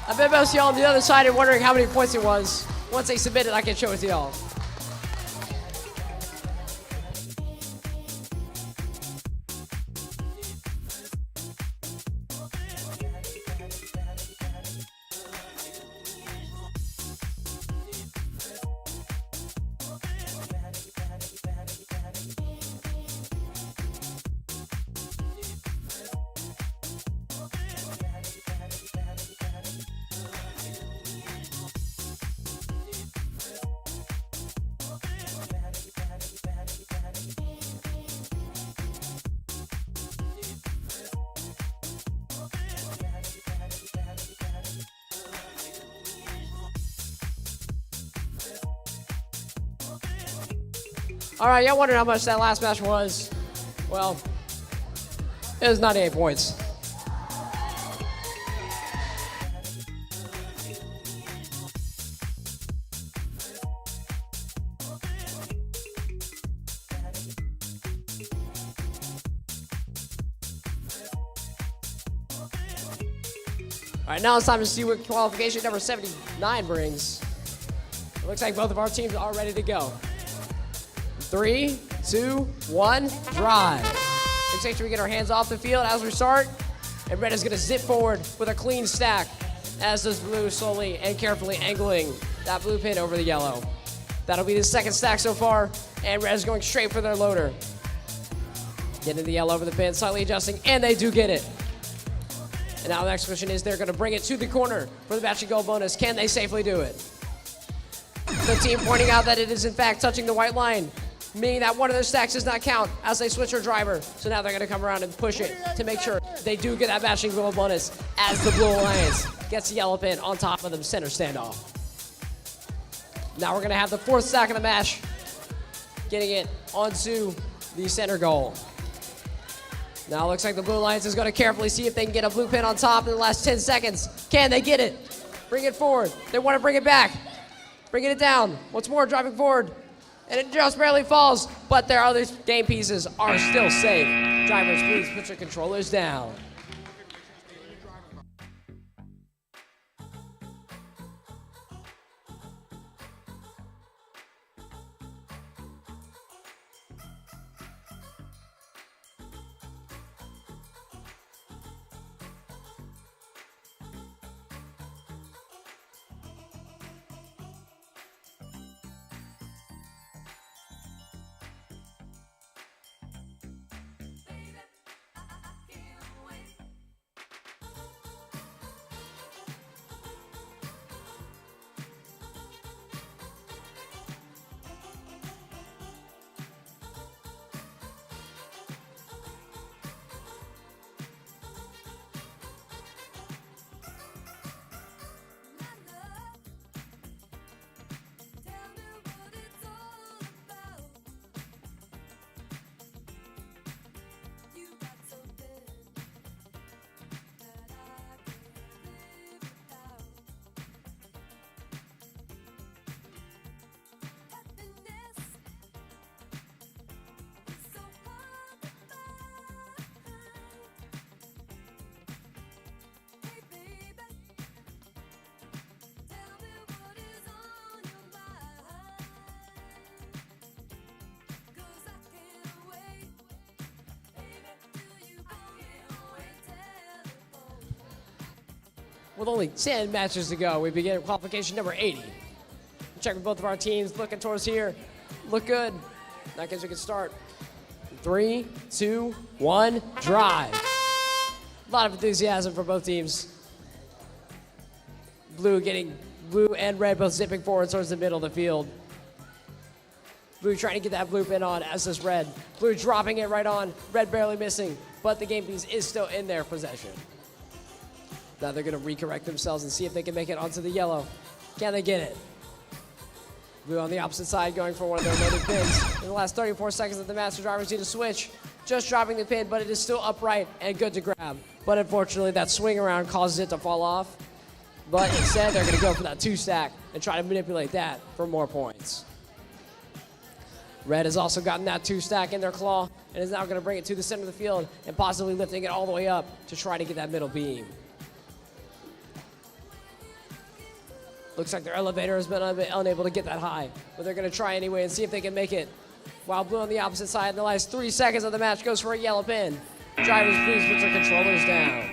I bet most of y'all on the other side are wondering how many points it was. Once they submit it, I can show it to y'all. All right, y'all wondered how much that last match was. Well, it was 98 points. All right, now it's time to see what qualification number 79 brings. It looks like both of our teams are ready to go. 3, 2, 1, drive. Let's make sure we get our hands off the field as we start. And red is going to zip forward with a clean stack, as does blue, slowly and carefully angling that blue pin over the yellow. That'll be the second stack so far, and red is going straight for their loader. Getting the yellow over the pin, slightly adjusting, and they do get it. And now the next question is, they're going to bring it to the corner for the Batch and Gold bonus. Can they safely do it? The team pointing out that it is in fact touching the white line. meaning that one of their stacks does not count as they switch their driver. So now they're going to come around and push it to make sure they do get that matching goal bonus as the Blue Alliance gets the yellow pin on top of the center standoff. Now we're going to have the fourth stack of the match, getting it onto the center goal. Now it looks like the Blue Alliance is going to carefully see if they can get a blue pin on top in the last 10 seconds. Can they get it? Bring it forward. They want to bring it back. Bringing it down. Once more, driving forward. And it just barely falls, but their other game pieces are still safe. Drivers, please put your controllers down. With only 10 matches to go, we begin qualification number 80. Check with both of our teams, looking towards here. Look good. In that case, we can start. 3, 2, 1, drive. A lot of enthusiasm for both teams. Blue and red both zipping forward towards the middle of the field. Blue trying to get that blue pin on as does red. Blue dropping it right on, red barely missing, but the game piece is still in their possession. Now they're going to recorrect themselves and see if they can make it onto the yellow. Can they get it? Blue on the opposite side going for one of their loaded pins. In the last 34 seconds of the match, the drivers need to switch. Just dropping the pin, but it is still upright and good to grab. But unfortunately, that swing around causes it to fall off. But instead, they're going to go for that 2-stack and try to manipulate that for more points. Red has also gotten that 2-stack in their claw and is now going to bring it to the center of the field and possibly lifting it all the way up to try to get that middle beam. Looks like their elevator has been unable to get that high, but they're going to try anyway and see if they can make it. While Blue on the opposite side in the last 3 seconds of the match goes for a yellow pin. Drivers, please put your controllers down.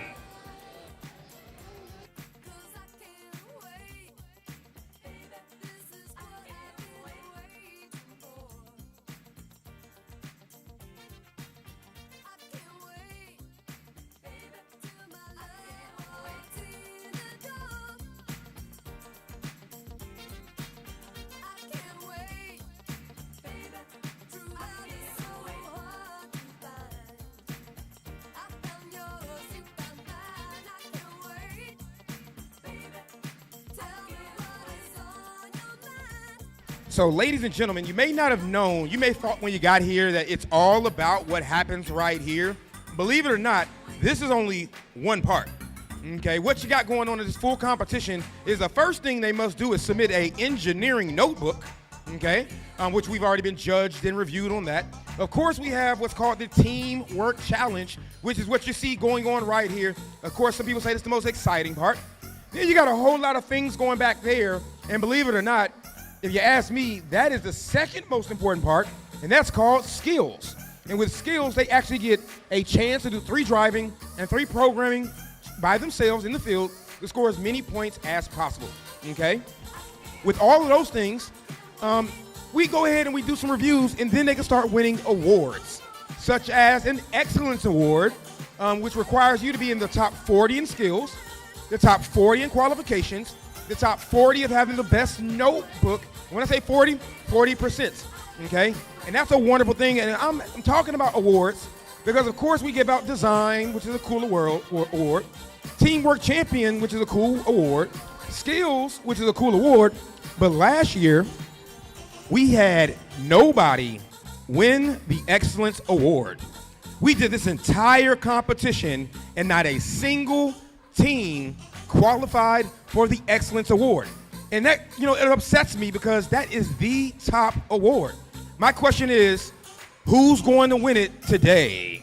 So, ladies and gentlemen, you may not have known, you may have thought when you got here that it's all about what happens right here. Believe it or not, this is only one part. Okay, what you got going on in this full competition is the first thing they must do is submit a engineering notebook, okay, which we've already been judged and reviewed on that. Of course, we have what's called the Teamwork Challenge, which is what you see going on right here. Of course, some people say it's the most exciting part. Then you got a whole lot of things going back there, and believe it or not, if you ask me, that is the second most important part, and that's called skills. And with skills, they actually get a chance to do 3 driving and 3 programming by themselves in the field to score as many points as possible, okay? With all of those things, we go ahead and we do some reviews, and then they can start winning awards, such as an Excellence Award, which requires you to be in the top 40 in skills, the top 40 in qualifications, the top 40 of having the best notebook. When I say 40, 40%. okay? And that's a wonderful thing. And I'm talking about awards because, of course, we give out design, which is a cool award, teamwork champion, which is a cool award, skills, which is a cool award. But last year, we had nobody win the Excellence Award. We did this entire competition and not a single team qualified for the Excellence Award. And that, it upsets me because that is the top award. My question is, who's going to win it today?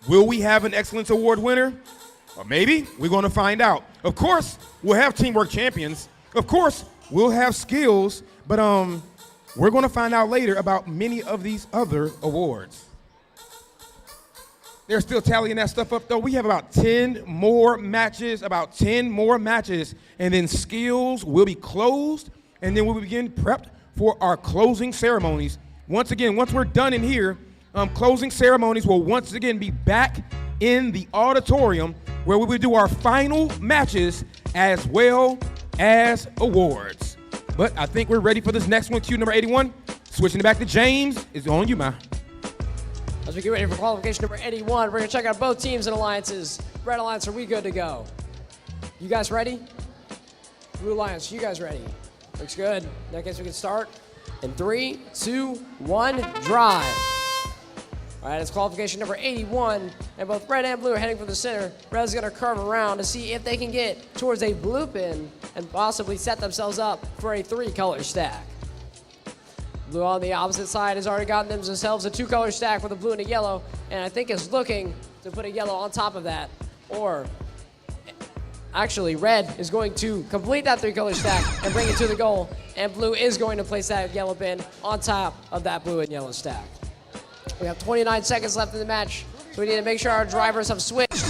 Will we have an Excellence Award winner? Or maybe we're going to find out. Of course, we'll have teamwork champions. Of course, we'll have skills, but we're going to find out later about many of these other awards. They're still tallying that stuff up, though. We have about 10 more matches, and then skills will be closed, and then we'll begin prepped for our closing ceremonies. Once again, once we're done in here, closing ceremonies will once again be back in the auditorium where we will do our final matches as well as awards. But I think we're ready for this next one, cue number 81. Switching it back to James, it's on you, man. As we get ready for qualification number 81, we're going to check out both teams and alliances. Red Alliance, are we good to go? You guys ready? Blue Alliance, you guys ready? Looks good. In that case, we can start in 3, 2, 1, drive. All right, it's qualification number 81, and both red and blue are heading for the center. Red's going to curve around to see if they can get towards a blue pin and possibly set themselves up for a 3-color stack. Blue on the opposite side has already gotten themselves a 2-color stack with a blue and a yellow, and I think is looking to put a yellow on top of that. Or, actually, red is going to complete that 3-color stack and bring it to the goal, and blue is going to place that yellow pin on top of that blue and yellow stack. We have 29 seconds left in the match, so we need to make sure our drivers have switched.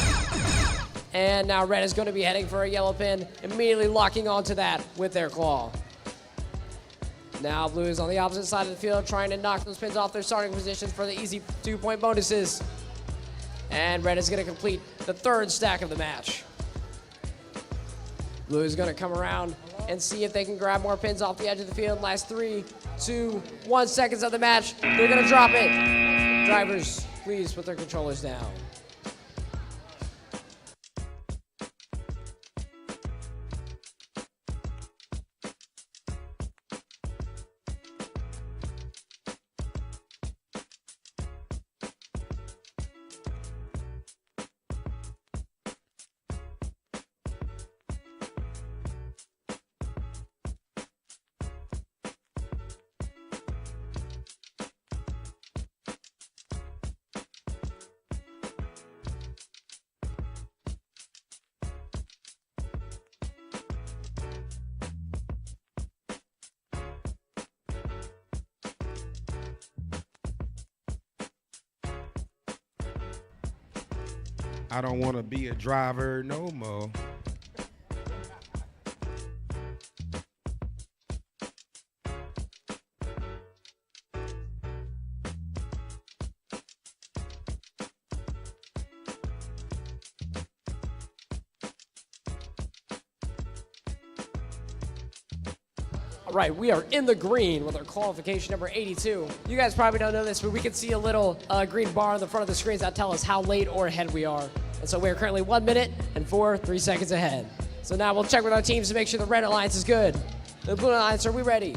And now red is going to be heading for a yellow pin, immediately locking onto that with their claw. Now blue is on the opposite side of the field, trying to knock those pins off their starting positions for the easy 2-point bonuses. And red is going to complete the 3rd stack of the match. Blue is going to come around and see if they can grab more pins off the edge of the field. Last 3, 2, 1 seconds of the match. They're going to drop it. Drivers, please put their controllers down. I don't want to be a driver no more. All right, we are in the green with our qualification number 82. You guys probably don't know this, but we can see a little green bar on the front of the screens that tell us how late or ahead we are. And so we're currently 1 minute and 3 seconds ahead. So now we'll check with our teams to make sure the red alliance is good. The blue alliance, are we ready?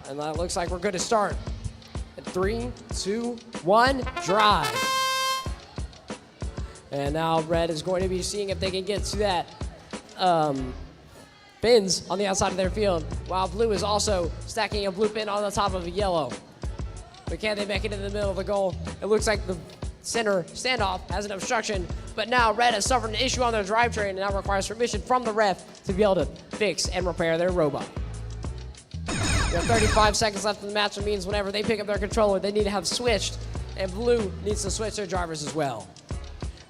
And that looks like we're good to start. In 3, 2, 1, drive. And now red is going to be seeing if they can get to that pins on the outside of their field, while blue is also stacking a blue pin on the top of a yellow. But can they make it in the middle of the goal? It looks like the center standoff has an obstruction, but now red has suffered an issue on their drivetrain and now requires permission from the ref to be able to fix and repair their robot. We have 35 seconds left in the match, which means whenever they pick up their controller, they need to have switched, and blue needs to switch their drivers as well.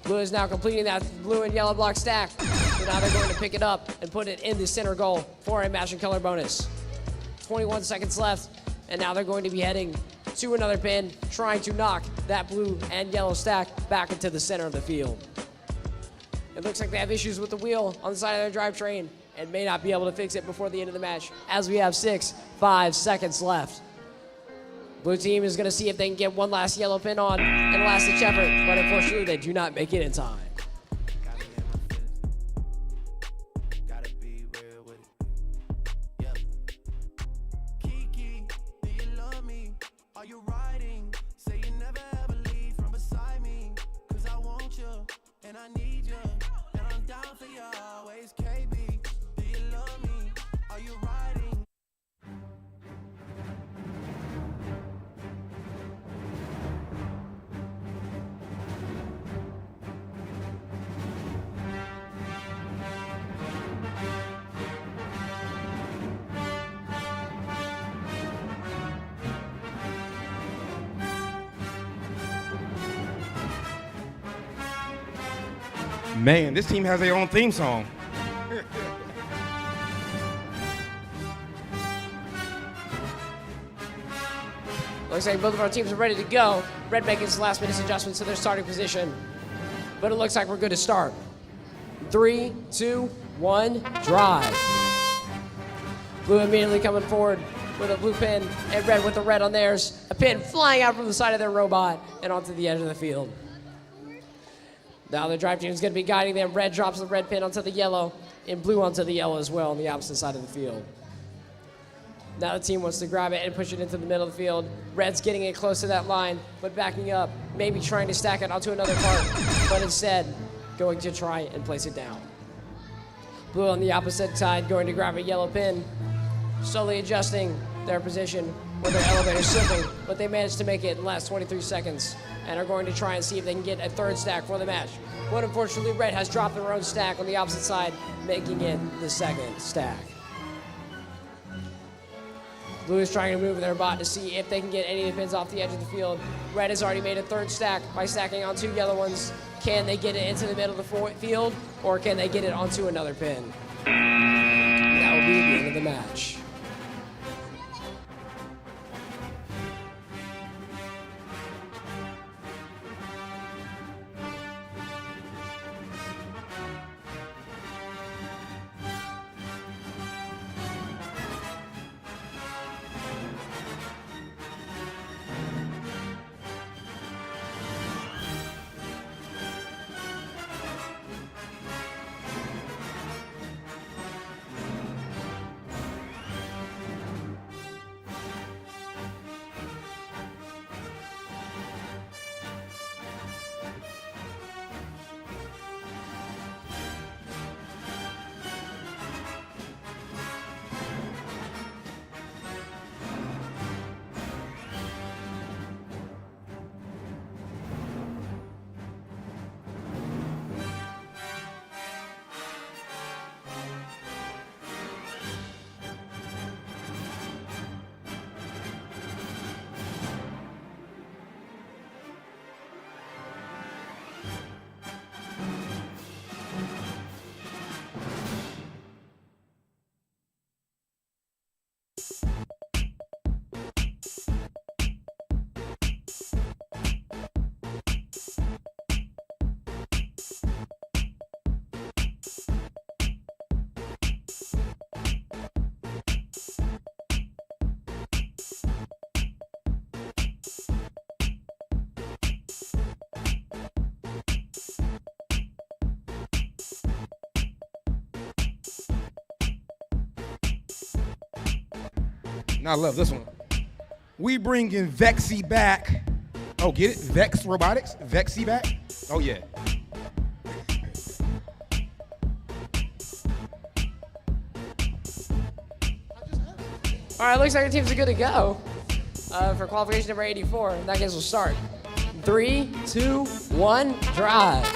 Blue is now completing that blue and yellow block stack. So now they're going to pick it up and put it in the center goal for a matching color bonus. 21 seconds left, and now they're going to be heading to another pin, trying to knock that blue and yellow stack back into the center of the field. It looks like they have issues with the wheel on the side of their drivetrain and may not be able to fix it before the end of the match, as we have 5 seconds left. Blue team is going to see if they can get one last yellow pin on and last ditch effort, but unfortunately they do not make it in time. Gotta be real with it. Yeah. Kiki, do you love me? Are you riding? Say you never ever leave from beside me. Cause I want you and I need you. And I'm down for you always. KB, do you love me? Are you riding? Man, this team has their own theme song. Looks like both of our teams are ready to go. Red making his last minute adjustments to their starting position. But it looks like we're good to start. 3, 2, 1, drive. Blue immediately coming forward with a blue pin, and red with the red on theirs. A pin flying out from the side of their robot and onto the edge of the field. Now the drive team is going to be guiding them. Red drops the red pin onto the yellow, and blue onto the yellow as well on the opposite side of the field. Now the team wants to grab it and push it into the middle of the field. Red's getting it close to that line, but backing up, maybe trying to stack it onto another part, but instead going to try and place it down. Blue on the opposite side going to grab a yellow pin, slowly adjusting their position with their elevator slipping, but they managed to make it in the last 23 seconds and are going to try and see if they can get a third stack for the match. But unfortunately, red has dropped their own stack on the opposite side, making it the second stack. Blue is trying to move their bot to see if they can get any of the pins off the edge of the field. Red has already made a third stack by stacking on 2 yellow ones. Can they get it into the middle of the field, or can they get it onto another pin? That will be the end of the match. Now I love this one. We bringing Vexy back. Oh, get it? Vex Robotics? Vexy back? Oh, yeah. All right, looks like our teams are good to go for qualification number 84. In that case, we'll start. 3, 2, 1, drive.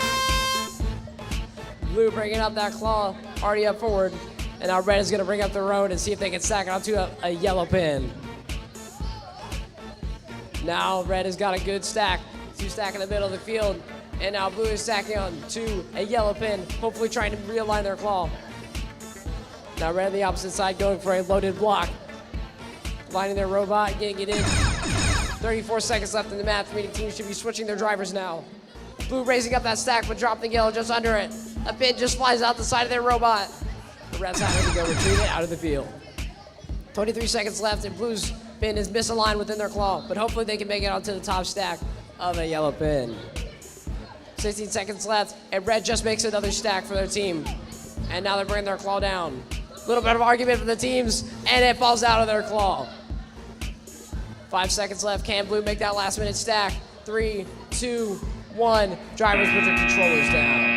Blue bringing up that claw, already up forward. And now red is going to bring up their own and see if they can stack it onto a yellow pin. Now red has got a good stack. 2 stack in the middle of the field. And now blue is stacking onto a yellow pin, hopefully trying to realign their claw. Now red on the opposite side going for a loaded block. Lining their robot, getting it in. 34 seconds left in the match. Meaning teams should be switching their drivers now. Blue raising up that stack, but dropping yellow just under it. A pin just flies out the side of their robot. The red's having to go retrieve it out of the field. 23 seconds left, and blue's pin is misaligned within their claw, but hopefully they can make it onto the top stack of a yellow pin. 16 seconds left, and red just makes another stack for their team. And now they're bringing their claw down. Little bit of argument for the teams, and it falls out of their claw. 5 seconds left. Can blue make that last minute stack? 3, 2, 1. Drivers put their controllers down.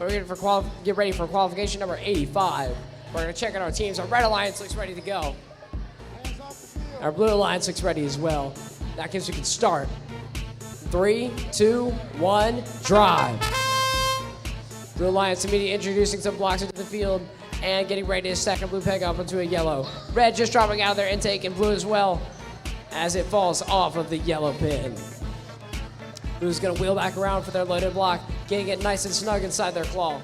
We're getting for get ready for qualification number 85. We're gonna check out our teams. Our red alliance looks ready to go. Our blue alliance looks ready as well. That means we can start. 3, 2, 1, drive. Blue alliance immediately introducing some blocks into the field and getting ready to stack a blue peg up onto a yellow. Red just dropping out of their intake, and blue as well as it falls off of the yellow pin. Blue's gonna wheel back around for their loaded block, getting it nice and snug inside their claw.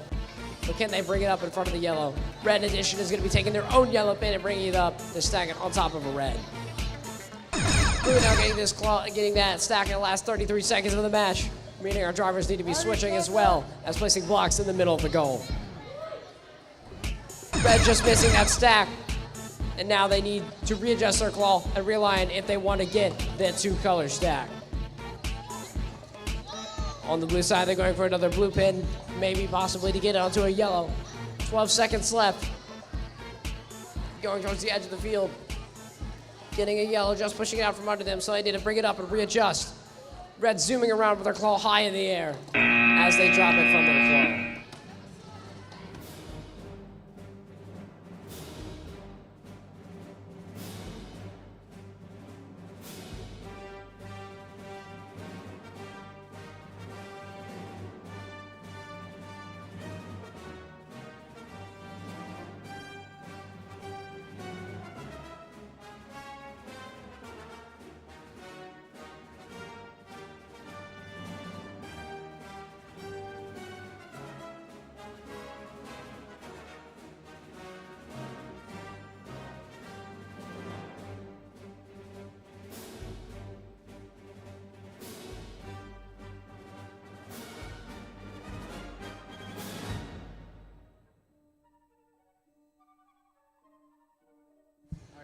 But can they bring it up in front of the yellow? Red, in addition, is gonna be taking their own yellow pin and bringing it up to stack it on top of a red. Blue now getting that stack in the last 33 seconds of the match, meaning our drivers need to be switching as well as placing blocks in the middle of the goal. Red just missing that stack, and now they need to readjust their claw and realign if they want to get that two-color stack. On the blue side, they're going for another blue pin, maybe possibly to get it onto a yellow. 12 seconds left. Going towards the edge of the field. Getting a yellow, just pushing it out from under them, so they need to bring it up and readjust. Red zooming around with their claw high in the air as they drop it from their claw.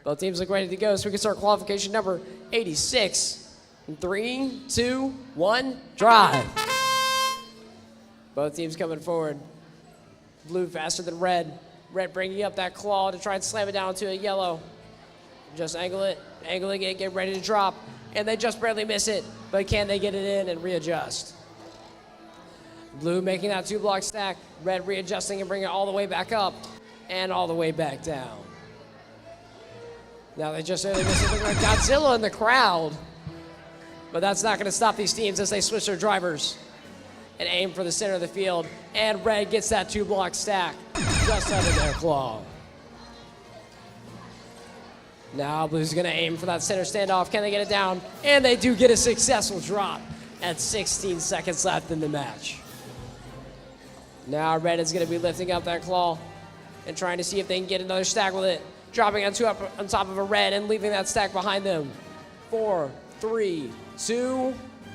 Both teams look ready to go, so we can start qualification number 86. 3, 2, 1, drive. Both teams coming forward. Blue faster than red. Red bringing up that claw to try and slam it down to a yellow. Just angling it, get ready to drop. And they just barely miss it, but can they get it in and readjust? Blue making that two-block stack. Red readjusting and bringing it all the way back up and all the way back down. Now they just barely miss it. Looking like Godzilla in the crowd. But that's not going to stop these teams as they switch their drivers and aim for the center of the field. And red gets that two-block stack just under their claw. Now blue's going to aim for that center standoff. Can they get it down? And they do get a successful drop at 16 seconds left in the match. Now red is going to be lifting up that claw and trying to see if they can get another stack with it. Dropping on top of a red and leaving that stack behind them. 4, 3, 2,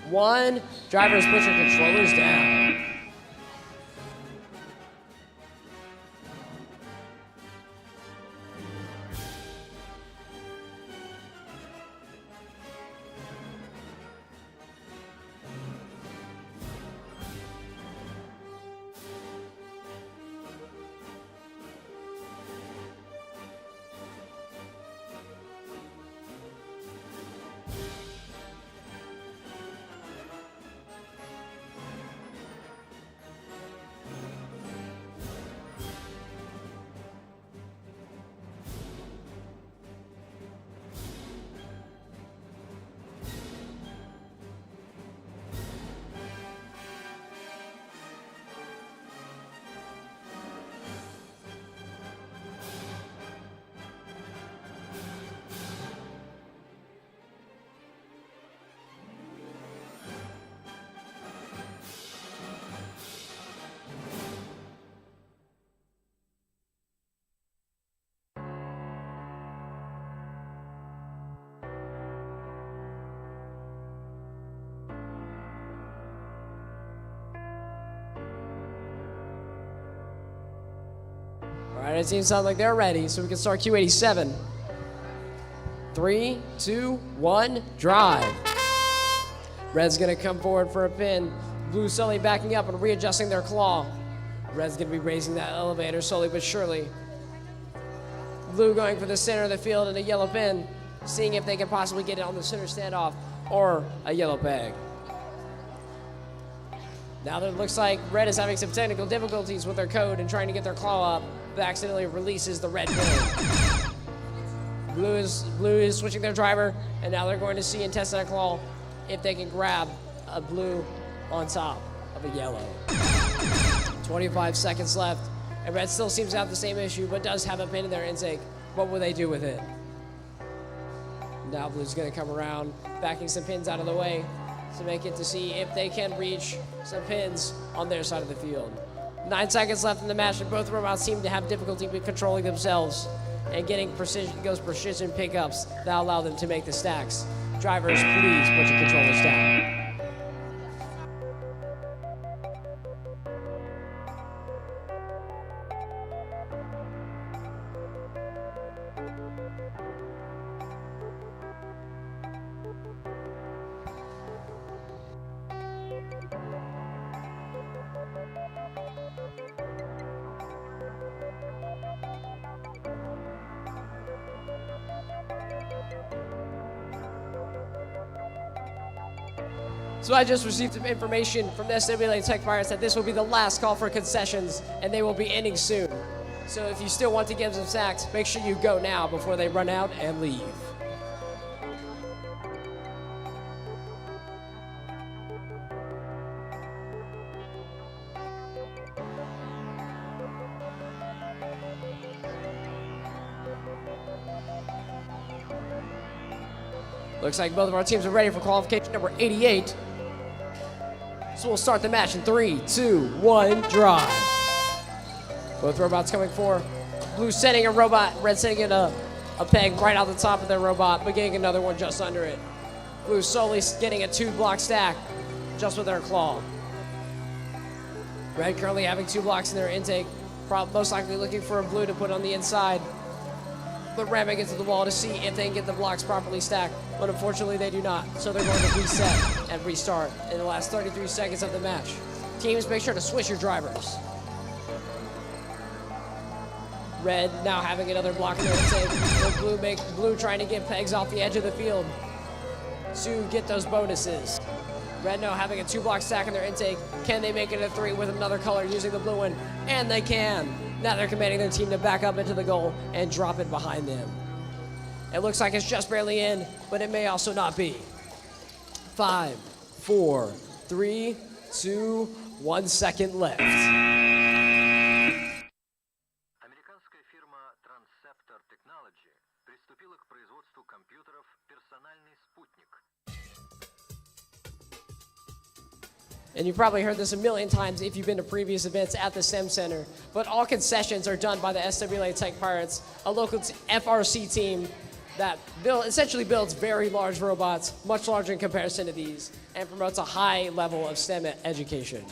1. Drivers put your controllers down. Red team sounds like they're ready, so we can start Q87. 3, 2, 1, drive. Red's gonna come forward for a pin. Blue slowly backing up and readjusting their claw. Red's gonna be raising that elevator slowly but surely. Blue going for the center of the field and a yellow pin, seeing if they can possibly get it on the center standoff or a yellow peg. Now that it looks like Red is having some technical difficulties with their code and trying to get their claw up, but accidentally releases the red pin. Blue is switching their driver, and now they're going to see and test that claw if they can grab a blue on top of a yellow. 25 seconds left, and Red still seems to have the same issue, but does have a pin in their intake. What will they do with it? Now Blue's gonna come around, backing some pins out of the way to make it to see if they can reach some pins on their side of the field. 9 seconds left in the match, and both robots seem to have difficulty with controlling themselves and getting precision pickups that allow them to make the stacks. Drivers, please put your controllers down. So I just received some information from the SWLA Tech Pirates that this will be the last call for concessions, and they will be ending soon. So if you still want to get some sacks, make sure you go now before they run out and leave. Looks like both of our teams are ready for qualification number 88. So we'll start the match in 3, 2, 1, drive. Both robots coming for. Blue setting a robot, Red setting in a peg right out the top of their robot, but getting another one just under it. Blue slowly getting a 2-block stack just with their claw. Red currently having 2 blocks in their intake, most likely looking for a blue to put on the inside, but ramming into the wall to see if they can get the blocks properly stacked, but unfortunately they do not, so they're going to reset and restart in the last 33 seconds of the match. Teams, make sure to switch your drivers. Red now having another block in their intake, with Blue trying to get pegs off the edge of the field to get those bonuses. Red now having a 2-block stack in their intake. Can they make it a 3 with another color using the blue one? And they can. Now they're commanding their team to back up into the goal and drop it behind them. It looks like it's just barely in, but it may also not be. 5, 4, 3, 2, 1 second left. Американская фирма Transceptor Technology приступила к производству компьютеров «Персональный спутник». And you've probably heard this a million times if you've been to previous events at the STEM Center, but all concessions are done by the SWLA Tech Pirates, a local FRC team that essentially builds very large robots, much larger in comparison to these, and promotes a high level of STEM education.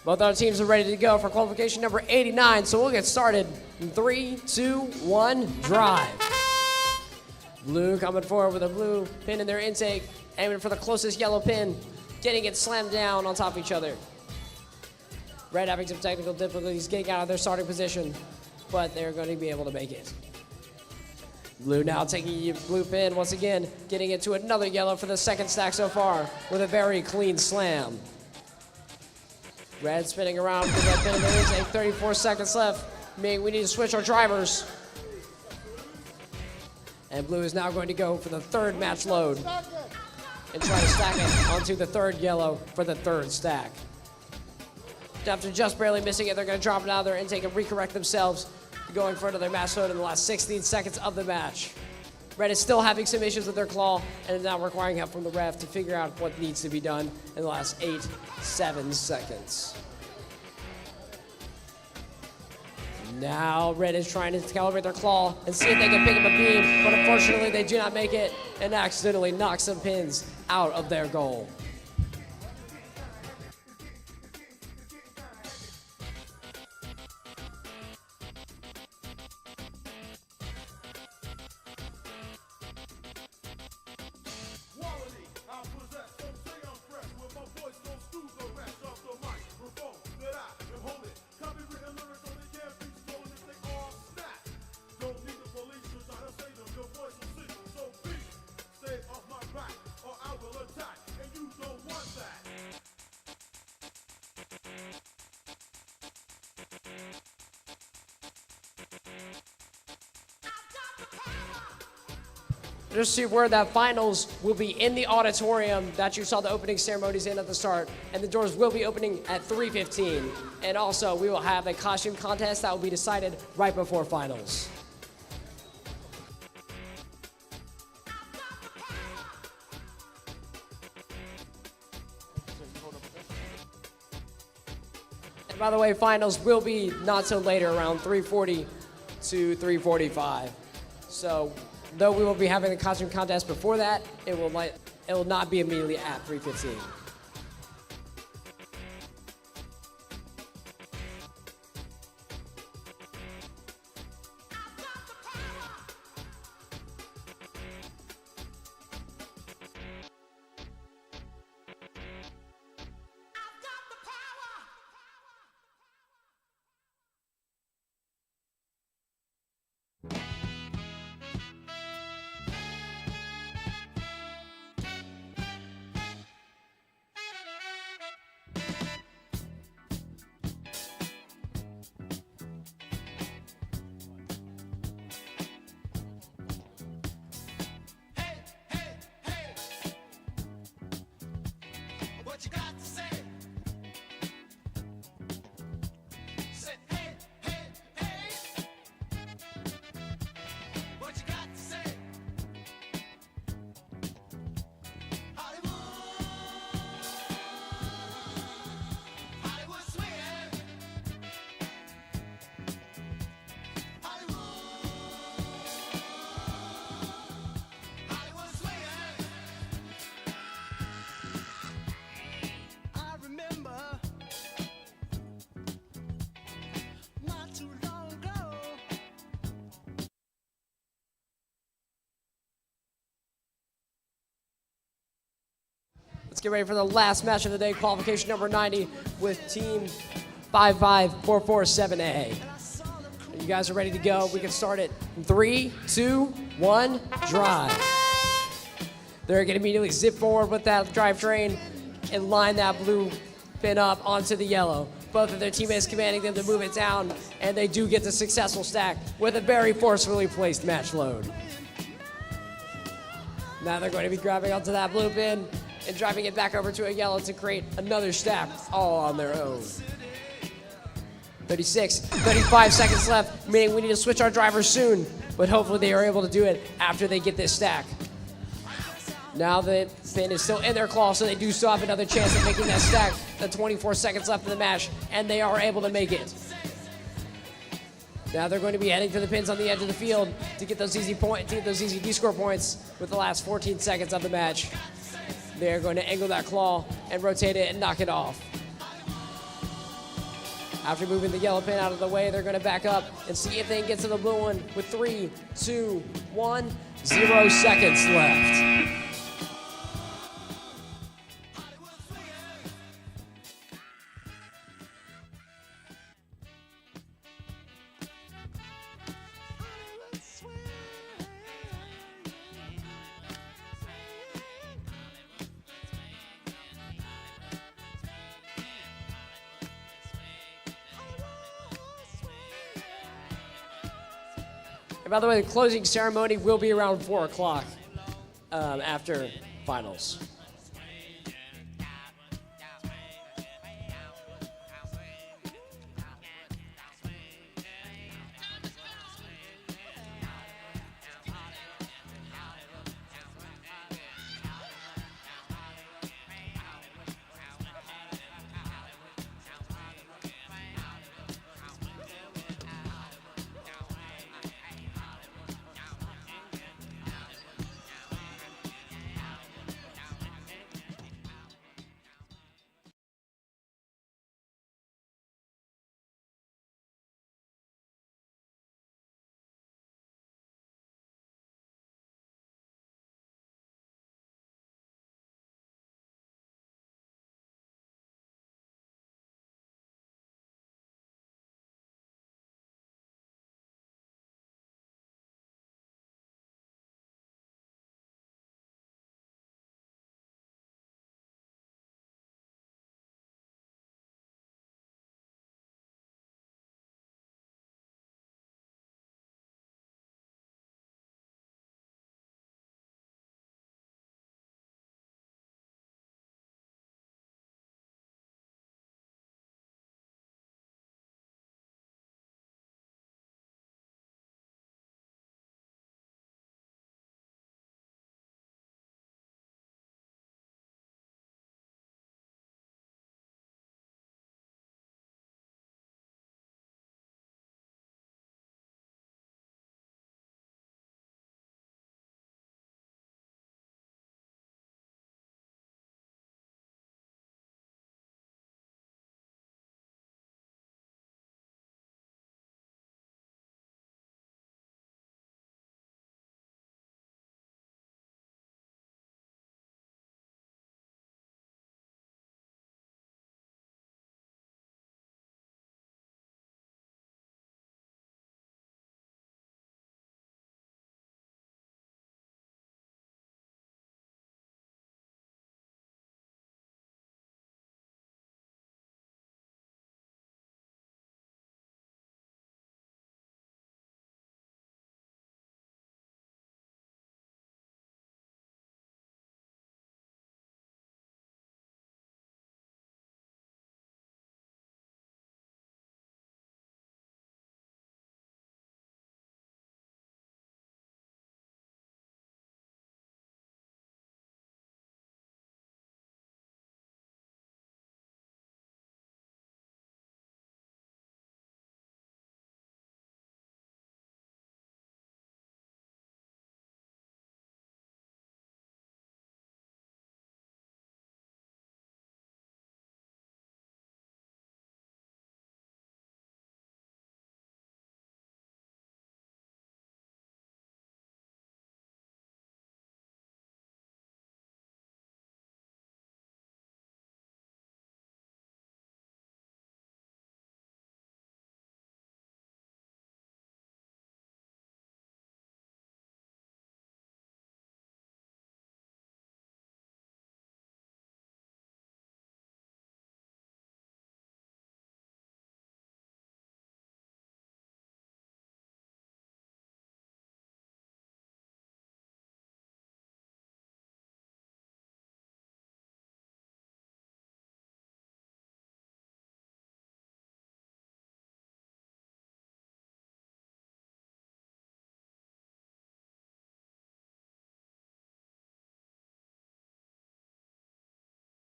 Both our teams are ready to go for qualification number 89, so we'll get started in 3, 2, 1, drive. Blue coming forward with a blue pin in their intake, aiming for the closest yellow pin, getting it slammed down on top of each other. Red having some technical difficulties getting out of their starting position, but they're going to be able to make it. Blue now taking blue pin once again, getting it to another yellow for the second stack so far with a very clean slam. Red spinning around with that pin in their intake, 34 seconds left, meaning we need to switch our drivers. And blue is now going to go for the third match load and try to stack it onto the third yellow for the third stack. After just barely missing it, they're going to drop it out of their intake and recorrect themselves, going for another match load in the last 16 seconds of the match. Red is still having some issues with their claw and is now requiring help from the ref to figure out what needs to be done in the last 8, 7 seconds. Now Red is trying to calibrate their claw and see if they can pick up a beam, but unfortunately they do not make it and accidentally knock some pins out of their goal. Just see where that finals will be in the auditorium that you saw the opening ceremonies in at the start, and the doors will be opening at 3:15. And also, we will have a costume contest that will be decided right before finals. And by the way, finals will be not till later, around 3:40 to 3:45. So, though we will be having the costume contest before that, it will not be immediately at 3:15. What you got to say? Say hey, hey, hey. What you got to say? Hollywood, Hollywood swinging. Hollywood, Hollywood swinging. I remember not too long ago. Let's get ready for the last match of the day, qualification number 90 with Team 55447A. You guys are ready to go. We can start it in 3, 2, 1, drive. They're going to immediately zip forward with that drivetrain and line that blue pin up onto the yellow. Both of their teammates commanding them to move it down, and they do get the successful stack with a very forcefully placed match load. Now they're going to be grabbing onto that blue pin and driving it back over to a yellow to create another stack all on their own. 35 seconds left, meaning we need to switch our drivers soon, but hopefully they are able to do it after they get this stack. Now the pin is still in their claw, so they do still have another chance of making that stack. The 24 seconds left in the match, and they are able to make it. Now they're going to be heading to the pins on the edge of the field to get those easy D-score points with the last 14 seconds of the match. They're going to angle that claw and rotate it and knock it off. After moving the yellow pin out of the way, they're going to back up and see if they can get to the blue one with 3, 2, 1, 0 seconds left. And by the way, the closing ceremony will be around 4 o'clock after finals.